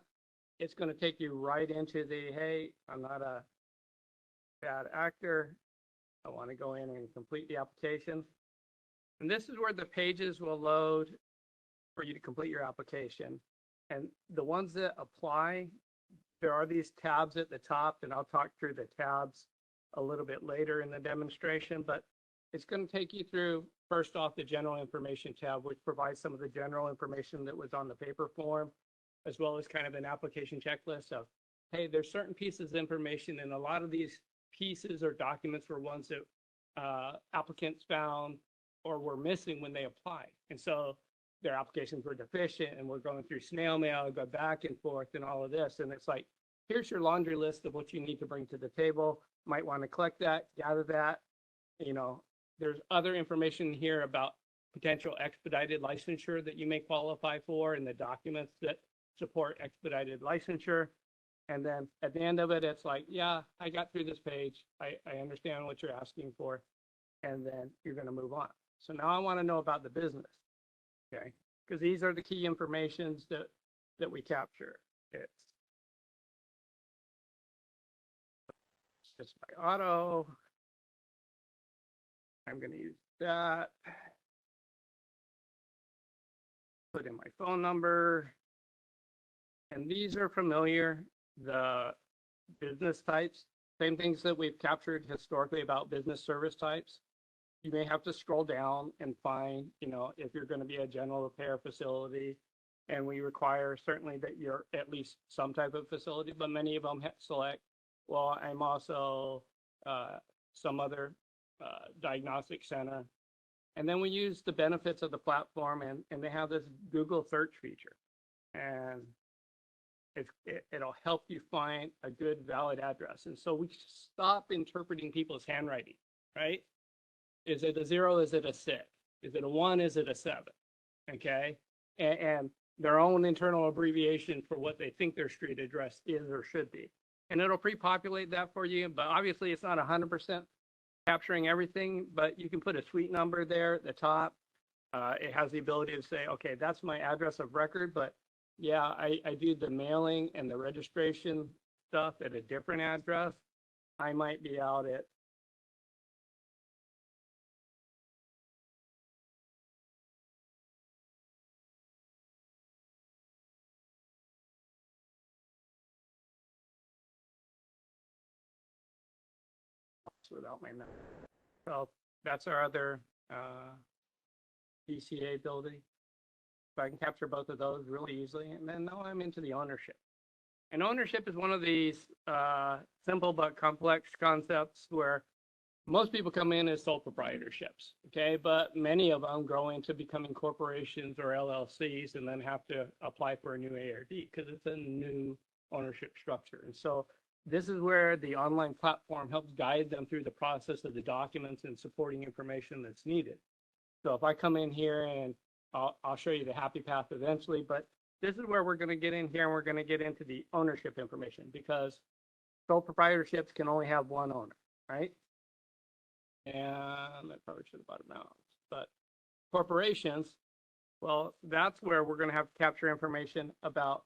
It's going to take you right into the, hey, I'm not a bad actor. I want to go in and complete the application. And this is where the pages will load for you to complete your application. And the ones that apply, there are these tabs at the top, and I'll talk through the tabs a little bit later in the demonstration, but it's going to take you through, first off, the general information tab, which provides some of the general information that was on the paper form, as well as kind of an application checklist of, hey, there's certain pieces of information, and a lot of these pieces or documents were ones that applicants found or were missing when they applied. And so their applications were deficient, and we're going through snail mail, go back and forth and all of this. And it's like, here's your laundry list of what you need to bring to the table. Might want to collect that, gather that. You know, there's other information here about potential expedited licensure that you may qualify for and the documents that support expedited licensure. And then at the end of it, it's like, yeah, I got through this page. I understand what you're asking for. And then you're going to move on. So now I want to know about the business. Okay, because these are the key informations that we capture. It's just my auto. I'm going to use that. Put in my phone number. And these are familiar. The business types, same things that we've captured historically about business service types. You may have to scroll down and find, you know, if you're going to be a general repair facility, and we require certainly that you're at least some type of facility, but many of them select, well, I'm also some other diagnostic center. And then we use the benefits of the platform, and they have this Google search feature. And it'll help you find a good, valid address. And so we stop interpreting people's handwriting, right? Is it a 0? Is it a 6? Is it a 1? Is it a 7? Okay. And their own internal abbreviation for what they think their street address is or should be. And it'll pre-populate that for you. But obviously it's not 100% capturing everything, but you can put a suite number there at the top. It has the ability to say, okay, that's my address of record, but yeah, I do the mailing and the registration stuff at a different address. I might be out at without my number. So that's our other DCA building. So I can capture both of those really easily. And then now I'm into the ownership. And ownership is one of these simple but complex concepts where most people come in as sole proprietorships, okay? But many of them grow into becoming corporations or LLCs and then have to apply for a new ARD because it's a new ownership structure. And so this is where the online platform helps guide them through the process of the documents and supporting information that's needed. So if I come in here and I'll show you the happy path eventually, but this is where we're going to get in here and we're going to get into the ownership information because sole proprietorships can only have one owner, right? And I probably should have bought it out, but corporations, well, that's where we're going to have to capture information about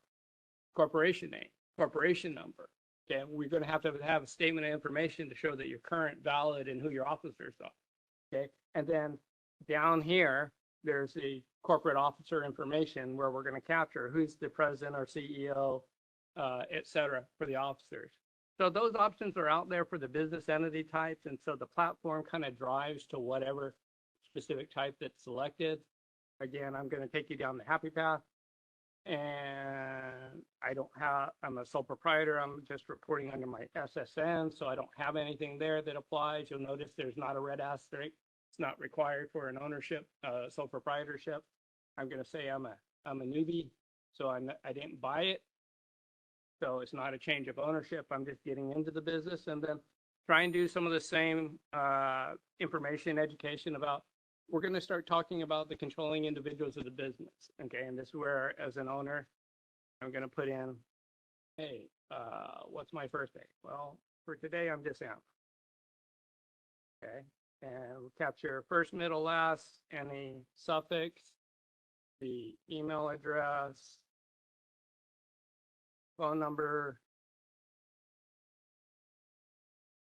corporation name, corporation number. Okay, we're going to have a statement of information to show that you're current, valid, and who your officers are. Okay, and then down here, there's the corporate officer information where we're going to capture who's the president or CEO, et cetera, for the officers. So those options are out there for the business entity types, and so the platform kind of drives to whatever specific type that's selected. Again, I'm going to take you down the happy path. And I'm a sole proprietor. I'm just reporting under my SSN, so I don't have anything there that applies. You'll notice there's not a red asterisk. It's not required for an ownership, sole proprietorship. I'm going to say I'm a newbie, so I didn't buy it. So it's not a change of ownership. I'm just getting into the business and then try and do some of the same information education about. We're going to start talking about the controlling individuals of the business. Okay, and this is where, as an owner, I'm going to put in, hey, what's my birthday? Well, for today, I'm just M. Okay, and we'll capture first, middle, last, any suffix, the email address, phone number,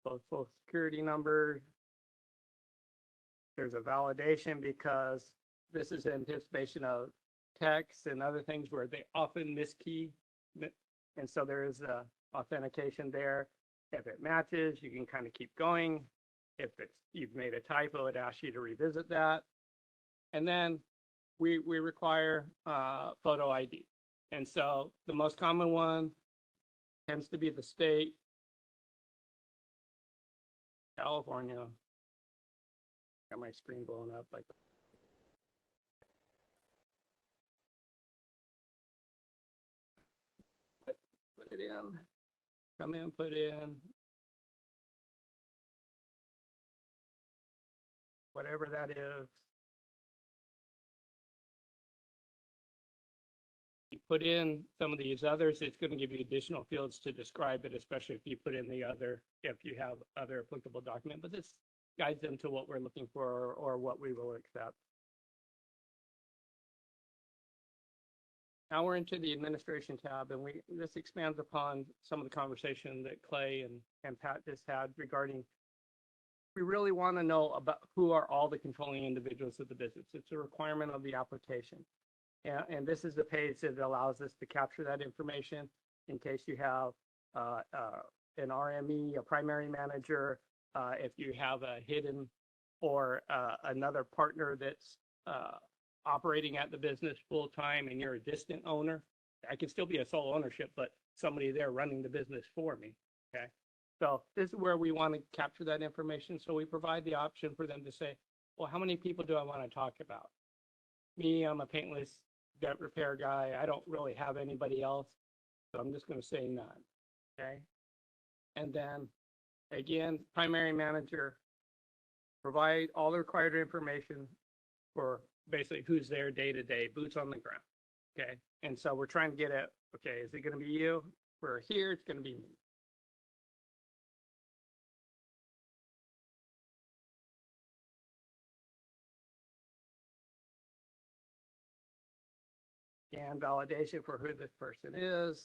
both social security number. There's a validation because this is anticipation of text and other things where they often miskey. And so there is a authentication there. If it matches, you can kind of keep going. If you've made a typo, it asks you to revisit that. And then we require photo ID. And so the most common one tends to be the state, California. Got my screen blowing up like put it in, come in, put in whatever that is. You put in some of these others, it's going to give you additional fields to describe it, especially if you put in the other, if you have other applicable document, but this guides them to what we're looking for or what we will accept. Now we're into the administration tab, and this expands upon some of the conversation that Clay and Pat just had regarding, we really want to know about who are all the controlling individuals of the business. It's a requirement of the application. And this is the page that allows us to capture that information in case you have an RME, a primary manager, if you have a hidden or another partner that's operating at the business full time and you're a distant owner. I can still be a sole ownership, but somebody there running the business for me. Okay. So this is where we want to capture that information. So we provide the option for them to say, well, how many people do I want to talk about? Me, I'm a paintless gut repair guy. I don't really have anybody else. So I'm just going to say none. Okay. And then again, primary manager, provide all the required information for basically who's there day to day, boots on the ground. Okay. And so we're trying to get at, okay, is it going to be you? We're here, it's going to be me. And validation for who this person is.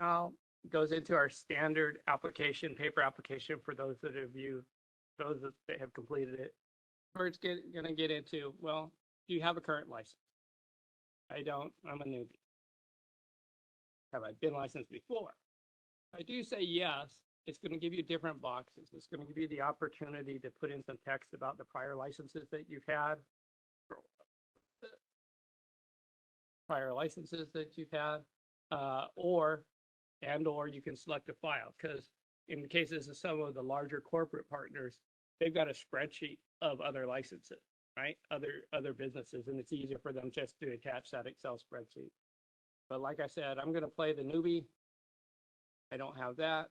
Now goes into our standard application, paper application for those that have completed it. Where it's going to get into, well, do you have a current license? I don't, I'm a newbie. Have I been licensed before? I do say yes, it's going to give you different boxes. It's going to give you the opportunity to put in some text about the prior licenses that you've had. Or you can select a file, because in the cases of some of the larger corporate partners, they've got a spreadsheet of other licenses, right? Other businesses, and it's easier for them just to attach that Excel spreadsheet. But like I said, I'm going to play the newbie. I don't have that.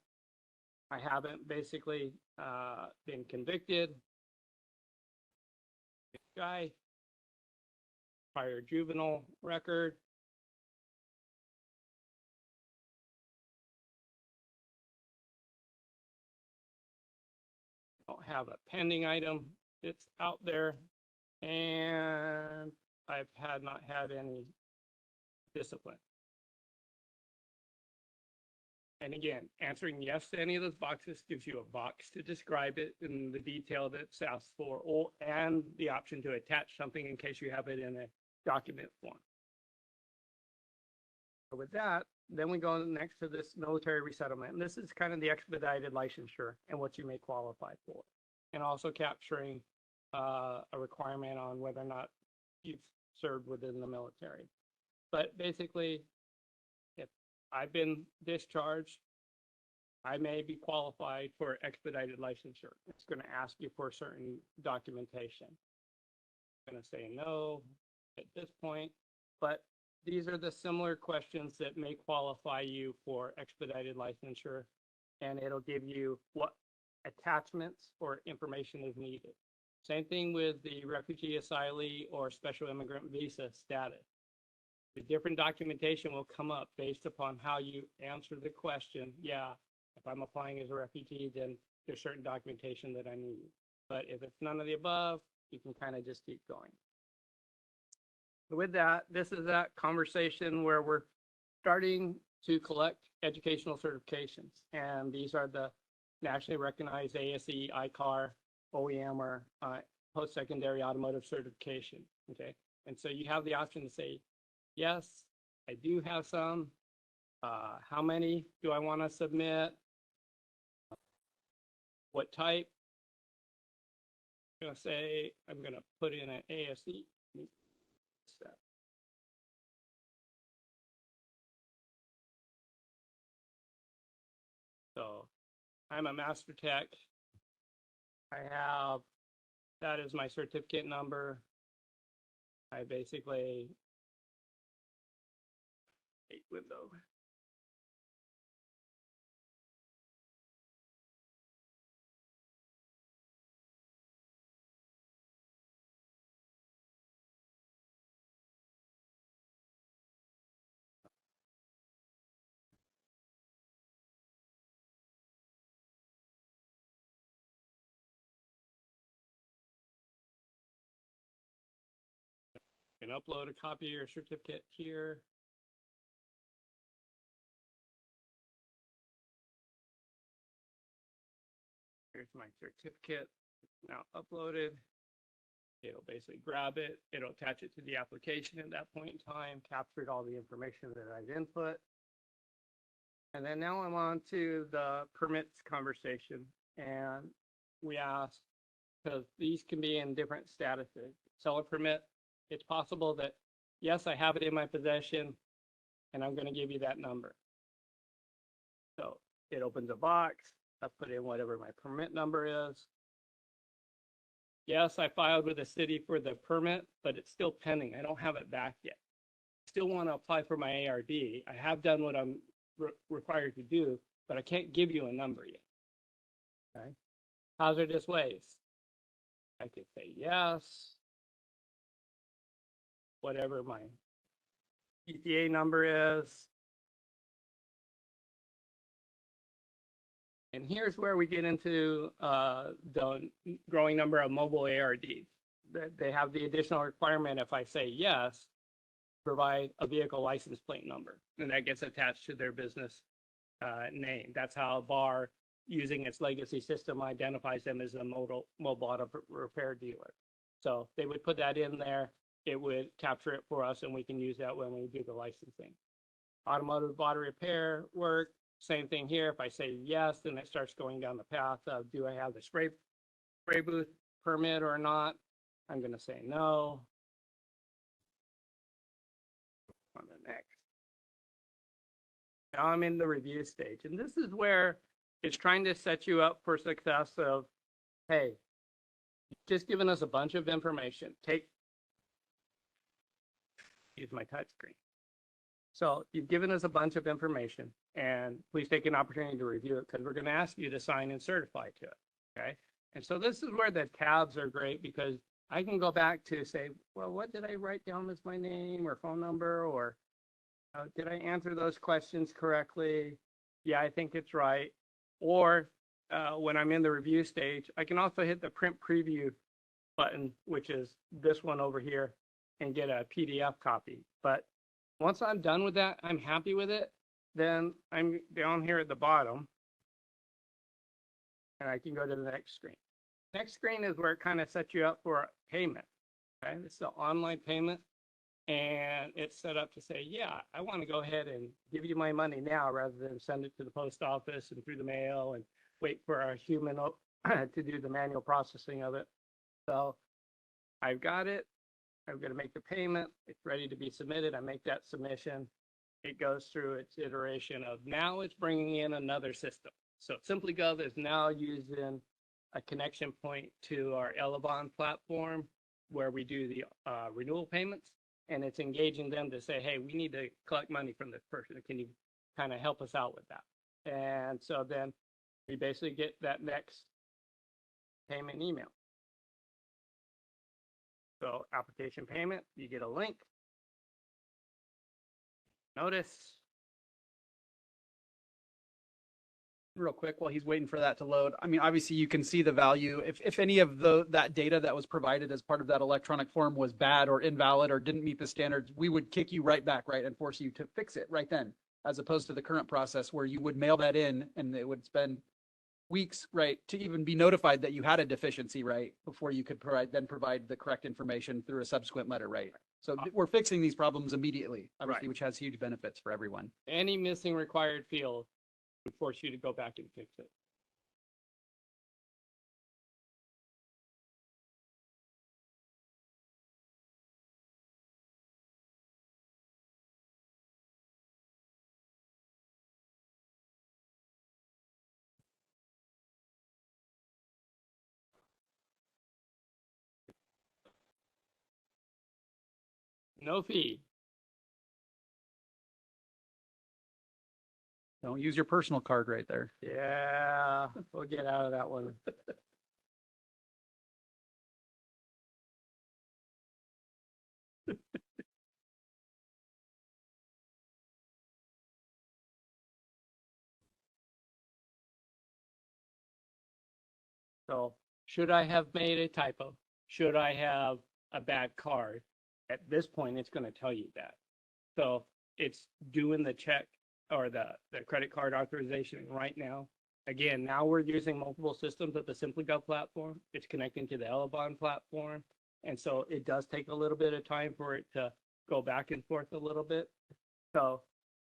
I haven't basically been convicted. Guy, prior juvenile record. Don't have a pending item. It's out there, and I've not had any discipline. And again, answering yes to any of those boxes gives you a box to describe it in the detail that it's asked for, and the option to attach something in case you have it in a document form. So with that, then we go next to this military resettlement. And this is kind of the expedited licensure and what you may qualify for. And also capturing a requirement on whether or not you've served within the military. But basically, if I've been discharged, I may be qualified for expedited licensure. It's going to ask you for certain documentation. I'm going to say no at this point, but these are the similar questions that may qualify you for expedited licensure, and it'll give you what attachments or information is needed. Same thing with the refugee, asylee, or special immigrant visa status. The different documentation will come up based upon how you answer the question. Yeah, if I'm applying as a refugee, then there's certain documentation that I need. But if it's none of the above, you can kind of just keep going. With that, this is that conversation where we're starting to collect educational certifications. And these are the nationally recognized ASE, ICAR, OEM, or post-secondary automotive certification, okay? And so you have the option to say, yes, I do have some. How many do I want to submit? What type? I'm going to say, I'm going to put in an ASE. So I'm a master tech. I have, that is my certificate number. I basically, window. You can upload a copy of your certificate here. Here's my certificate now uploaded. It'll basically grab it. It'll attach it to the application at that point in time, captured all the information that I've input. And then now I'm on to the permits conversation. And we asked, because these can be in different statuses. Seller permit, it's possible that, yes, I have it in my possession, and I'm going to give you that number. So it opens a box. I put in whatever my permit number is. Yes, I filed with the city for the permit, but it's still pending. I don't have it back yet. Still want to apply for my ARD. I have done what I'm required to do, but I can't give you a number yet. Okay. Hazardous waste. I could say yes. Whatever my EPA number is. And here's where we get into the growing number of mobile ARDs. They have the additional requirement if I say yes, provide a vehicle license plate number, and that gets attached to their business name. That's how BAR, using its legacy system, identifies them as a mobile auto repair dealer. So they would put that in there. It would capture it for us, and we can use that when we do the licensing. Automotive auto repair work, same thing here. If I say yes, then it starts going down the path of, do I have the spray booth permit or not? I'm going to say no. On the next. Now I'm in the review stage, and this is where it's trying to set you up for success of, hey, just giving us a bunch of information. Use my touch screen. So you've given us a bunch of information, and please take an opportunity to review it because we're going to ask you to sign and certify to it. Okay. And so this is where the tabs are great because I can go back to say, well, what did I write down as my name or phone number, or did I answer those questions correctly? Yeah, I think it's right. Or when I'm in the review stage, I can also hit the print preview button, which is this one over here, and get a PDF copy. But once I'm done with that, I'm happy with it, then I'm down here at the bottom, and I can go to the next screen. Next screen is where it kind of sets you up for payment. Okay, this is the online payment, and it's set up to say, yeah, I want to go ahead and give you my money now rather than send it to the post office and through the mail and wait for a human to do the manual processing of it. So I've got it. I'm going to make the payment. It's ready to be submitted. I make that submission. It goes through its iteration of now it's bringing in another system. So SimplyGov is now using a connection point to our Elevon platform where we do the renewal payments. And it's engaging them to say, hey, we need to collect money from this person. Can you kind of help us out with that? And so then we basically get that next payment email. So application payment, you get a link. Notice. Real quick while he's waiting for that to load. I mean, obviously you can see the value. If any of that data that was provided as part of that electronic form was bad or invalid or didn't meet the standards, we would kick you right back, right, and force you to fix it right then, as opposed to the current process where you would mail that in and it would spend weeks, right, to even be notified that you had a deficiency, right, before you could provide the correct information through a subsequent letter, right? So we're fixing these problems immediately, obviously, which has huge benefits for everyone. Any missing required field would force you to go back and fix it. No fee. Don't use your personal card right there. Yeah, we'll get out of that one. So should I have made a typo? Should I have a bad card? At this point, it's going to tell you that. So it's doing the check or the credit card authorization right now. Again, now we're using multiple systems at the SimplyGov platform. It's connecting to the Elevon platform. And so it does take a little bit of time for it to go back and forth a little bit. So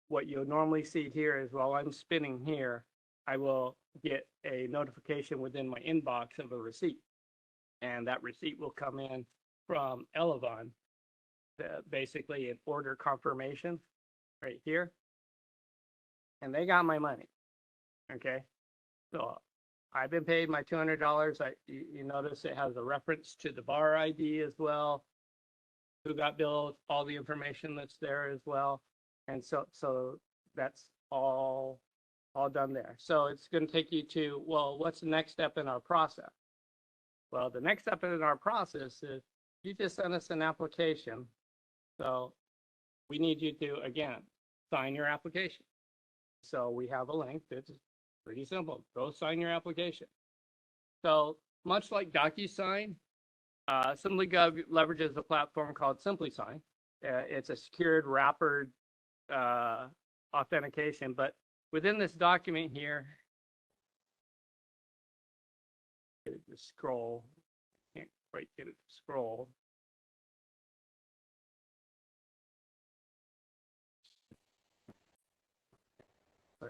what you'll normally see here is while I'm spinning here, I will get a notification within my inbox of a receipt. And that receipt will come in from Elevon, basically an order confirmation right here. And they got my money. Okay. So I've been paid my $200. You notice it has a reference to the bar ID as well. Who got billed, all the information that's there as well. And so that's all done there. So it's going to take you to, well, what's the next step in our process? Well, the next step in our process is you just send us an application. So we need you to, again, sign your application. So we have a link that's pretty simple. Go sign your application. So much like DocuSign, SimplyGov leverages a platform called SimplySign. It's a secured wrappered authentication, but within this document here, scroll, can't quite get it to scroll. I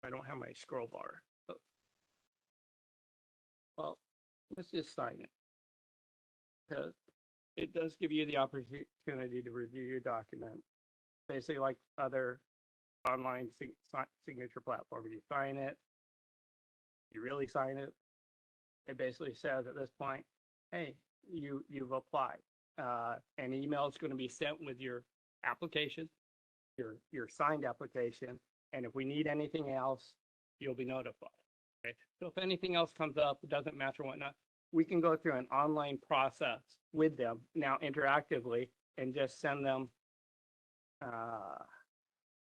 don't have my scroll bar. Well, let's just sign it. Because it does give you the opportunity to review your document. Basically like other online signature platforms. You sign it, you really sign it. It basically says at this point, hey, you've applied. An email is going to be sent with your application, your signed application, and if we need anything else, you'll be notified. Okay? So if anything else comes up, it doesn't match or whatnot, we can go through an online process with them now interactively and just send them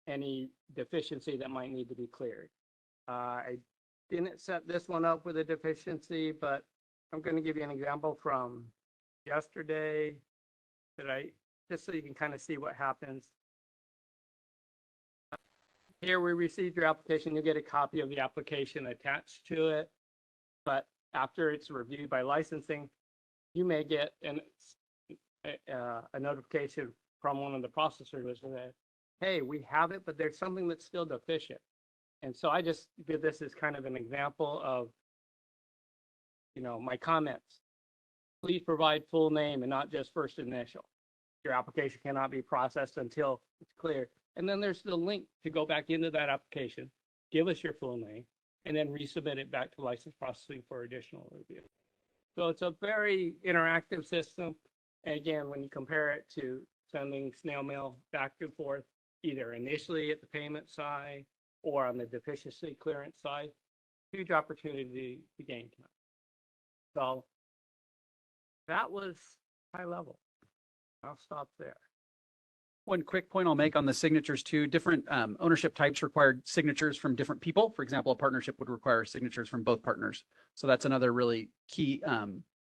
any deficiency that might need to be cleared. I didn't set this one up with a deficiency, but I'm going to give you an example from yesterday just so you can kind of see what happens. Here we received your application. You get a copy of the application attached to it, but after it's reviewed by licensing, you may get a notification from one of the processors that says, hey, we have it, but there's something that's still deficient. And so I just did this as kind of an example of, my comments. please provide full name and not just first initial. Your application cannot be processed until it's clear. And then there's the link to go back into that application, give us your full name, and then resubmit it back to license processing for additional review. So it's a very interactive system. And again, when you compare it to sending snail mail back and forth, either initially at the payment side or on the deficiency clearance side, huge opportunity to gain time. So that was high level. I'll stop there. One quick point I'll make on the signatures too, different ownership types required signatures from different people. For example, a partnership would require signatures from both partners. So that's another really key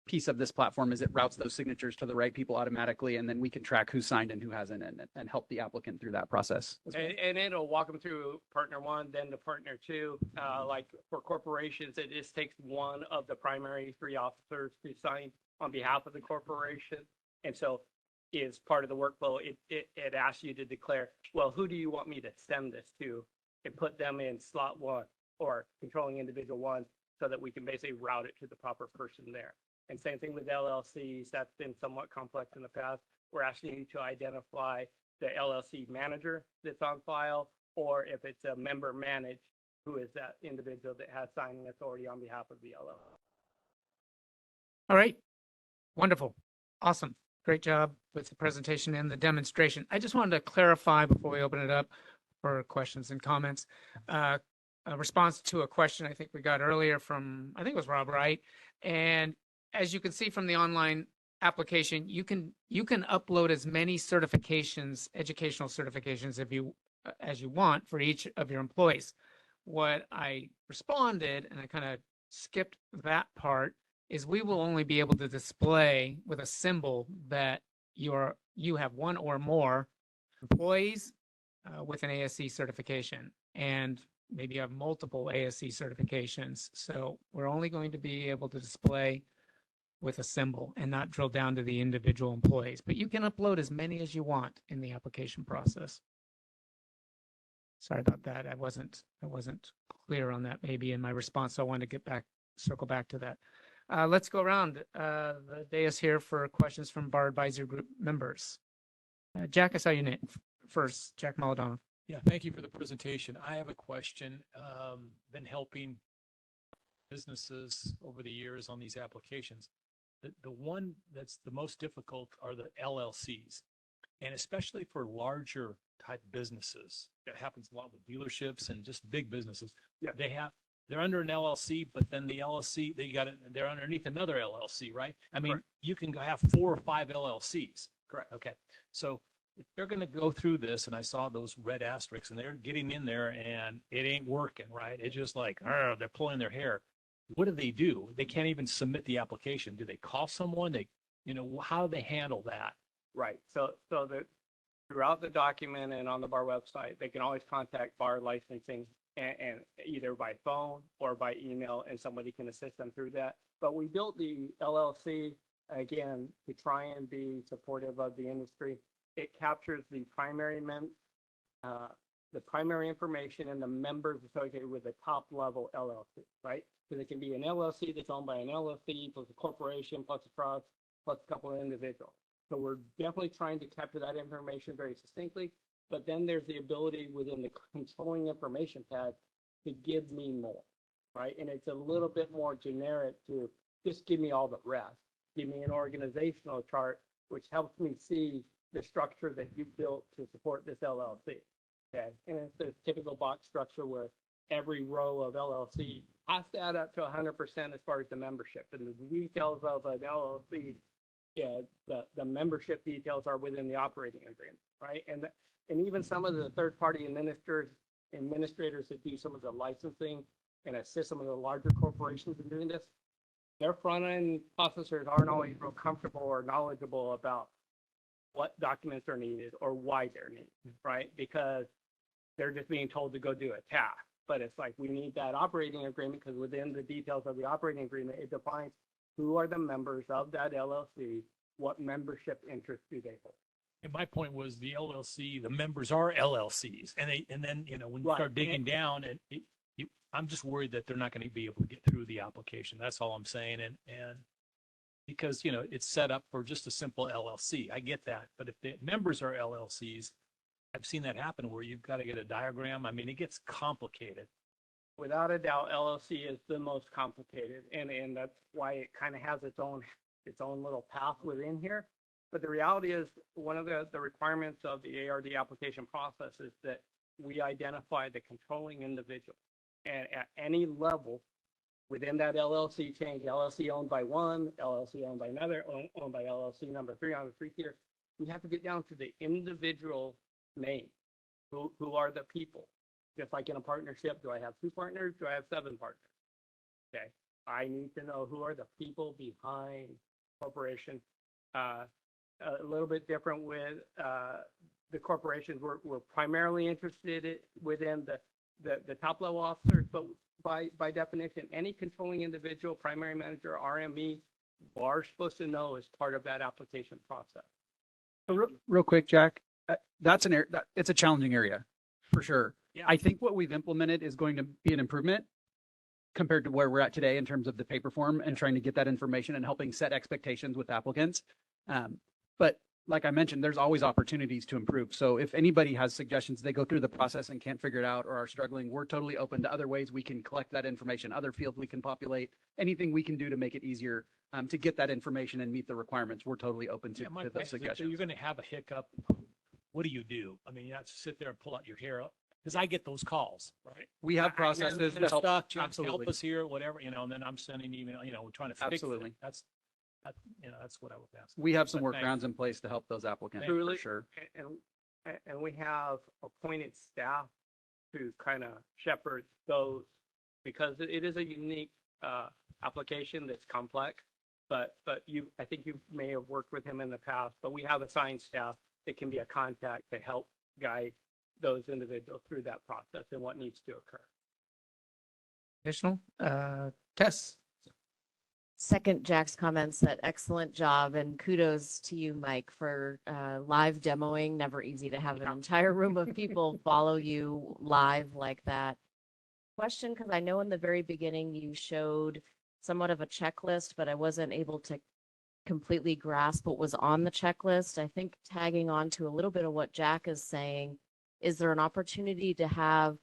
piece of this platform is it routes those signatures to the right people automatically, and then we can track who signed and who hasn't and help the applicant through that process. As well. And it'll walk them through partner one, then to partner two. Like for corporations, it just takes one of the primary three officers to sign on behalf of the corporation. And so is part of the workflow, it asks you to declare, well, who do you want me to send this to, and put them in slot one or controlling individual one so that we can basically route it to the proper person there. And same thing with LLCs. That's been somewhat complex in the past. We're asking you to identify the LLC manager that's on file, or if it's a member managed, who is that individual that has signing authority on behalf of the LLC. All right. Wonderful. Awesome. Great job with the presentation and the demonstration. I just wanted to clarify before we open it up for questions and comments. A response to a question I think we got earlier from, I think it was Rob Wright. And as you can see from the online application, you can upload as many certifications, educational certifications as you want for each of your employees. What I responded, and I kind of skipped that part, is we will only be able to display with a symbol that you have one or more employees with an ASC certification, and maybe you have multiple ASC certifications. So we're only going to be able to display with a symbol and not drill down to the individual employees. But you can upload as many as you want in the application process. Sorry about that. I wasn't clear on that maybe in my response. So I wanted to circle back to that. Let's go around the dais here for questions from Bar Advisory Group members. Jack, I saw your name first. Jack Maladona. Yeah, thank you for the presentation. I have a question. Been helping businesses over the years on these applications. The one that's the most difficult are the LLCs, and especially for larger type businesses. That happens a lot with dealerships and just big businesses. Yeah. They're under an LLC, but then the LLC, they're underneath another LLC, right? I mean, Correct. You can have 4 or 5 LLCs. Correct. Okay. So if they're going to go through this, and I saw those red asterisks, and they're getting in there and it ain't working, right? It's just like, they're pulling their hair. What do? They can't even submit the application. Do they call someone? How do they handle that? Right. So throughout the document and on the bar website, they can always contact bar licensing and either by phone or by email, and somebody can assist them through that. But we built the LLC again to try and be supportive of the industry. It captures the primary information and the members associated with the top level LLC, right? Because it can be an LLC that's owned by an LLC plus a corporation plus a trust plus a couple of individuals. So we're definitely trying to capture that information very succinctly. But then there's the ability within the controlling information pad to give me more, right? And it's a little bit more generic to just give me all the rest. Give me an organizational chart, which helps me see the structure that you built to support this LLC. Okay, and it's the typical box structure where every row of LLC has to add up to 100% as far as the membership, and the details of an LLC, the membership details are within the operating agreement, right? And even some of the third-party administrators that do some of the licensing and assist some of the larger corporations in doing this, their front-end processors aren't always real comfortable or knowledgeable about what documents are needed or why they're needed, right? Because they're just being told to go do a task. But it's like we need that operating agreement, because within the details of the operating agreement, it defines who are the members of that LLC, what membership interests do they hold. And my point was the LLC, the members are LLCs, and then when you start digging down, I'm just worried that they're not going to be able to get through the application. That's all I'm saying. And Because, you know, it's set up for just a simple LLC. I get that. But if the members are LLCs, I've seen that happen where you've got to get a diagram. I mean, it gets complicated. Without a doubt, LLC is the most complicated, and that's why it kind of has its own little path within here. But the reality is, one of the requirements of the ARD application process is that we identify the controlling individual, and at any level within that LLC change, LLC owned by one, LLC owned by another, owned by LLC number three on the three tier, we have to get down to the individual name. Who are the people? Just like in a partnership, do I have 2 partners? Do I have 7 partners? Okay, I need to know who are the people behind corporation. A little bit different with the corporations. We're primarily interested within the top level officers, but by definition, any controlling individual, primary manager, RME, are supposed to know as part of that application process. So real quick, Jack, that's it's a challenging area for sure. Yeah. I think what we've implemented is going to be an improvement compared to where we're at today in terms of the paper form and trying to get that information and helping set expectations with applicants. But like I mentioned, there's always opportunities to improve. So if anybody has suggestions, they go through the process and can't figure it out or are struggling, we're totally open to other ways we can collect that information, other fields we can populate, anything we can do to make it easier to get that information and meet the requirements. We're totally open to, My to those question is, if suggestions. you're going to have a hiccup, what do? I mean, you have to sit there and pull out your hair up. Because I get those calls, right? We have processes I'm to help. stuck, Jack, Absolutely. help us here, whatever, you know, and then I'm sending email, you know, we're trying to fix it. Absolutely. That's what I would ask. We have some But thanks. workarounds in place to help those applicants Truly, for sure. and we have appointed staff to kind of shepherd those, because it is a unique application that's complex. But I think you may have worked with him in the past, but we have assigned staff that can be a contact to help guide those individuals through that process and what needs to occur. Additional, Tess? Second Jack's comments, that excellent job, and kudos to you, Mike, for live demoing. Never easy to have an entire room of people follow you live like that. Question, because I know in the very beginning you showed somewhat of a checklist, but I wasn't able to completely grasp what was on the checklist. I think tagging on to a little bit of what Jack is saying, is there an opportunity to have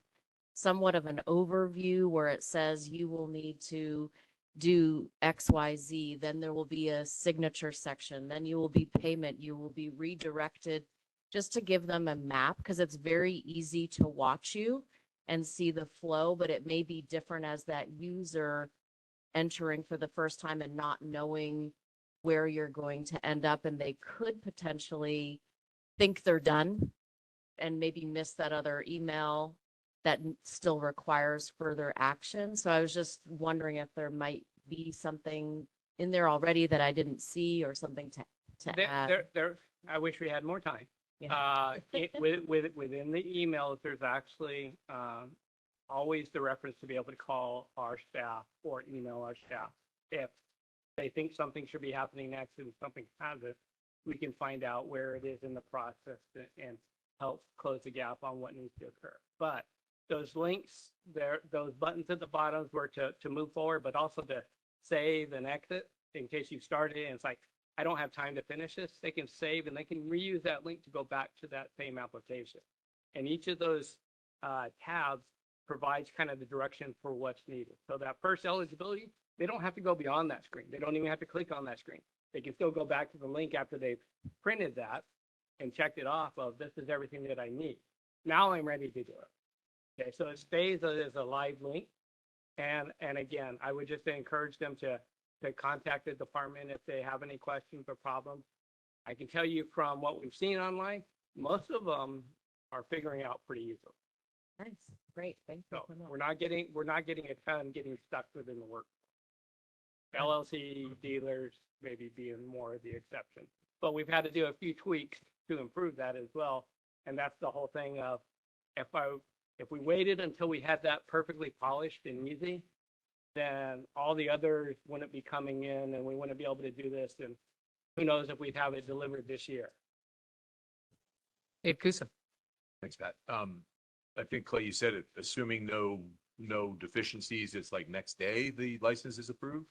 somewhat of an overview where it says you will need to do XYZ, then there will be a signature section, then you will be payment, you will be redirected, just to give them a map, because it's very easy to watch you and see the flow, but it may be different as that user entering for the first time and not knowing where you're going to end up, and they could potentially think they're done and maybe miss that other email that still requires further action. So I was just wondering if there might be something in there already that I didn't see, or something to add. I wish we had more time. Yeah. Within the emails, there's actually always the reference to be able to call our staff or email our staff. If they think something should be happening next and something hasn't, we can find out where it is in the process and help close the gap on what needs to occur. But those links, those buttons at the bottom were to move forward, but also to save and exit in case you started it and it's like, I don't have time to finish this. They can save and they can reuse that link to go back to that same application. And each of those tabs provides kind of the direction for what's needed. So that first eligibility, they don't have to go beyond that screen. They don't even have to click on that screen. They can still go back to the link after they've printed that and checked it off of, this is everything that I need. Now I'm ready to do it. Okay, so it stays as a live link. And again, I would just encourage them to contact the department if they have any questions or problems. I can tell you from what we've seen online, most of them are figuring out pretty easily. Nice, great, thank you. So we're not getting a ton getting stuck within the work. LLC dealers maybe being more of the exception, but we've had to do a few tweaks to improve that as well. And that's the whole thing of, if we waited until we had that perfectly polished and easy, then all the others wouldn't be coming in and we wouldn't be able to do this. And who knows if we'd have it delivered this year. Hey, Kusa. Thanks, Pat. I think Clay, you said it, assuming no deficiencies, it's like next day the license is approved?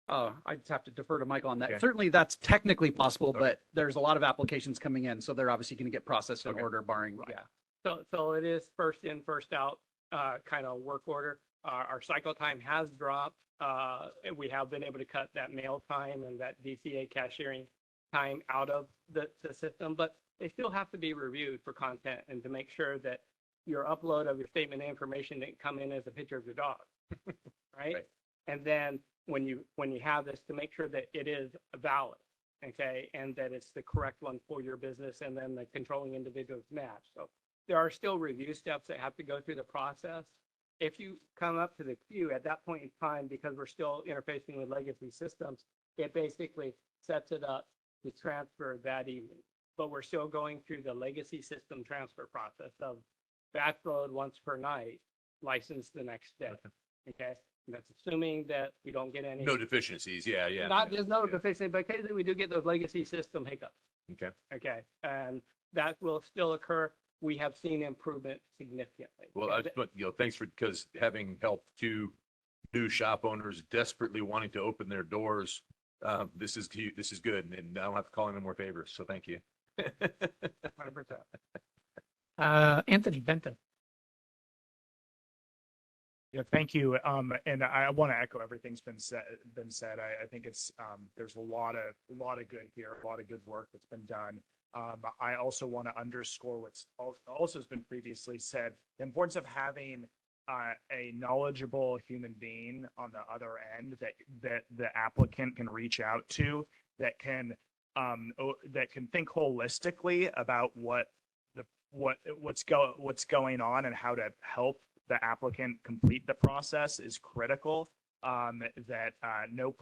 I just have to defer to Michael on that. Okay. Certainly that's technically possible, Okay. but there's a lot of applications coming in, so they're obviously going to get processed in Okay. order barring, yeah. So it is first in, first out, kind of work order. Our cycle time has dropped. And we have been able to cut that mail time and that DCA cashiering time out of the system, but they still have to be reviewed for content and to make sure that your upload of your statement of information didn't come in as a picture of your dog, right? And then when you have this, to make sure that it is valid, okay, and that it's the correct one for your business, and then the controlling individuals match. So there are still review steps that have to go through the process. If you come up to the queue at that point in time, because we're still interfacing with legacy systems, it basically sets it up to transfer that evening. But we're still going through the legacy system transfer process of batch load once per night, license the next day. Okay, and that's assuming that we don't get any. No deficiencies. Yeah, yeah. There's no deficiency, but occasionally we do get those legacy system hiccups. Okay. Okay, and that will still occur. We have seen improvement significantly. Well, but thanks because having helped two new shop owners desperately wanting to open their doors, this is good, and I don't have to call any more favors. So thank you. 100%. Anthony Benton. Yeah, thank you. And I want to echo everything's been said. I think it's there's a lot of good here, a lot of good work that's been done. I also want to underscore what's also has been previously said: the importance of having a knowledgeable human being on the other end that the applicant can reach out to, that can think holistically about what's going on and how to help the applicant complete the process is critical. That no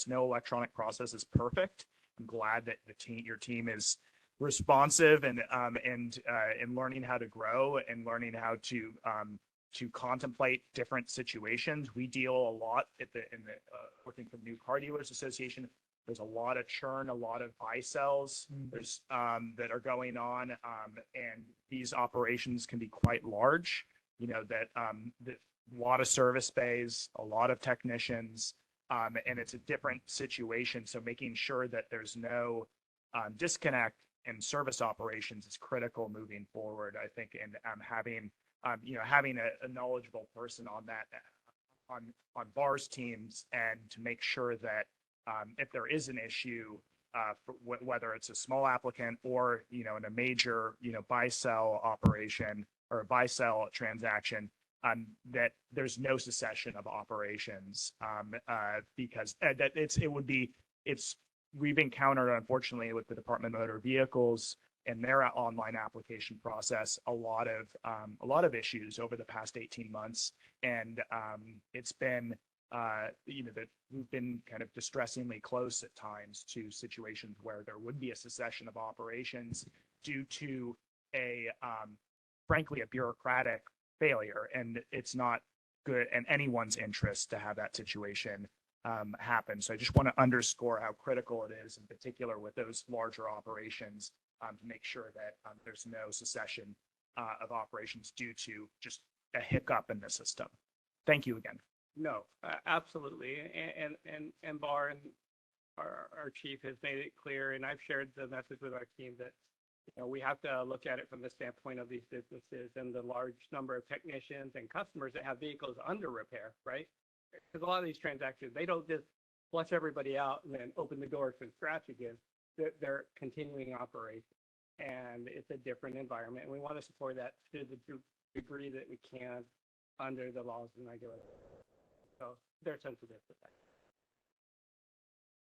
electronic process is perfect. I'm glad that your team is responsive and learning how to grow and learning how to contemplate different situations. We deal a lot working for New Car Dealers Association. There's a lot of churn, a lot of buy sells there's that are going on, and these operations can be quite large. That a lot of service bays, a lot of technicians, and it's a different situation. So making sure that there's no disconnect in service operations is critical moving forward, I think. And having a knowledgeable person on that, on VAR's teams, and to make sure that if there is an issue, whether it's a small applicant or in a major buy sell operation or a buy sell transaction, that there's no cessation of operations, because we've encountered, unfortunately, with the Department of Motor Vehicles and their online application process, a lot of issues over the past 18 months, and it's been that we've been kind of distressingly close at times to situations where there would be a cessation of operations due to frankly, a bureaucratic failure, and it's not good in anyone's interest to have that situation happen. So I just want to underscore how critical it is, in particular with those larger operations, to make sure that there's no cessation of operations due to just a hiccup in the system. Thank you again. No, absolutely. And Bar and our chief has made it clear, and I've shared the message with our team that we have to look at it from the standpoint of these businesses and the large number of technicians and customers that have vehicles under repair, right? Because a lot of these transactions, they don't just flush everybody out and then open the doors from scratch again. They're continuing operation, and it's a different environment. And we want to support that to the degree that we can under the laws and regulations. So they're sensitive to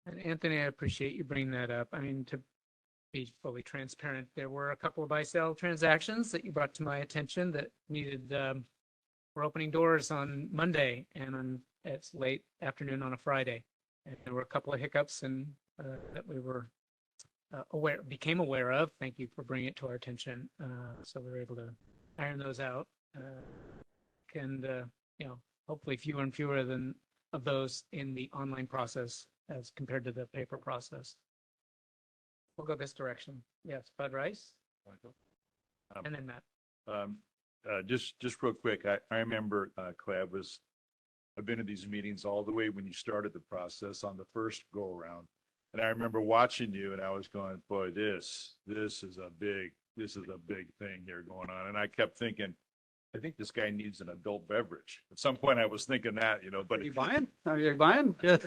that. And Anthony, I appreciate you bringing that up. I mean, to be fully transparent, there were a couple of buy-sell transactions that you brought to my attention that needed, we're opening doors on Monday, and it's late afternoon on a Friday. And there were a couple of hiccups and that we were became aware of. Thank you for bringing it to our attention. So we were able to iron those out. And hopefully fewer and fewer of those in the online process as compared to the paper process. We'll go this direction. Yes, Bud Rice. And then Matt. Just real quick, I remember Clay, I was I've been to these meetings all the way when you started the process on the first go around. And I remember watching you and I was going, boy, this is a big thing here going on. And I kept thinking, I think this guy needs an adult beverage. At some point I was thinking that, but Are you buying? Are you buying? Yeah.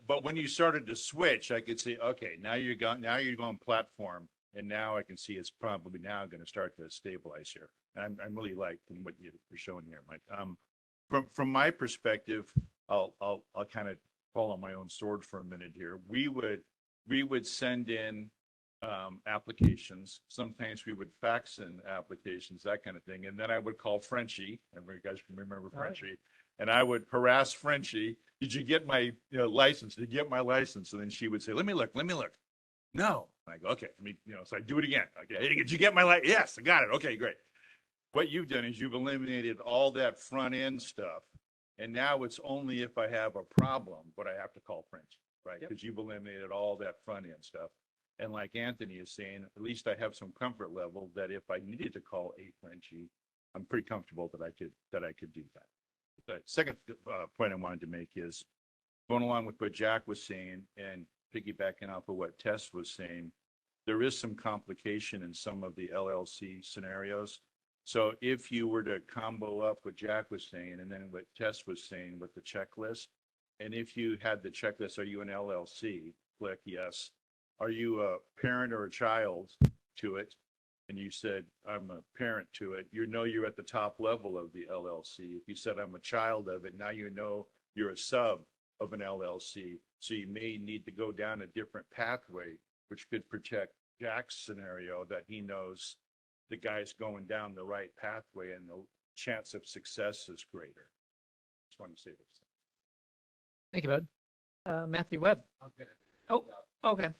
but when you started to switch, I could see, okay, now you're going platform, and now I can see it's probably now going to start to stabilize here. And I'm really liking what you're showing here, Mike. From my perspective, I'll kind of fall on my own sword for a minute here. We would send in applications. Sometimes we would fax in applications, that kind of thing. And then I would call Frenchie, and you guys can remember Frenchie, and I would harass Frenchie. Did you get my license? Did you get my license? And then she would say, let me look. No. And I go, okay, so I do it again. Okay, hey, did you get my license? Yes, I got it. Okay, great. What you've done is you've eliminated all that front end stuff. And now it's only if I have a problem, but I have to call Frenchie, right? Because you've eliminated all that front end stuff. And like Anthony is saying, at least I have some comfort level that if I needed to call a Frenchie, I'm pretty comfortable that I could do that. The second point I wanted to make is going along with what Jack was saying and piggybacking off of what Tess was saying, there is some complication in some of the LLC scenarios. So if you were to combo up what Jack was saying and then what Tess was saying with the checklist, and if you had the checklist, are you an LLC? Click yes. Are you a parent or a child to it? And you said, I'm a parent to it. You're at the top level of the LLC. If you said, I'm a child of it, now you're a sub of an LLC. So you may need to go down a different pathway, which could protect Jack's scenario that he knows the guy's going down the right pathway and the chance of success is greater. Just want to say this. Thank you, Bud. Matthew Webb. Oh, okay.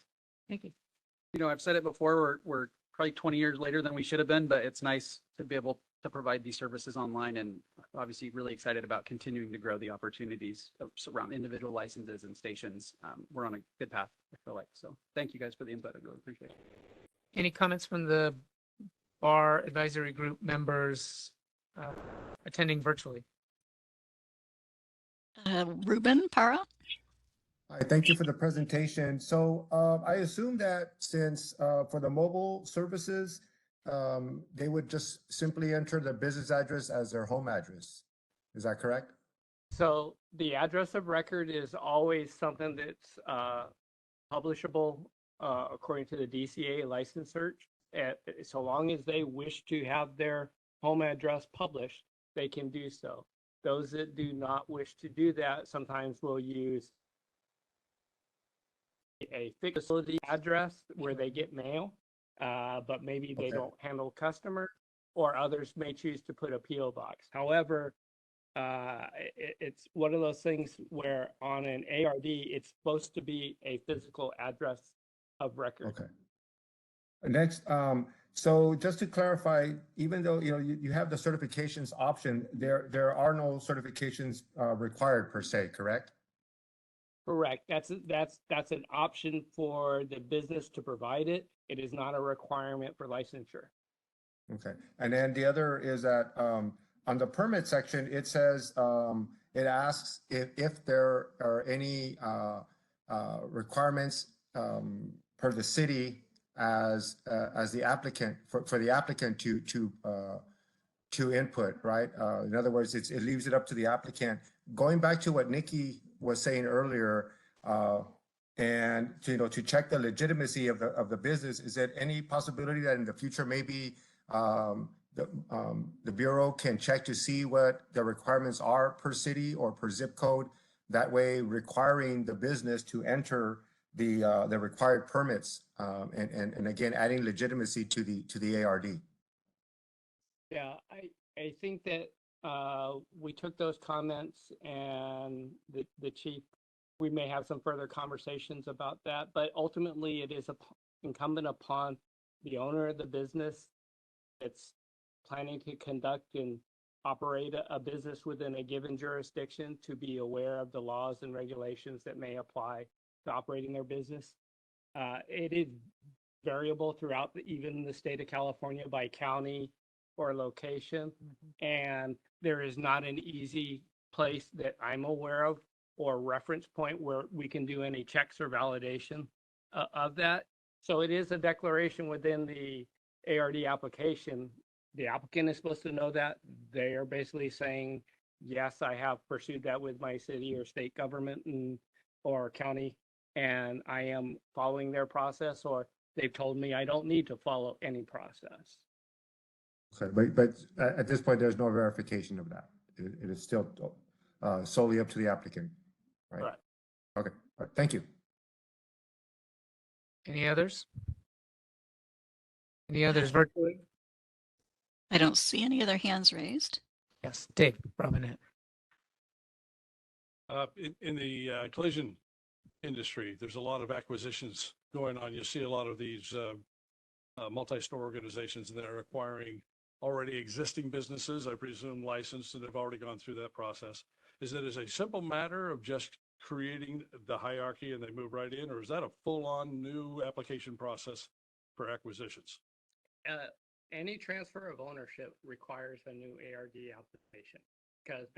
Thank you. I've said it before, we're probably 20 years later than we should have been, but it's nice to be able to provide these services online, and obviously really excited about continuing to grow the opportunities around individual licenses and stations. We're on a good path, I feel like. So thank you guys for the input. I really appreciate it. Any comments from the bar advisory group members attending virtually? Ruben Para. Hi, thank you for the presentation. So I assume that since for the mobile services, they would just simply enter the business address as their home address. Is that correct? So the address of record is always something that's publishable according to the DCA license search. So long as they wish to have their home address published, they can do so. Those that do not wish to do that sometimes will use a fixed facility address where they get mail, but maybe they don't handle customer, or others may choose to put a PO box. However, it's one of those things where on an ARD, it's supposed to be a physical address of record. Okay. Next, so just to clarify, even though you have the certifications option, there are no certifications required per se, correct? Correct. That's an option for the business to provide it. It is not a requirement for licensure. Okay. And then the other is that on the permit section, it says it asks if there are any requirements per the city as the applicant for the applicant to input, right? In other words, it leaves it up to the applicant. Going back to what Nikki was saying earlier, and to check the legitimacy of the business, is there any possibility that in the future maybe the Bureau can check to see what the requirements are per city or per zip code, that way requiring the business to enter the required permits, and again adding legitimacy to the ARD? Yeah, I think that we took those comments, and the chief, we may have some further conversations about that, but ultimately it is incumbent upon the owner of the business that's planning to conduct and operate a business within a given jurisdiction to be aware of the laws and regulations that may apply to operating their business. It is variable throughout even the state of California by county or location. And there is not an easy place that I'm aware of or reference point where we can do any checks or validation of that. So it is a declaration within the ARD application. The applicant is supposed to know that. They are basically saying, yes, I have pursued that with my city or state government or county, and I am following their process, or they've told me I don't need to follow any process. Okay, but at this point, there's no verification of that. It is still solely up to the applicant, right? Correct. Okay, all right, thank you. Any others? Any others virtually? I don't see any other hands raised. Yes, Dave Robinette. In the collision industry, there's a lot of acquisitions going on. You see a lot of these multi-store organizations that are acquiring already existing businesses, I presume licensed, and they've already gone through that process. Is it a simple matter of just creating the hierarchy and they move right in, or is that a full-on new application process for acquisitions? Any transfer of ownership requires a new ARD application because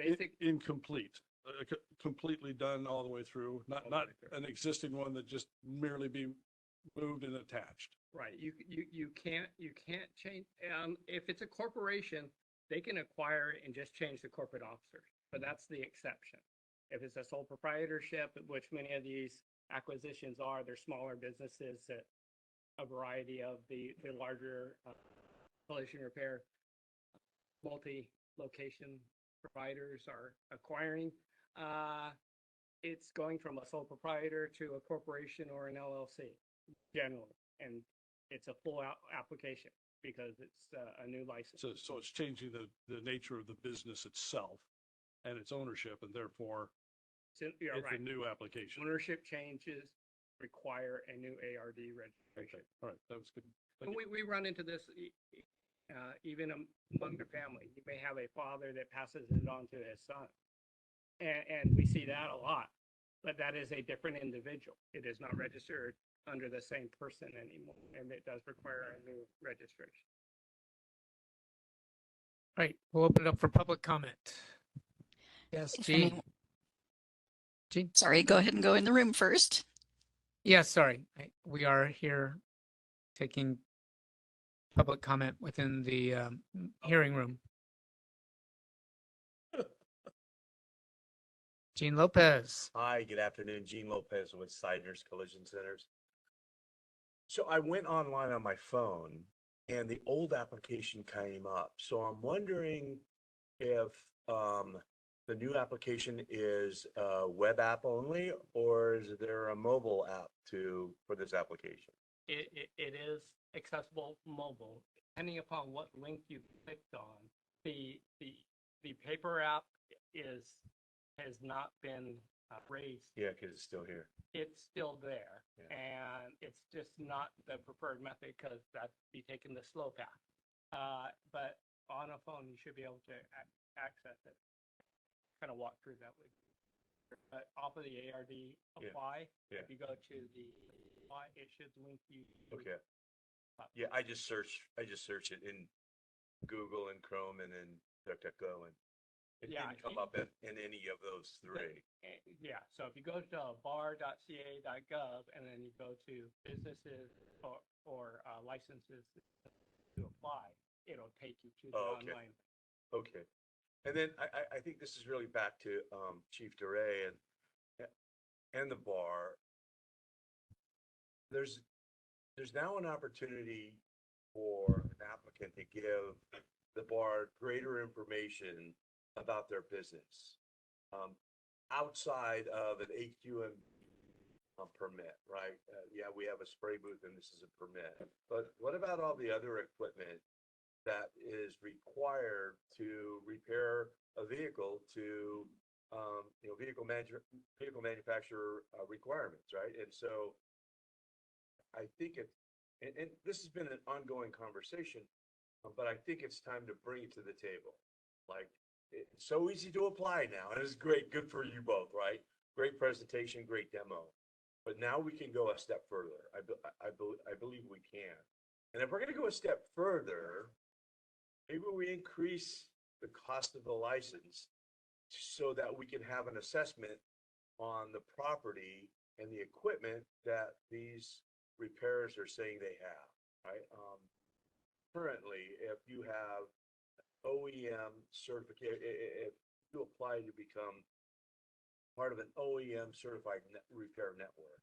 Incomplete, completely done all the way through, not an existing one that just merely be moved and attached. Right. You can't change. If it's a corporation, they can acquire it and just change the corporate officers, but that's the exception. If it's a sole proprietorship, which many of these acquisitions are, they're smaller businesses that a variety of the larger collision repair multi-location providers are acquiring. It's going from a sole proprietor to a corporation or an LLC generally, and it's a full application because it's a new license. So it's changing the nature of the business itself and its ownership, and therefore it's right. a new application. Ownership changes require a new ARD registration. Okay. All right, that was good. And we run into this even among the family. You may have a father that passes it on to his son, and we see that a lot. But that is a different individual. It is not registered under the same person anymore, and it does require a new registration. Right, we'll open it up for public comment. Yes, Jean. Jean? Sorry, go ahead and go in the room first. Yes, sorry. We are here taking public comment within the hearing room. Gene Lopez. Hi, good afternoon. Gene Lopez with Seidner's Collision Centers. So I went online on my phone and the old application came up. So I'm wondering if the new application is a web app only, or is there a mobile app for this application? It is accessible mobile, depending upon what link you clicked on. The paper app has not been raised. Yeah, because it's still here. It's still there, and it's just not the preferred method because that'd be taking the slow path. But on a phone, you should be able to access it. Kind of walk through that with. But off of the ARD apply, if you go to the apply, it should link you. Okay. Yeah, I just search it in Google and Chrome and then DuckDuckGo, and it didn't come up in any of those three. Yeah, so if you go to bar.ca.gov and then you go to businesses or licenses to apply, it'll take you to the online. Okay. And then I think this is really back to Chief DeRay and the bar. There's now an opportunity for an applicant to give the bar greater information about their business outside of an AQM permit, right? Yeah, we have a spray booth and this is a permit. But what about all the other equipment that is required to repair a vehicle to vehicle manufacturer requirements, right? And so I think and this has been an ongoing conversation, but I think it's time to bring it to the table. Like, it's so easy to apply now, and it's great, good for you both, right? Great presentation, great demo. But now we can go a step further. I believe we can. And if we're going to go a step further, maybe we increase the cost of the license so that we can have an assessment on the property and the equipment that these repairers are saying they have, right? Currently, if you have OEM certification, if you apply to become part of an OEM certified repair network,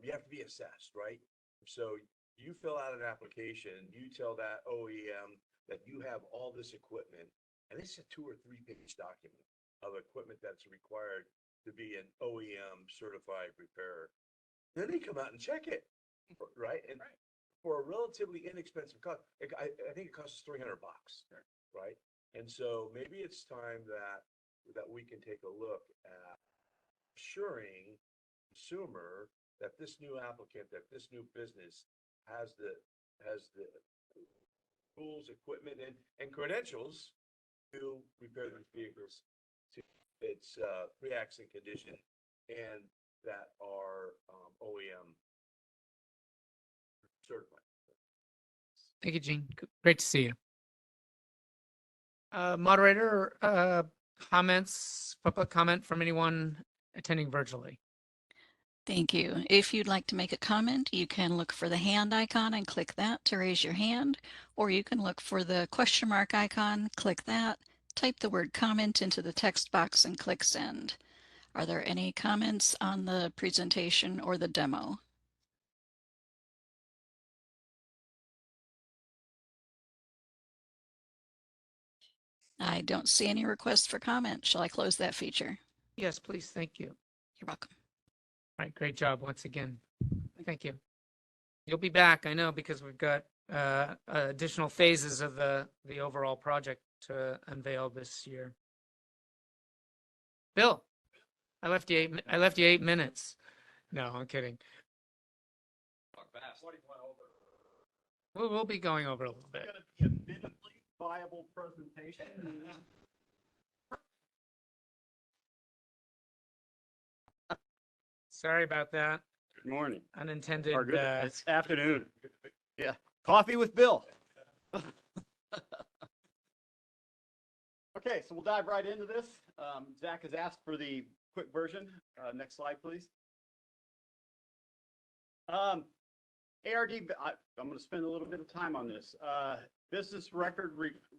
you have to be assessed, right? So you fill out an application, you tell that OEM that you have all this equipment, and it's a 2 or 3 page document of equipment that's required to be an OEM certified repairer. Then they come out and check it, right? And for a relatively inexpensive cost, I think it costs $300, right? And so maybe it's time that we can take a look at assuring consumer that this new applicant, that this new business has the tools, equipment, and credentials to repair these vehicles to its pre-accident condition, and that are OEM certified. Thank you, Gene. Great to see you. Moderator, comments, public comment from anyone attending virtually? Thank you. If you'd like to make a comment, you can look for the hand icon and click that to raise your hand, or you can look for the question mark icon, click that, type the word comment into the text box and click send. Are there any comments on the presentation or the demo? I don't see any requests for comment. Shall I close that feature? Yes, please. Thank you. You're welcome. All right, great job once again. Thank you. You'll be back, I know, because we've got additional phases of the overall project to unveil this year. Bill, I left you 8 minutes. No, I'm kidding. We'll be going over a little bit. It's going to be a minimally viable presentation. Sorry about that. Good morning. Unintended. Or good, it's afternoon. Yeah. Coffee with Bill. Okay, so we'll dive right into this. Zach has asked for the quick version. Next slide, please. ARD, I'm going to spend a little bit of time on this. Business record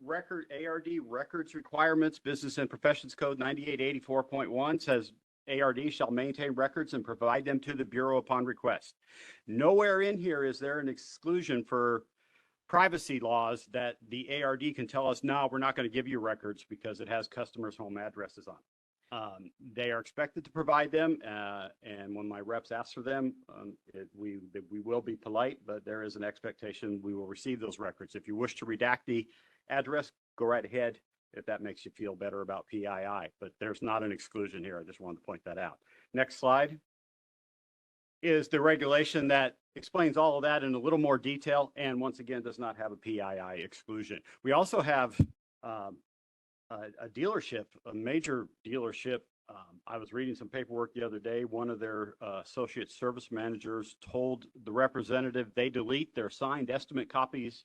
ARD records requirements, Business and Professions Code 9884.1 says ARD shall maintain records and provide them to the Bureau upon request. Nowhere in here is there an exclusion for privacy laws that the ARD can tell us, no, we're not going to give you records because it has customers' home addresses on it. They are expected to provide them, and when my reps ask for them, we will be polite, but there is an expectation we will receive those records. If you wish to redact the address, go right ahead if that makes you feel better about PII, but there's not an exclusion here. I just wanted to point that out. Next slide is the regulation that explains all of that in a little more detail, and once again does not have a PII exclusion. We also have a dealership, a major dealership. I was reading some paperwork the other day. One of their associate service managers told the representative they delete their signed estimate copies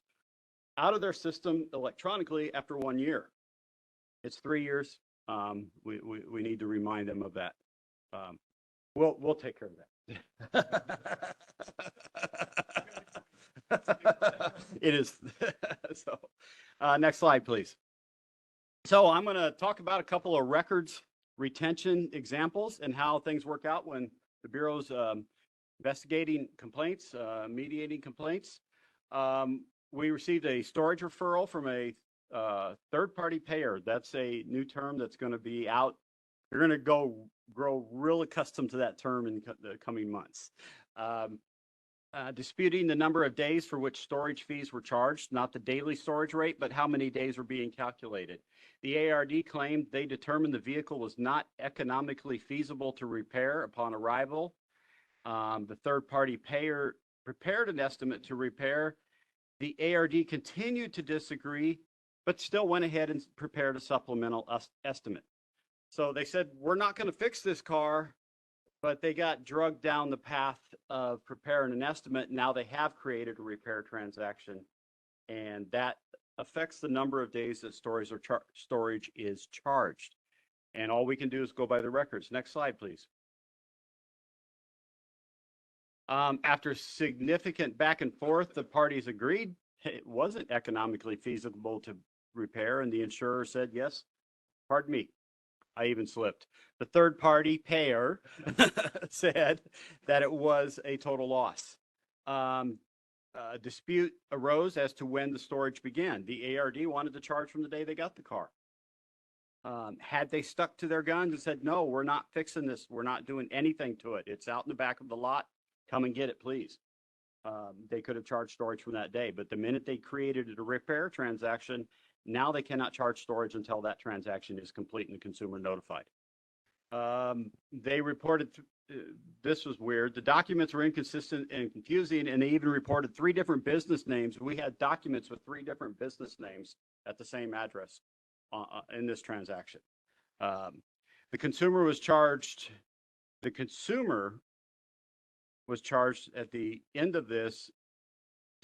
out of their system electronically after 1 year. It's 3 years. We need to remind them of that. We'll take care of that. It is. So, next slide, please. So I'm going to talk about a couple of records retention examples and how things work out when the Bureau's investigating complaints, mediating complaints. We received a storage referral from a third-party payer. That's a new term that's going to be out. You're going to grow real accustomed to that term in the coming months. Disputing the number of days for which storage fees were charged, not the daily storage rate, but how many days were being calculated. The ARD claimed they determined the vehicle was not economically feasible to repair upon arrival. The third-party payer prepared an estimate to repair. The ARD continued to disagree, but still went ahead and prepared a supplemental estimate. So they said, we're not going to fix this car, but they got drugged down the path of preparing an estimate. Now they have created a repair transaction, and that affects the number of days that storage is charged. And all we can do is go by the records. Next slide, please. After significant back and forth, the parties agreed it wasn't economically feasible to repair, and the insurer said, yes, pardon me, I even slipped. The third party payer said that it was a total loss. A dispute arose as to when the storage began. The ARD wanted to charge from the day they got the car. Had they stuck to their guns and said, no, we're not fixing this, we're not doing anything to it, it's out in the back of the lot, come and get it, please. They could have charged storage from that day. But the minute they created a repair transaction, now they cannot charge storage until that transaction is complete and the consumer notified. They reported, this was weird, the documents were inconsistent and confusing, and they even reported 3 different business names. We had documents with 3 different business names at the same address in this transaction. The consumer was charged at the end of this,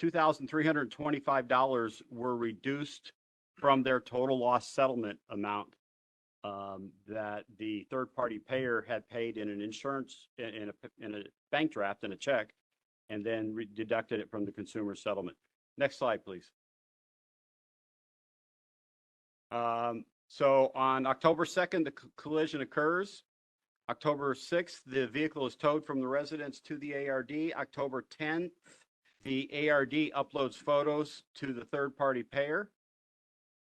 $2,325 were reduced from their total loss settlement amount that the third-party payer had paid in an insurance, in a bank draft and a check, and then deducted it from the consumer settlement. Next slide, please. So on October 2nd, the collision occurs. October 6th, the vehicle is towed from the residence to the ARD. October 10th, the ARD uploads photos to the third-party payer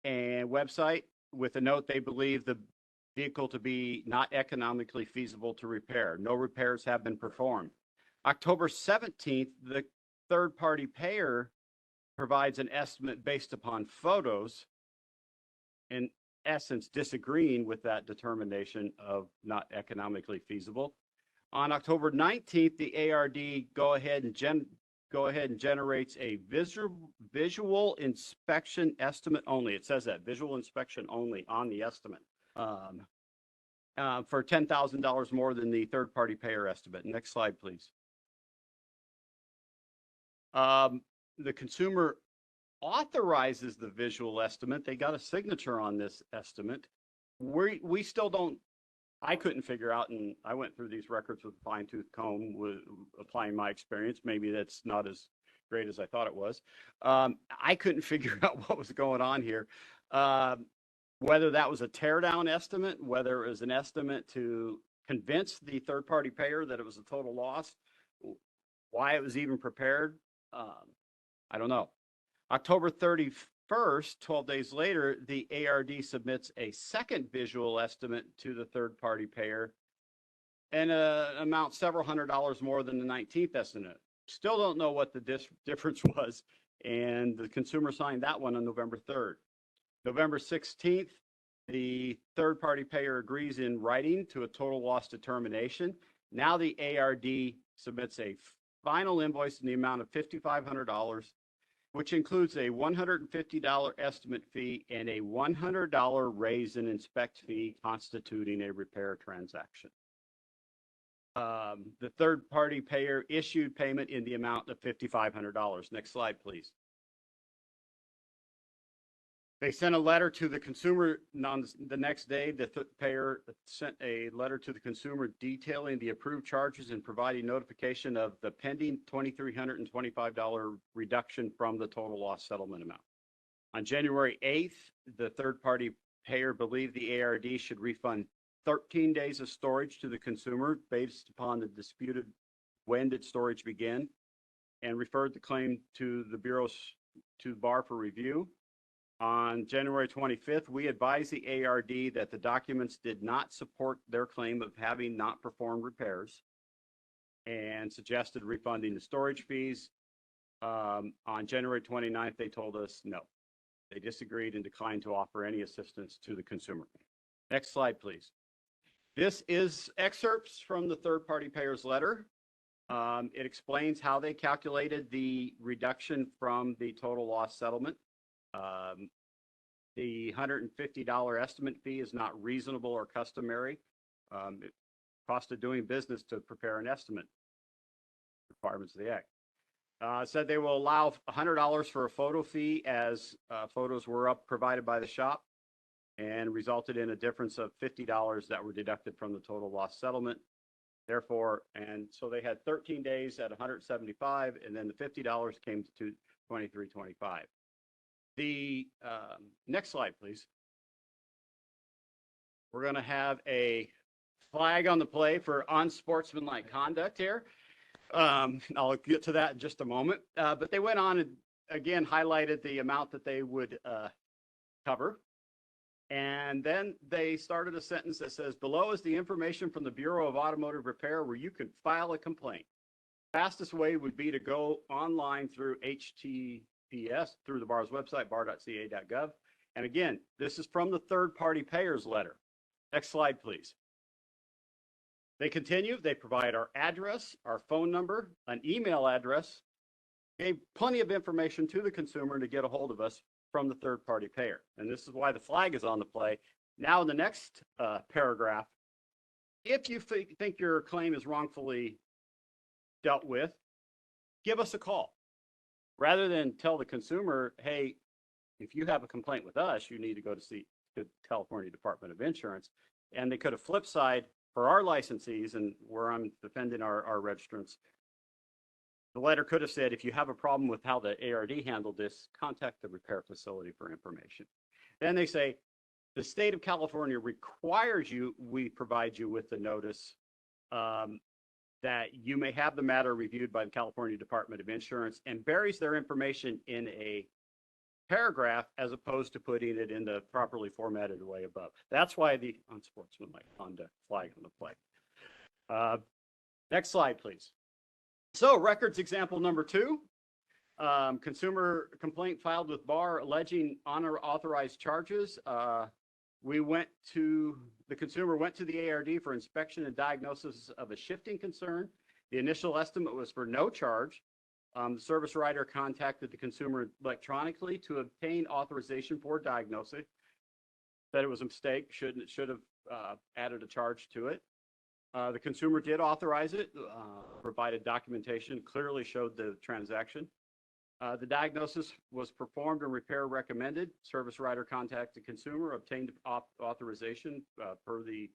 and website with a note they believe the vehicle to be not economically feasible to repair. No repairs have been performed. October 17th, the third-party payer provides an estimate based upon photos, in essence disagreeing with that determination of not economically feasible. On October 19th, the ARD go ahead and generates a visual inspection estimate only. It says that, visual inspection only on the estimate, for $10,000 more than the third-party payer estimate. Next slide, please. The consumer authorizes the visual estimate. They got a signature on this estimate. We still don't, I couldn't figure out, and I went through these records with a fine-tooth comb, with applying my experience. Maybe that's not as great as I thought it was. I couldn't figure out what was going on here. Whether that was a teardown estimate, whether it was an estimate to convince the third-party payer that it was a total loss, why it was even prepared, I don't know. October 31st, 12 days later, the ARD submits a second visual estimate to the third-party payer and amount several $100s more than the 19th estimate. Still don't know what the difference was, and the consumer signed that one on November 3rd. November 16th, the third-party payer agrees in writing to a total loss determination. Now the ARD submits a final invoice in the amount of $5,500, which includes a $150 estimate fee and a $100 raise and inspect fee constituting a repair transaction. The third-party payer issued payment in the amount of $5,500. Next slide, please. They sent a letter to the consumer the next day. The payer sent a letter to the consumer detailing the approved charges and providing notification of the pending $2,325 reduction from the total loss settlement amount. On January 8th, the third-party payer believed the ARD should refund 13 days of storage to the consumer based upon the disputed when did storage begin, and referred the claim to the bar for review. On January 25th, we advised the ARD that the documents did not support their claim of having not performed repairs and suggested refunding the storage fees. On January 29th, they told us no. They disagreed and declined to offer any assistance to the consumer. Next slide, please. This is excerpts from the third-party payer's letter. It explains how they calculated the reduction from the total loss settlement. The $150 estimate fee is not reasonable or customary. It cost of doing business to prepare an estimate, requirements of the Act. Said they will allow $100 for a photo fee as photos were provided by the shop, and resulted in a difference of $50 that were deducted from the total loss settlement. Therefore, and so they had 13 days at 175, and then the $50 came to 23.25. The next slide, please. We're going to have a flag on the play for unsportsmanlike conduct here. I'll get to that in just a moment. But they went on and again highlighted the amount that they would cover. And then they started a sentence that says, below is the information from the Bureau of Automotive Repair where you can file a complaint. Fastest way would be to go online through HTTPS, through the bar's website, bar.ca.gov. And again, this is from the third-party payers letter. Next slide, please. They continue, they provide our address, our phone number, an email address, gave plenty of information to the consumer to get a hold of us from the third-party payer. And this is why the flag is on the play. Now in the next paragraph, if you think your claim is wrongfully dealt with, give us a call. Rather than tell the consumer, hey, if you have a complaint with us, you need to go to see the California Department of Insurance. And they could have flip side for our licensees, and where I'm defending our registrants, the letter could have said, if you have a problem with how the ARD handled this, contact the repair facility for information. Then they say, the state of California requires we provide you with the notice that you may have the matter reviewed by the California Department of Insurance, and buries their information in a paragraph as opposed to putting it in the properly formatted way above. That's why the unsportsmanlike conduct flag on the play. Next slide, please. So records example number 2, consumer complaint filed with BAR alleging unauthorized charges. The consumer went to the ARD for inspection and diagnosis of a shifting concern. The initial estimate was for no charge. The service writer contacted the consumer electronically to obtain authorization for diagnosis. Said it was a mistake, should have added a charge to it. The consumer did authorize it, provided documentation, clearly showed the transaction. The diagnosis was performed and repair recommended. Service writer contacted consumer, obtained authorization per the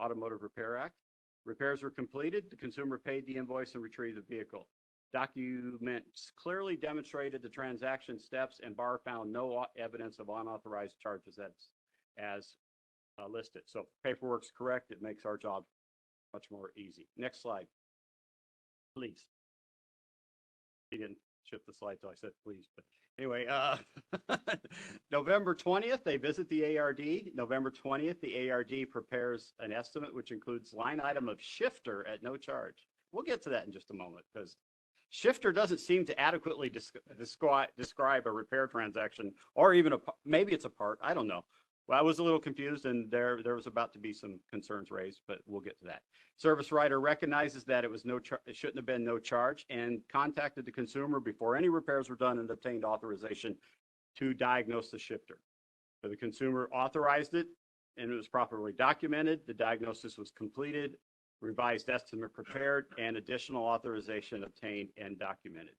Automotive Repair Act. Repairs were completed. The consumer paid the invoice and retrieved the vehicle. Documents clearly demonstrated the transaction steps, and BAR found no evidence of unauthorized charges as listed. So paperwork's correct. It makes our job much more easy. Next slide, please. He didn't shift the slide till I said please, but anyway, November 20th, they visit the ARD. November 20th, the ARD prepares an estimate, which includes line item of shifter at no charge. We'll get to that in just a moment, because shifter doesn't seem to adequately describe a repair transaction, or even maybe it's a part. I don't know. Well, I was a little confused, and there was about to be some concerns raised, but we'll get to that. Service writer recognizes that it shouldn't have been no charge, and contacted the consumer before any repairs were done and obtained authorization to diagnose the shifter. So the consumer authorized it, and it was properly documented. The diagnosis was completed, revised estimate prepared, and additional authorization obtained and documented.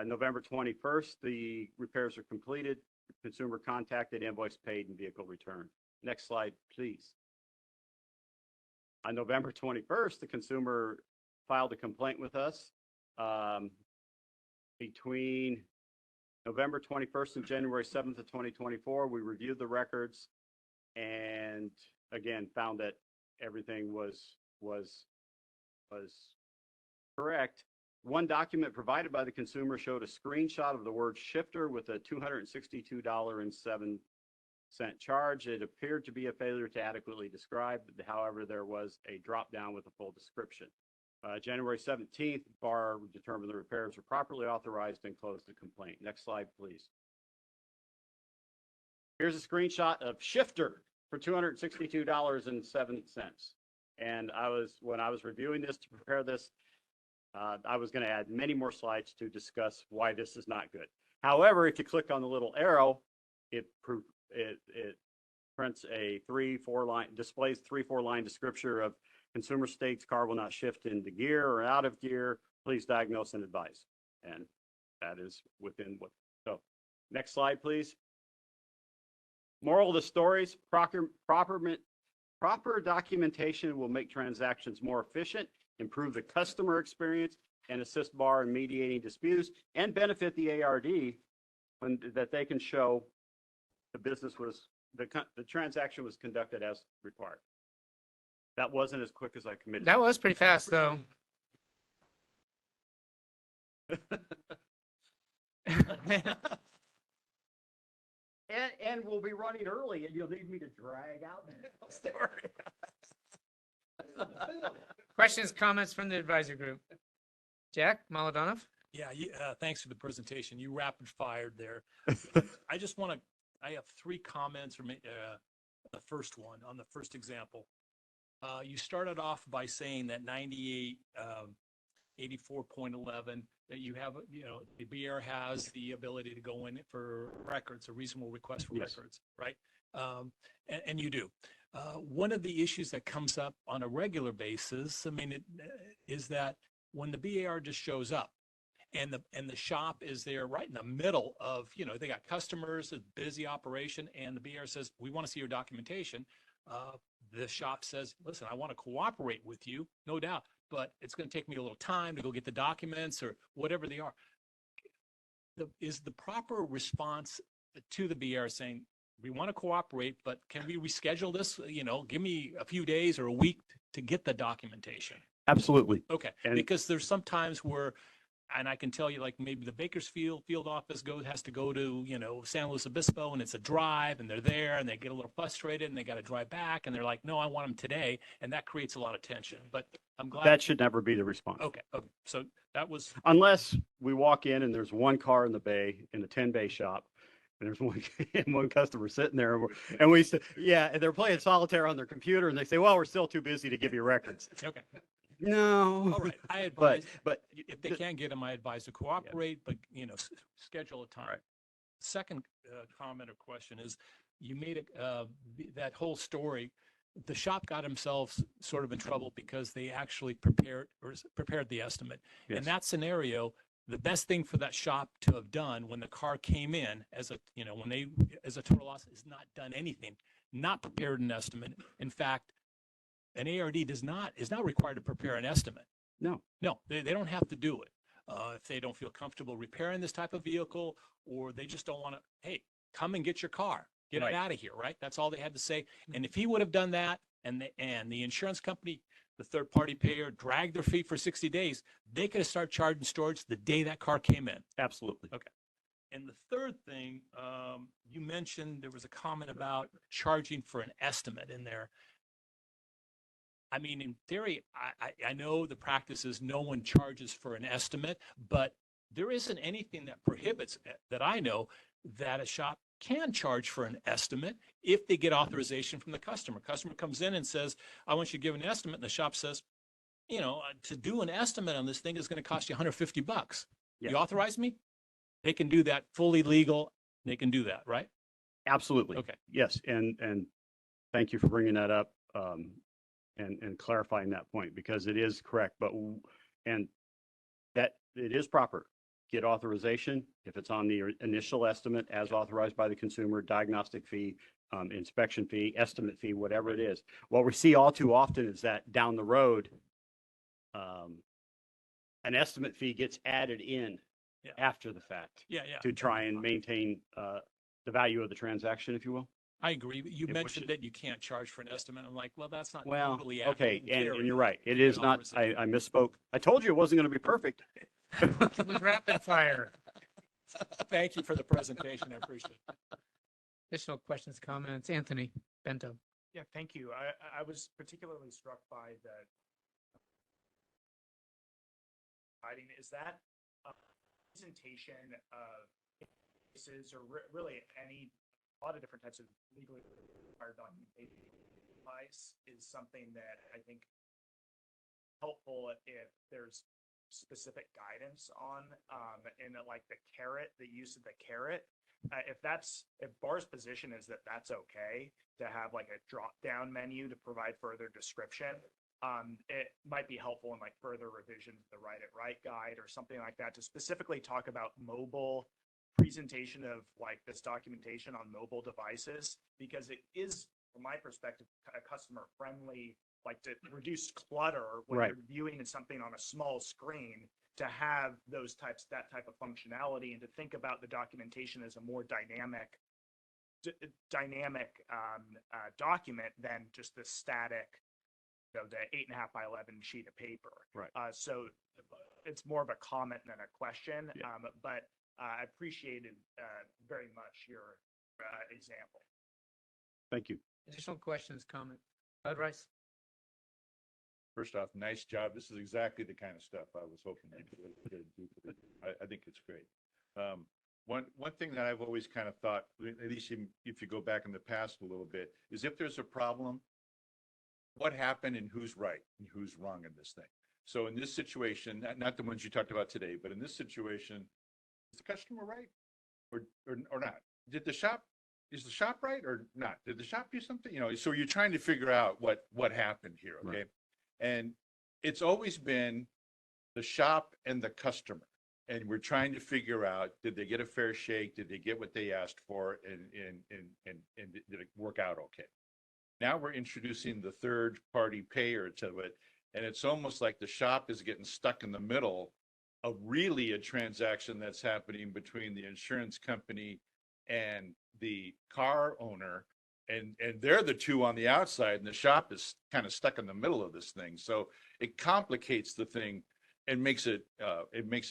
November 21st, the repairs are completed. Consumer contacted, invoice paid, and vehicle returned. Next slide, please. On November 21st, the consumer filed a complaint with us. Between November 21st and January 7th of 2024, we reviewed the records and again found that everything was correct. One document provided by the consumer showed a screenshot of the word shifter with a $262.07 charge. It appeared to be a failure to adequately describe. However, there was a drop down with a full description. January 17th, BAR determined the repairs were properly authorized and closed the complaint. Next slide, please. Here's a screenshot of shifter for $262.07. And when I was reviewing this to prepare this, I was going to add many more slides to discuss why this is not good. However, if you click on the little arrow, it prints a displays 3-4 line description of consumer states car will not shift into gear or out of gear. Please diagnose and advise. And that is within what, so, next slide, please. Moral of the stories, proper documentation will make transactions more efficient, improve the customer experience, and assist bar in mediating disputes, and benefit the ARD when that they can show the business was, the transaction was conducted as required. That wasn't as quick as I committed. That was pretty fast, though. And we'll be running early, and you'll need me to drag out the story. Questions, comments from the advisory group? Jack Maladonoff? Yeah, thanks for the presentation. You rapid fired there. I have 3 comments, or the first one on the first example. You started off by saying that 98, 84.11, that you have, the BR has the ability to go in for records, a reasonable request for records, right? And you do. One of the issues that comes up on a regular basis, is that when the BAR just shows up and the shop is there right in the middle of, they got customers, a busy operation, and the BAR says, we want to see your documentation. The shop says, listen, I want to cooperate with you, no doubt, but it's going to take me a little time to go get the documents or whatever they are. Is the proper response to the BR saying, we want to cooperate, but can we reschedule this? Give me a few days or a week to get the documentation. Absolutely. Okay. Because there's some times where, and I can tell you, like maybe the Bakersfield field office has to go to, San Luis Obispo, and it's a drive, and they're there, and they get a little frustrated, and they got to drive back, and they're like, no, I want them today, and that creates a lot of tension. But I'm glad that should never be the response. Okay. So that was, unless we walk in and there's one car in the bay, in the 10-bay shop, and there's one customer sitting there, and we say, yeah, and they're playing solitaire on their computer, and they say, well, we're still too busy to give you records. okay. No. All right. I advise, but if they can't get them, I advise to cooperate, but, schedule a time. Right. Second comment or question is, you made that whole story, the shop got themselves sort of in trouble because they actually prepared the estimate. Yes. In that scenario, the best thing for that shop to have done when the car came in as a total loss is not done anything, not prepared an estimate. In fact, an ARD is not required to prepare an estimate. No, they don't have to do it. If they don't feel comfortable repairing this type of vehicle, or they just don't want to, hey, come and get your car, get it out of here, right? That's all they had to say. And if he would have done that, and the insurance company, the third party payer, dragged their feet for 60 days, they could have started charging storage the day that car came in. Absolutely. Okay. And the third thing, you mentioned there was a comment about charging for an estimate in there. I mean, in theory, I know the practice is no one charges for an estimate, but there isn't anything that prohibits, that I know, that a shop can charge for an estimate if they get authorization from the customer. Customer comes in and says, I want you to give an estimate. And the shop says, to do an estimate on this thing is going to cost you $150. Yeah. You authorize me? They can do that, fully legal. They can do that, right? Absolutely. Okay. Yes. And thank you for bringing that up. And clarifying that point, because it is correct, and that it is proper. Get authorization if it's on the initial estimate as authorized by the consumer, diagnostic fee, inspection fee, estimate fee, whatever it is. What we see all too often is that down the road, an estimate fee gets added in after the fact to try and maintain the value of the transaction, if you will. I agree. You mentioned that you can't charge for an estimate. I'm like, well, that's not Well, legally okay, accurate. and you're right. It is not. I misspoke. I told you it wasn't going to be perfect. It was rapid fire. Thank you for the presentation. I appreciate it. Additional questions, comments? Anthony Bento. Yeah, thank you. I was particularly struck by the writing. Is that a presentation of cases or really a lot of different types of legally required documentation advice is something that I think helpful if there's specific guidance on and like the use of the carrot. If Bar's position is that that's okay to have like a drop down menu to provide further description, it might be helpful in like further revisions of the Write It Right guide or something like that to specifically talk about mobile presentation of like this documentation on mobile devices, because it is, from my perspective, a customer friendly, like to reduce clutter when Right. you're viewing something on a small screen, to have that type of functionality, and to think about the documentation as a more dynamic document than just the static, the 8.5 by 11 sheet of paper. Right. So it's more of a comment than a question. Yeah. But I appreciated very much your example. Thank you. Additional questions, comments? Bud Rice? First off, nice job. This is exactly the kind of stuff I was hoping you'd do. I think it's great. One thing that I've always kind of thought, at least if you go back in the past a little bit, is if there's a problem, what happened and who's right and who's wrong in this thing. So in this situation, not the ones you talked about today, but in this situation, is the customer right or not? Is the shop right or not? Did the shop do something? So you're trying to figure out what happened here. Okay. Right. And it's always been the shop and the customer. And we're trying to figure out, did they get a fair shake? Did they get what they asked for? And did it work out okay? Now we're introducing the third party payer to it. And it's almost like the shop is getting stuck in the middle of really a transaction that's happening between the insurance company and the car owner. And they're the two on the outside, and the shop is kind of stuck in the middle of this thing. So it complicates the thing and makes it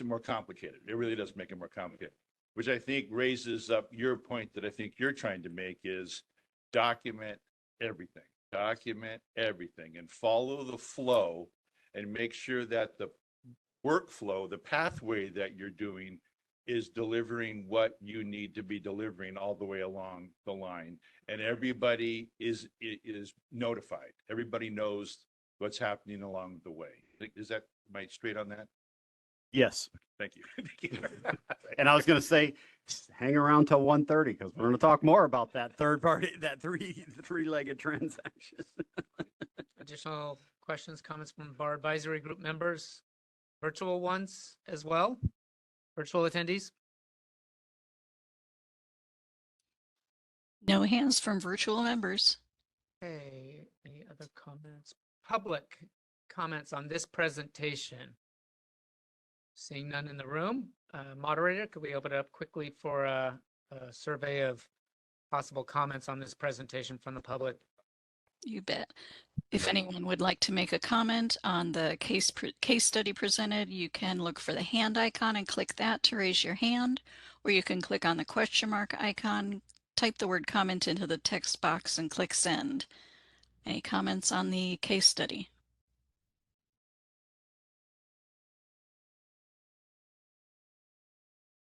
more complicated. It really does make it more complicated, which I think raises up your point that I think you're trying to make is document everything, and follow the flow and make sure that the workflow, the pathway that you're doing is delivering what you need to be delivering all the way along the line. And everybody is notified. Everybody knows what's happening along the way. Is that, am I straight on that? Yes. Thank you. And I was going to say, hang around till 1:30 because we're going to talk more about that third party, that three-legged transaction. Additional questions, comments from Bar Advisory Group members? Virtual ones as well? Virtual attendees? No hands from virtual members. Okay, any other comments? Public comments on this presentation? Seeing none in the room. Moderator, could we open it up quickly for a survey of possible comments on this presentation from the public? You bet. If anyone would like to make a comment on the case study presented, you can look for the hand icon and click that to raise your hand, or you can click on the question mark icon, type the word comment into the text box and click send. Any comments on the case study?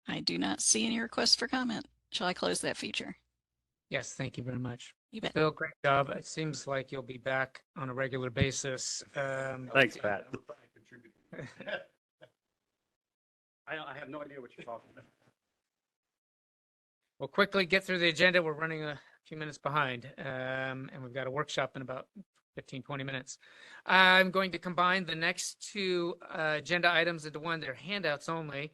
I do not see any requests for comment. Shall I close that feature? Yes, thank you very much. You bet. Bill, great job. It seems like you'll be back on a regular basis. Thanks, Pat. I have no idea what you're talking about. We'll quickly get through the agenda. We're running a few minutes behind, and we've got a workshop in about 15, 20 minutes. I'm going to combine the next two agenda items into one. They're handouts only.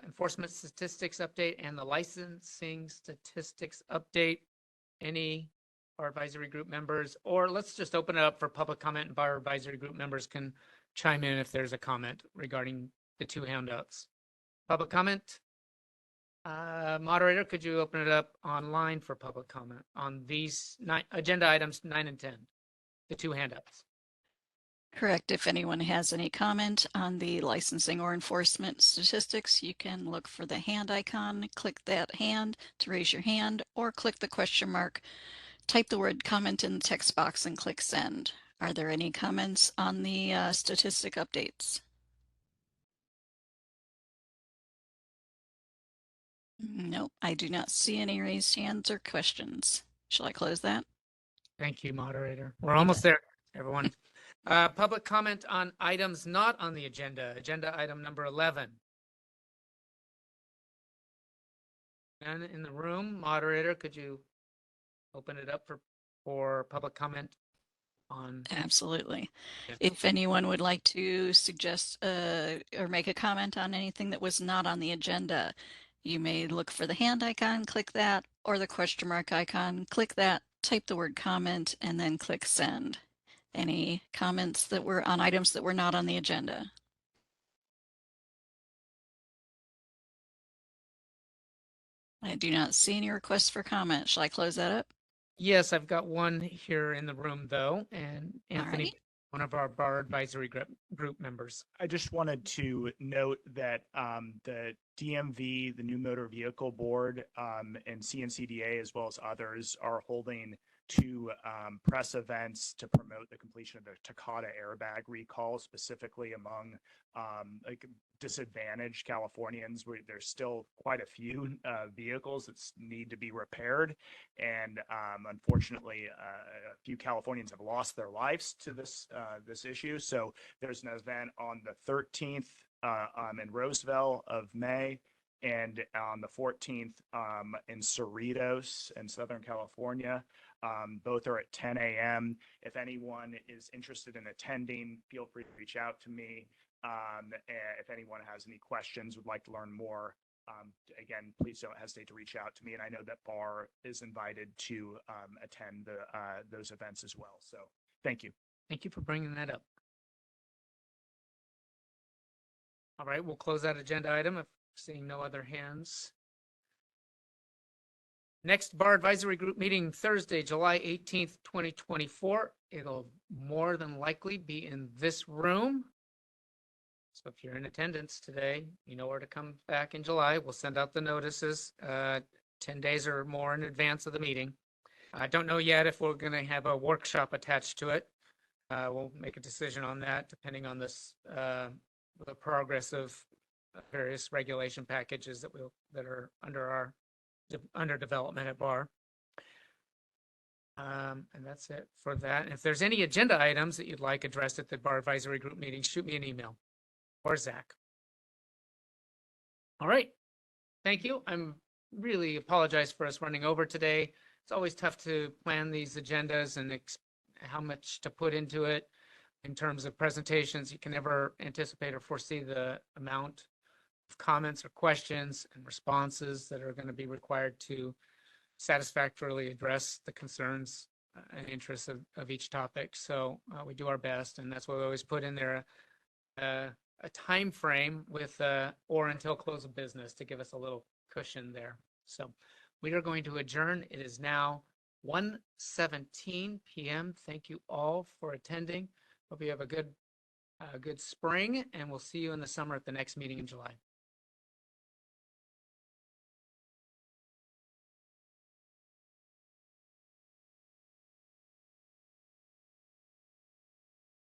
Enforcement statistics update and the licensing statistics update. Any Bar Advisory Group members, or let's just open it up for public comment, and Bar Advisory Group members can chime in if there's a comment regarding the two handouts. Public comment? Moderator, could you open it up online for public comment on these agenda items 9 and 10, the two handouts? Correct. If anyone has any comment on the licensing or enforcement statistics, you can look for the hand icon, click that hand to raise your hand, or click the question mark, type the word comment in the text box and click send. Are there any comments on the statistic updates? Nope, I do not see any raised hands or questions. Shall I close that? Thank you, moderator. We're almost there, everyone. Public comment on items not on the agenda. Agenda item number 11. None in the room. Moderator, could you open it up for public comment on. Absolutely. Yeah. If anyone would like to suggest or make a comment on anything that was not on the agenda, you may look for the hand icon, click that, or the question mark icon, click that, type the word comment, and then click send. Any comments that were on items that were not on the agenda? I do not see any requests for comment. Shall I close that up? Yes, I've got one here in the room though, and Anthony, right. one of our bar advisory group members. I just wanted to note that the DMV, the New Motor Vehicle Board, and CNCDA, as well as others, are holding two press events to promote the completion of the Takata airbag recall, specifically among like disadvantaged Californians. There's still quite a few vehicles that need to be repaired, and unfortunately, a few Californians have lost their lives to this issue. So there's an event on the 13th in Roseville of May, and on the 14th in Cerritos in Southern California. Both are at 10 a.m. If anyone is interested in attending, feel free to reach out to me. If anyone has any questions, would like to learn more, again, please don't hesitate to reach out to me. And I know that BAR is invited to attend those events as well. So thank you. Thank you for bringing that up. All right, we'll close that agenda item if seeing no other hands. Next Bar Advisory Group meeting Thursday, July 18th, 2024. It'll more than likely be in this room. So if you're in attendance today, you know where to come back in July. We'll send out the notices 10 days or more in advance of the meeting. I don't know yet if we're going to have a workshop attached to it. We'll make a decision on that depending on this, the progress of various regulation packages that are under development at BAR. And that's it for that. And if there's any agenda items that you'd like addressed at the Bar Advisory Group meeting, shoot me an email or Zach. All right. Thank you. I'm really apologize for us running over today. It's always tough to plan these agendas and how much to put into it in terms of presentations. You can never anticipate or foresee the amount of comments or questions and responses that are going to be required to satisfactorily address the concerns and interests of each topic. So we do our best, and that's why we always put in there a time frame with or until close of business to give us a little cushion there. So we are going to adjourn. It is now 1:17 p.m. Thank you all for attending. Hope you have a good spring, and we'll see you in the summer at the next meeting in July.